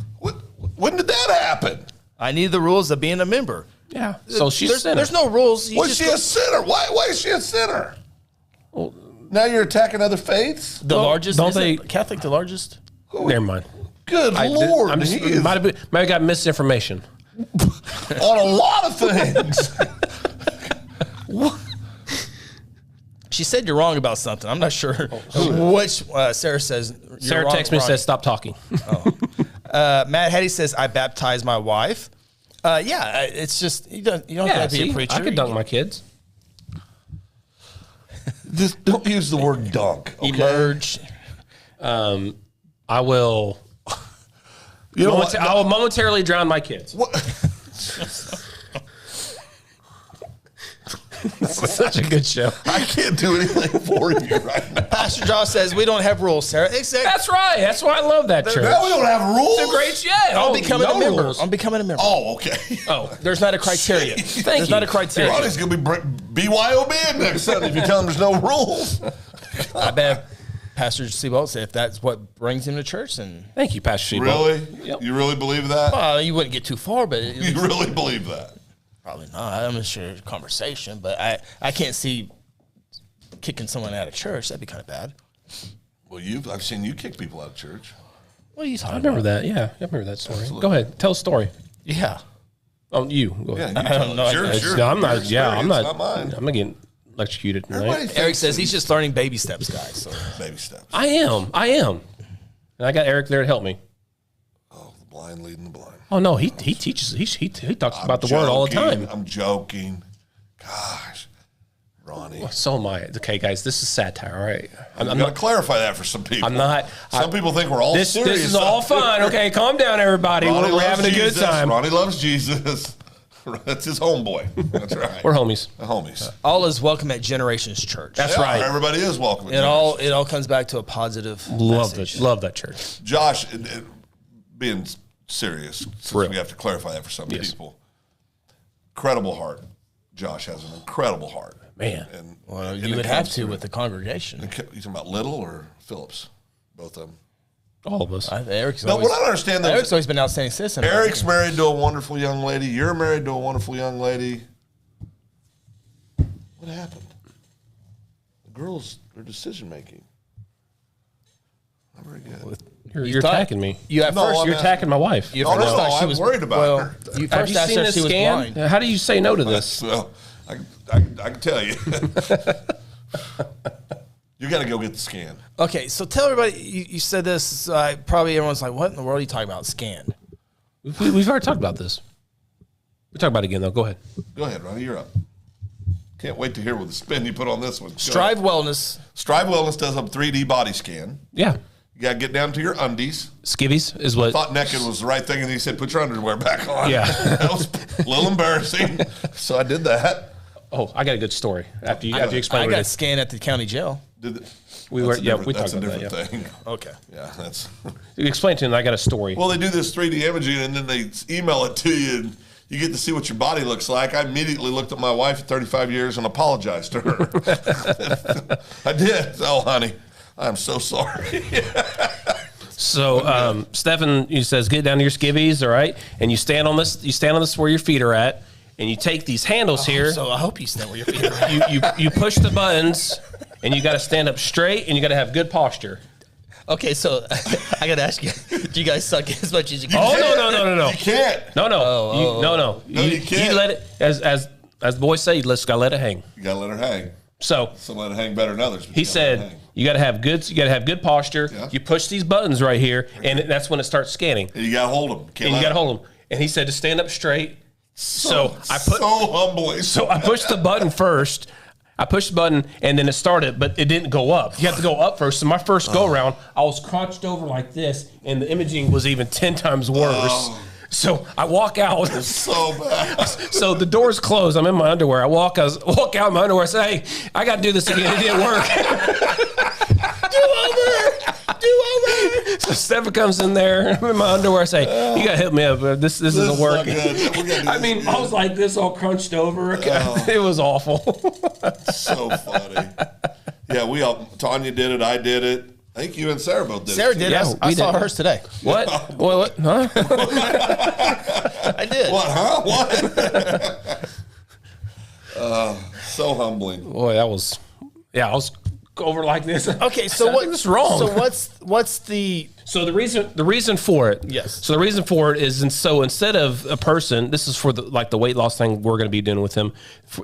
When did that happen? I need the rules of being a member. Yeah. So she's a sinner. There's no rules. You Was just she a sinner? Why is she a sinner? Now you're attacking other faiths? the largest. don't Isn't they- Catholic the largest? Never mind. Good Lord. I'm just, he is might have got misinformation. on a lot of things. She said you're wrong about something. I'm not sure which. Sarah says. You're Sarah wrong, texts me and Ronnie. says, "Stop talking." Matt Hetty says I baptized my wife. It's just you don't have to be a preacher. I could dunk my kids. Just don't use the word dunk. Okay? Emerge. I will. You know what? I will momentarily drown my kids. Such a good show. I can't do anything for you right now. Pastor Josh says we don't have rules, Sarah. Exactly. That's right. That's why I love that church. Now we don't have rules. It's a great show. I'm becoming no a member. rules. I'm becoming a member. Oh, okay. Oh, There's not a criteria. There's you. not a criteria. Ronnie's gonna be BYOB next Sunday if you tell him there's no rules. I bet Pastor Seabolt said if that's what brings him to church, then thank you, Pastor Sheba. Really? Yep. You really believe that? you wouldn't get too far, but You really believe that? probably not. I'm not sure conversation, but I can't see kicking someone out of church. That'd be kind of bad. Well, I've seen you kick people out of church. What are you I talking remember about? that. Yeah, I remember that story. Go ahead, tell a story. Yeah. Oh, you. Go Yeah, ahead. you tell know. it. Sure. I'm not. Your Yeah, I'm not. experience, mine. I'm not getting electrocuted tonight. Everybody Eric thinks says he's just learning baby steps, guys. So baby steps. I am. And I got Eric there to help me. Oh, the blind leading the blind. Oh no, he teaches. He talks about the word all the Joking. time. I'm joking. Gosh, Ronnie. So am I. Okay, guys, this is satire. All right. I'm going to clarify that for some people. I'm not. Some people think we're all This serious. is all fun. Okay, calm down, everybody. Ronnie We're loves having a good Jesus. time. Ronnie loves Jesus. That's his homeboy. That's right. We're homies. The homies. all is welcome at Generations Church. That's right. Everybody is welcome. It all comes back to a positive message. Love that church. Josh, being serious, since real. we have to clarify that for some Yes. people. Incredible heart. Josh has an incredible heart. Man. And, Well, you would have to with the congregation. You talking about Little or Phillips? Both of them. All of us. Eric's No, what I don't understand, though, Eric's always been an outstanding citizen. Eric's married to a wonderful young lady. You're married to a wonderful young lady. What happened? The girls are decision making. Not very good. You're attacking me. You at No, first, I'm You're attacking my wife. you No, first thought she I'm was worried about well, her. You Have first you asked seen her if this she was scan? blind. How do you say no to this? Well, I can tell you. You got to go get the scan. Okay, so tell everybody, you said this, probably everyone's like, what in the world are you talking about, scan? We've already talked about this. We'll talk about it again, though. Go ahead. Go ahead, Ronnie. You're up. Can't wait to hear what the spin you put on this one. Go Strive ahead. Wellness. Strive Wellness does a 3D body scan. Yeah. You got to get down to your undies. Skivvies is what. Thought naked was the right thing, and he said, put your underwear back on. Yeah. That was a little embarrassing. So I did that. Oh, I got a good story. After you I explain what it got is. scanned at the county jail. Did the, We that's were- a yeah, different- we that's talked a about different that, thing. Okay. Yeah, that's. You explain to him. I got a story. Well, they do this 3D imaging, and then they email it to you, and you get to see what your body looks like. I immediately looked at my wife of 35 years and apologized to her. I did. Oh, honey, I'm so sorry. So, Stephen, he says, get down to your skivvies, all right, and you stand on this. You stand on this where your feet are at, and you take these handles here. So I hope you stand where your feet are. You push the buttons, and you got to stand up straight, and you got to have good posture. Okay, so I gotta ask you: do you guys suck as much as you can? Oh no! You can't. No. No, you can't. You let it as the boys say. You just gotta let it hang. You gotta let her hang. So Some let it hang better than others. but he you gotta let it said hang. you gotta have good. You gotta have good posture. Yeah. You push these buttons right here, and that's when it starts scanning. And you gotta hold them. Can't And you let gotta them. hold them. And he said to stand up straight. So I put. so humbling. So I pushed the button first. I pushed the button and then it started, but it didn't go up. You have to go up first. So my first go around, I was crouched over like this, and the imaging was even 10 times worse. So I walk out. so bad. So the door's closed. I'm in my underwear. I walk out in my underwear. I say, hey, I got to do this again. It didn't work. Do over. So Stephen comes in there. I'm in my underwear. I say, you got to hit me up. This isn't This is working. not good. We're gonna do I this mean, again. I was like this, all crunched over. It was awful. So funny. Yeah, we all. Tanya did it. I did it. I think you and Sarah both did Sarah it. did. Yeah, I we saw did. hers today. What? What? Huh? I did. What? Huh? What? So humbling. Boy, that was. Yeah, I was over like this. Okay, so I think this is wrong. So what's the So the reason for it. Yes. So the reason for it is, and so instead of a person, this is for the weight loss thing we're going to be doing with him.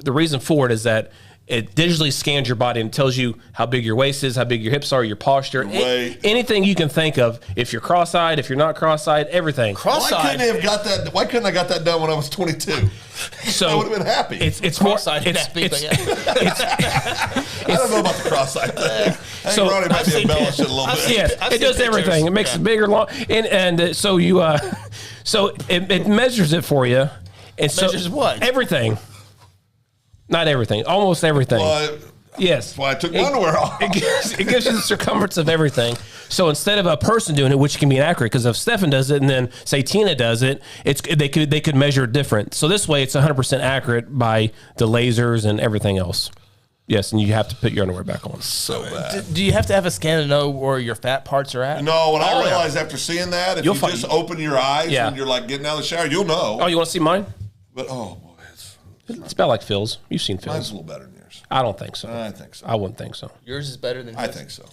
The reason for it is that it digitally scans your body and tells you how big your waist is, how big your hips are, your posture, weight. anything you can think of. If you're cross-eyed, if you're not cross-eyed, everything. Why couldn't I have got that? Why couldn't I got that done when I was 22? So I would have been happy. It's more. Cross-eyed and happy, but yeah. I don't know about the cross-eyed thing. I think So- Ronnie might I've be seen embellishing a little I've bit. seen- Yes, I've it seen does everything. pictures. It makes Yeah. it bigger, long, and so you so it measures it for you. And so Measures what? Everything. Not everything. Almost everything. Well, Yes. that's why I took my underwear off. It gives you the circumference of everything. So instead of a person doing it, which can be inaccurate, because if Stefan does it and then say Tina does it, they could measure it different. So this way, it's 100% accurate by the lasers and everything else. Yes, and you have to put your underwear back on. So bad. do you have to have a scan to know where your fat parts are at? No, when I Oh, yeah. realized after seeing that, if You'll you find- just open your eyes Yeah. when you're like getting out of the shower, you'll know. Oh, you want to see mine? But oh boy, It's about like Phil's. You've seen mine's Phil's. a little better than yours. I don't think so. I think so. I wouldn't think so. Yours is better than I his? think so.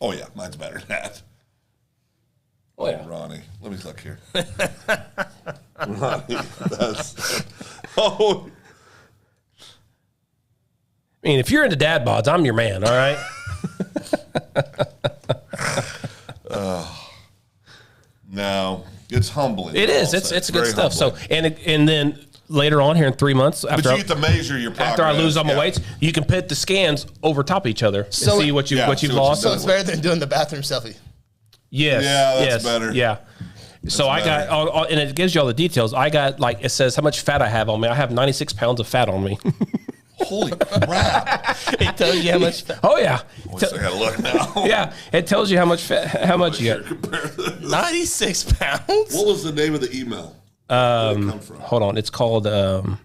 Oh yeah, mine's better than that. Oh yeah. Ronnie, let me look here. Ronnie, that's oh. I mean, if you're into dad bods, I'm your man. All right. No, it's humbling. It is. I'll It's say. it's good very stuff. humbling. So and then later on here in 3 months but after you get to measure your progress. after I lose all my yeah. weights, you can put the scans over top of each other and see what you yeah, what you've see what lost. you've So it's better than doing the bathroom selfie. Yes. Yeah, that's yes, better. Yeah. So I better. got, and it gives you all the details. I got it says how much fat I have on me. I have 96 pounds of fat on me. Holy crap! It tells you how much fat. Oh yeah. I gotta look now. Yeah. It tells you how much you got. 96 pounds? What was the name of the email? Where'd it come from? Hold on. It's called And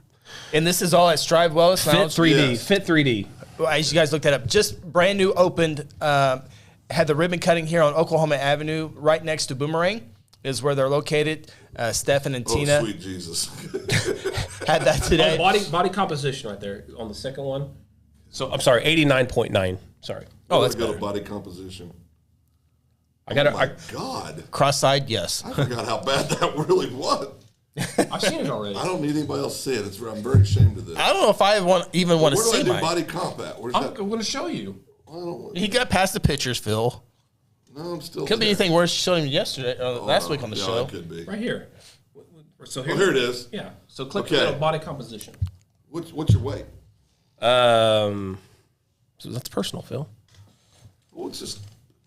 this is all at Strive Wellness Fit Lounge. 3D. Yes. Fit 3D. Well, as you guys looked that up, just brand new opened. Had the ribbon cutting here on Oklahoma Avenue, right next to Boomerang, is where they're located. Stefan and Tina Sweet Jesus. had that today. Body composition right there on the second one. So I'm sorry, 89.9. Sorry. Oh, that's got better. a body composition. I got Oh my it. God. Cross-eyed, yes. I forgot how bad that really was. I've seen it already. I don't need anybody else to see it. I'm very ashamed of this. I don't know if I even want to Where do see I do mine. body comp at? Where's I'm that? going to show you. I don't, He got past the pictures, Phil. no, I'm still. Could be there. anything worse showing him yesterday, last week on the Yeah, show. it could be. Right here. So Oh, here it is. Yeah. So click Okay. the body composition. What's your weight? So that's personal, Phil. Well, it's just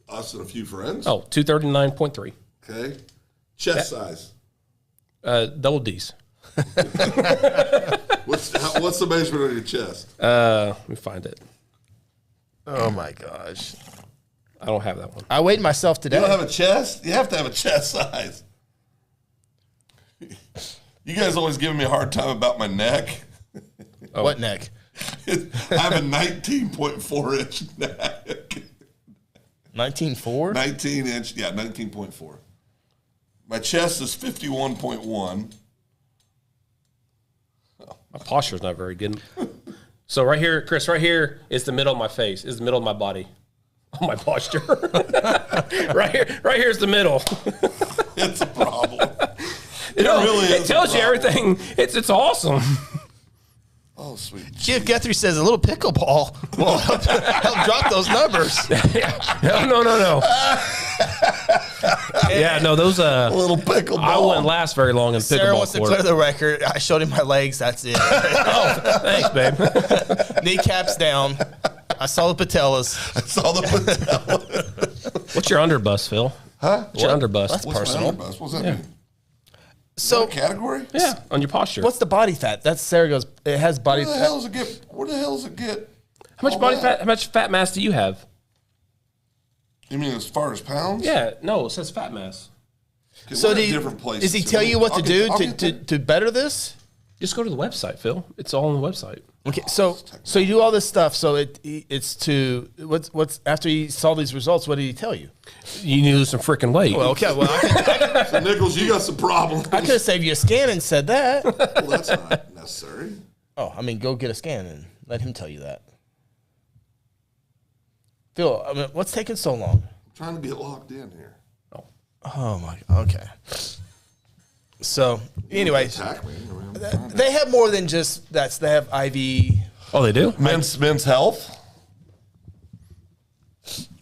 us and a few friends. Oh, 239.3. Okay. Chest size. Double D's. What's the measurement on your chest? Let me find it. Oh my gosh! I don't have that one. I weighed myself You today. don't have a chest? You have to have a chest size. You guys always giving me a hard time about my neck. What neck? I have a 19.4 inch neck. 19.4. 19 inch, yeah, 19.4. My chest is 51.1. My posture's not very good. So right here, Chris, right here is the middle of my face, is the middle of my body. Oh, my posture. right here is the middle. It's a problem. It really is It tells a you problem. everything. It's awesome. Oh, sweet. Chief Guthrie says a little pickleball will help drop those numbers. No. Yeah, no, those A little pickleball. I wouldn't last very long in Sarah pickleball wants to court. clear the record. I showed him my legs. That's it. Thanks, babe. Kneecaps down. I saw the patellas. I saw the patella. What's your underbust, Phil? Huh? What's your underbust? That's What's personal. my underbust? What's that mean? So What category? Yeah, on your posture. what's the body fat? That's Sarah goes. It has body Where the fat. hell does it get? Where the hell does it get? How much all body that? fat? How much fat mass do you have? You mean as far as pounds? Yeah, no, it says fat mass. Okay, So we're do in you, different places. does he tell you what to do I'll get there. to better this? Just go to the website, Phil. It's all on the website. Okay, so you do all this stuff. So it's to what's after he saw these results. What did he tell you? You need to lose some freaking weight. Well, okay, well I So, Nichols, you got some problems. could have saved you a scan and said that. Well, that's not necessary. Oh, I mean, go get a scan and let him tell you that. Phil, I mean, what's taking so long? I'm trying to get locked in here. Oh my. Okay. So anyway, Attack me. I mean, I'm trying to- they have more than just that. They have IV. Oh, they do? Men's health.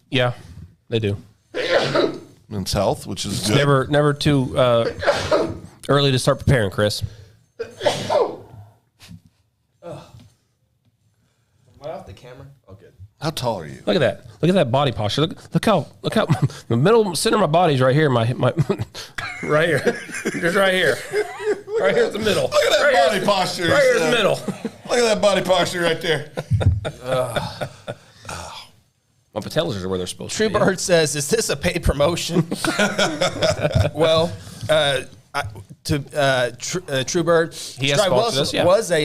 Yeah, they do. Men's health, which is good. Never too early to start preparing, Chris. Right off the camera. Oh, good. How tall are you? Look at that. Look at that body posture. Look how the middle center of my body is right here. My right here. Just right here. Right here at the middle. Look at that right body posture. Right here in the middle. Look at that body posture right there. My patellas are where they're supposed to be. Truebird says, "Is this a paid promotion?" Well, Truebird, He has Strive sponsored us, yeah. was a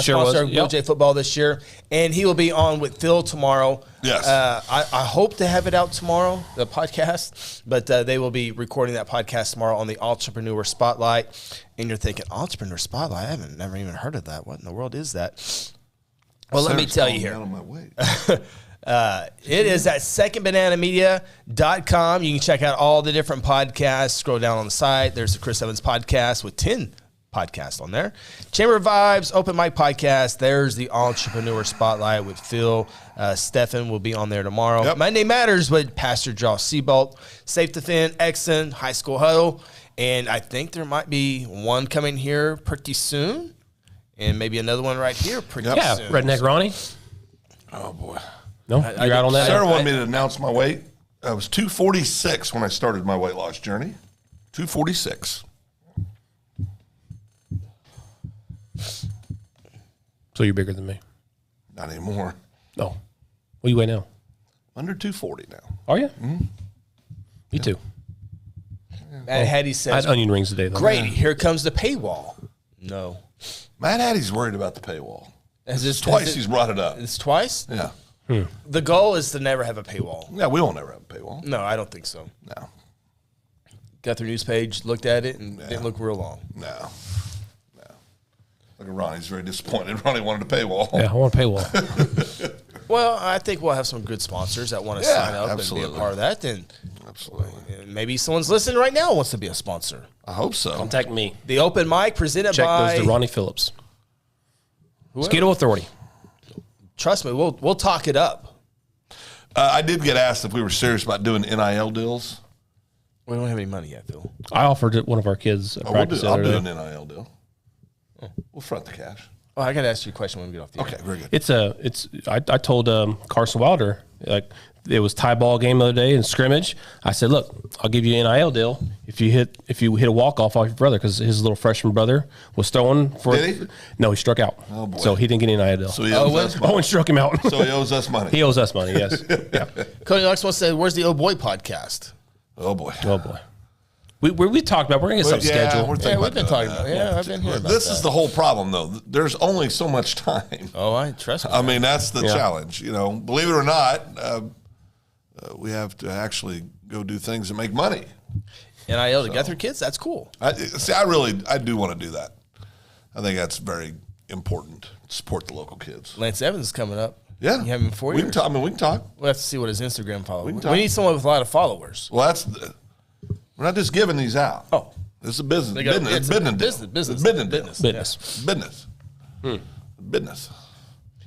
Sure was, sponsor of yep. BJ football this year, and he will be on with Phil tomorrow. Yes. I hope to have it out tomorrow, the podcast, but they will be recording that podcast tomorrow on the Entrepreneur Spotlight. And you're thinking, Entrepreneur Spotlight? I haven't never even heard of that. What in the world is that? Well, let me Sarah's tell you calling here. me out on my weight. It is at secondbananamedia.com. You can check out all the different podcasts. Scroll down on the side. There's the Chris Evans podcast with 10 podcasts on there. Chamber of Vibes, Open Mic Podcast. There's the Entrepreneur Spotlight with Phil. Stefan will be on there tomorrow. Yep. Monday Matters with Pastor Josh Seabolt. Safe Defend, Exon, High School Huddle. And I think there might be one coming here pretty soon. And maybe another one right here pretty Yeah, soon. Redneck Ronnie. Oh, boy. No, you're out on that. Sarah wanted me to announce my weight. I was 246 when I started my weight loss journey. 246. So you're bigger than me. Not anymore. No. What do you weigh now? Under 240 now. Are you? Me too. Matt Hattie I says, had onion rings today, though. Grady, here comes the paywall. No. Matt Hattie's worried about the paywall. This Twice he's brought it up. It's twice? Yeah. The goal is to never have a paywall. Yeah, we won't ever have a paywall. No, I don't think so. No. Got their news page, looked at it, and didn't look real long. No. Look at Ronnie's very disappointed. Ronnie wanted a paywall. Yeah, I want a paywall. Well, I think we'll have some good sponsors that want to sign up and be a part of that. Then Absolutely. maybe someone's listening right now and wants to be a sponsor. I hope so. Contact me. The open mic presented Check by goes to Ronnie Phillips. Mosquito Authority. Trust me, we'll talk it up. I did get asked if we were serious about doing NIL deals. We don't have any money yet, Phil. I offered one of our kids a practice. I'll do an NIL deal. We'll front the cash. Oh, I got to ask you a question when we get off the air. Okay, very good. I told Carson Wilder, like, it was tie ball game the other day in scrimmage. I said, look, I'll give you an NIL deal if you hit a walk off your brother, because his little freshman brother was throwing for. Did he? No, he struck out. Oh, boy. So he didn't get any NIL deal. So he owes us money. Owen struck him out. So he owes us money. He owes us money. Yes. Yeah. Cody Knox wants to say, "Where's the Oh Boy podcast?" Oh boy. Oh boy. We talked about. We're gonna get something scheduled. We've been talking about. Yeah, I've been hearing about This that. is the whole problem, though. There's only so much time. Oh, I trust me. I mean, that's the challenge. You know, believe it or not, we have to actually go do things and make money. NIL to Guthrie kids, that's cool. I do want to do that. I think that's very important. Support the local kids. Lance Evans is coming up. Yeah, You have him for we years. can talk. I mean, we can talk. We'll have to see what his Instagram follow. We can talk. need someone with a lot of followers. Well, we're not just giving these out. Oh. This is a business. They got- Business. it's It's a business. business. Business. Business. Business. Business.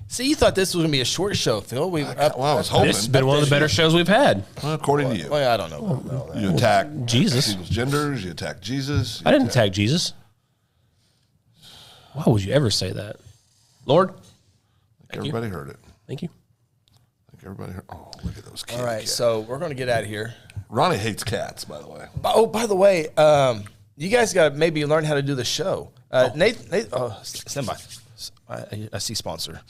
See, you thought this was going to be a short show, Phil. Well, I was hoping. This has been one of the better shows we've had. Well, according to you. Well, I don't know about all that. You attack Jesus. people's genders. You attack Jesus. I didn't attack Jesus. Why would you ever say that? Lord, Everybody heard it. thank you. I think everybody heard. Oh, look at those cats. All right, so we're going to get out of here. Ronnie hates cats, by the way. Oh, by the way, you guys got to maybe learn how to do the show. Nate, stand by. I see sponsor.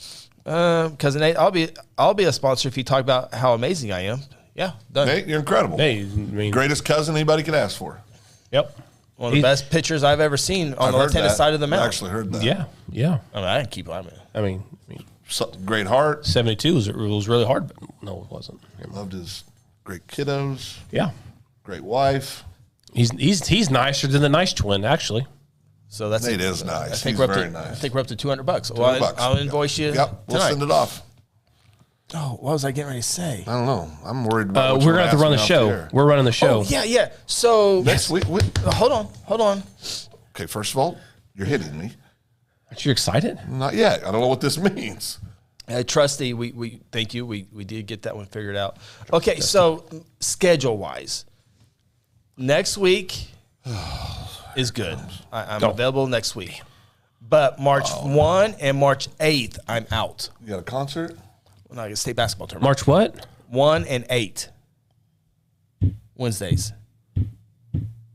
Because Nate, I'll be a sponsor if you talk about how amazing I am. Yeah, done. Nate, you're incredible. Hey, I mean, Greatest cousin anybody could ask for. Yep. One of the best pitchers I've ever seen on the I've heard left-handed that. side of the I mound. actually heard that. Yeah. I mean, I didn't keep on. I mean, Great heart. 72 was really hard, but no, it wasn't. Loved his great kiddos. Yeah. Great wife. He's nicer than the nice twin, actually. So that's Nate is nice. I think He's we're very up to, nice. I think we're up to $200. $200. Well, I'll invoice you. Yep, we'll tonight. send it off. Oh, what was I getting ready to say? I don't know. I'm worried about. We're gonna have to run the show. We're running the show. Oh, yeah. So Next week. hold on. Okay, first of all, you're hitting me. Aren't you excited? Not yet. I don't know what this means. Trustee, we thank you. We did get that one figured out. Okay, so schedule wise, next week is good. I'm available next week, but March 1 and March 8th, I'm out. You got a concert? Well, no, state basketball tournament. March what? 1 and 8 Wednesdays.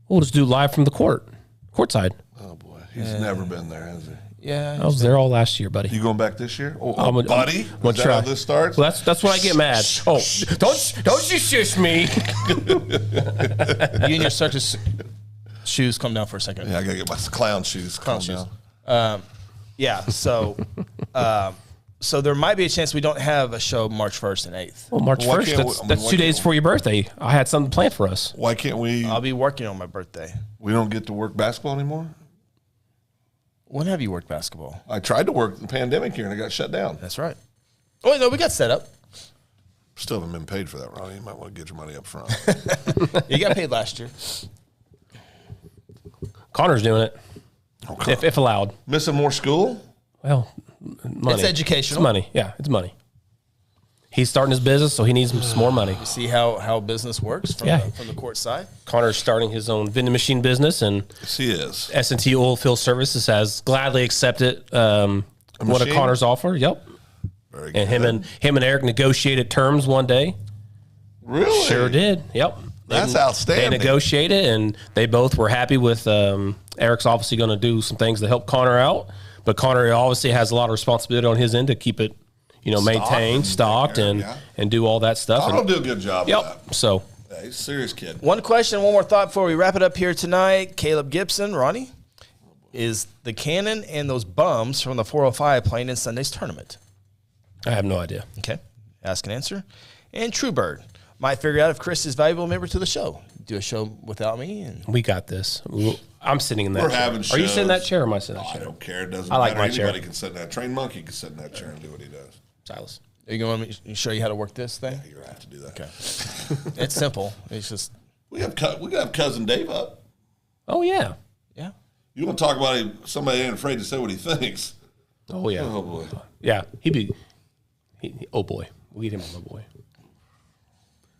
We'll just do live from the courtside. Oh boy, he's never been there, has he? Yeah, I was there all last year, buddy. You going back this year? Oh, I'm buddy, is gonna that try. how this starts? Well, that's when I get mad. Oh, don't you shush me. you and your circus shoes come down for a second. Yeah, I gotta get my clown shoes. Clown Calm shoes. down. Yeah, so so there might be a chance we don't have a show March 1st and 8th. Well, March Why 1st, can't we- that's why 2 days can't before your birthday. I had something planned for us. Why can't we? I'll be working on my birthday. We don't get to work basketball anymore. When have you worked basketball? I tried to work the pandemic here and I got shut down. That's right. Oh, no, we got set up. Still haven't been paid for that, Ronnie. You might want to get your money up front. You got paid last year. Connor's doing it, Okay. if allowed. Missing more school? Well, money. It's educational. It's money. Yeah, it's money. He's starting his business, so he needs some more money. You see how business works from, Yeah. from the court side? Connor's starting his own vending machine business, and Yes, he is. S&T Oilfield Services has gladly accepted one of machine? Connor's offer. Yep. Very And good. him and Eric negotiated terms one day. Really? Sure did. Yep. That's They outstanding. negotiated, and they both were happy with Eric's obviously going to do some things to help Connor out, but Connor obviously has a lot of responsibility on his end to keep it, maintained, stocked, and do all that stuff. I'll do a good job of Yep. that. So Yeah, he's a serious kid. One question, one more thought before we wrap it up here tonight. Caleb Gibson, Ronnie, is the Cannon and those bums from the 405 playing in Sunday's tournament? I have no idea. Okay. Ask and answer. And Truebird might figure out if Chris is a valuable member to the show. Do a show without me. And We got this. I'm sitting in that We're chair. having Are you sitting in that shows. chair or am I sitting in that I chair? don't care. It doesn't I like matter. my chair. Anybody can sit in that. Trained monkey can sit in that chair and do what he does. Silas. are you going to want me to show you how to work this thing? You're going to have to do that. Okay. It's simple. It's just, We got cousin Dave up. Oh, yeah. yeah. You want to talk about somebody ain't afraid to say what he thinks. Oh, yeah. Oh, boy. Yeah. Oh, boy. We'll get him on the boy.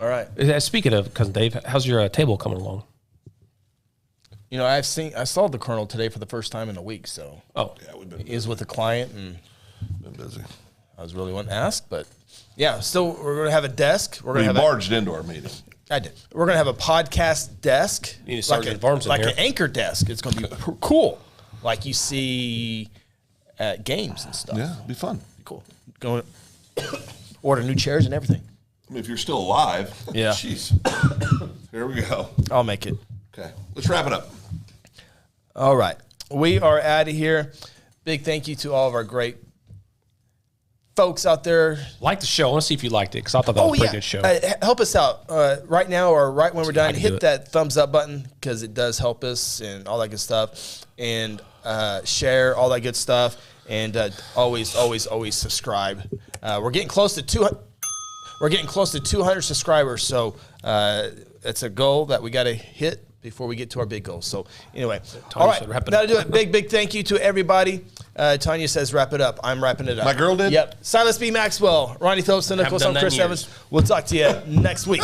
All right. Speaking of Cousin Dave, how's your table coming along? You know, I saw the Colonel today for the first time in a week, so. Oh. Yeah, we've been He is with a client, and busy. I was really wanting to ask, but yeah, still, we're going to have a desk. We're going We to have barged into our meeting. I did. We're going to have a podcast desk. You need Sergeant Farms in like here. an anchor desk. It's going to be cool. Like you see at games and stuff. Yeah, it'd be fun. Cool. Going order new chairs and everything. I mean, if you're still alive. Yeah. Jeez. Here we go. I'll make it. Okay, let's wrap it up. All right. We are out of here. Big thank you to all of our great folks out there. Like the show. I want to see if you liked it because I thought that was a pretty good show. Help us out right now or right when we're done. I can do Hit it. that thumbs up button because it does help us and all that good stuff. And share all that good stuff. And always subscribe. We're getting close to 200. We're getting close to 200 subscribers. So it's a goal that we got to hit before we get to our big goal. So anyway, all right, said wrap it that'll up. do it. Big thank you to everybody. Tanya says wrap it up. I'm wrapping it up. My girl did? Yep. Silas B. Maxwell, Ronnie Phillips, Nicholas, done I'm that Chris in Evans. years. We'll talk to you next week.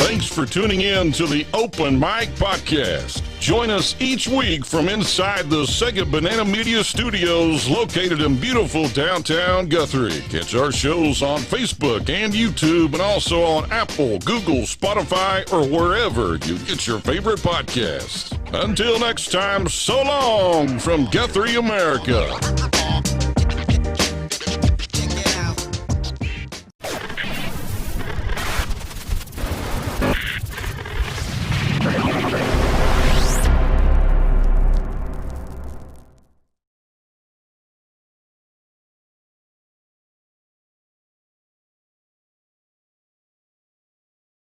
Thanks for tuning in to the Open Mic Podcast. Join us each week from inside the Second Banana Media Studios located in beautiful downtown Guthrie. Catch our shows on Facebook and YouTube and also on Apple, Google, Spotify, or wherever you get your favorite podcasts. Until next time, so long from Guthrie, America.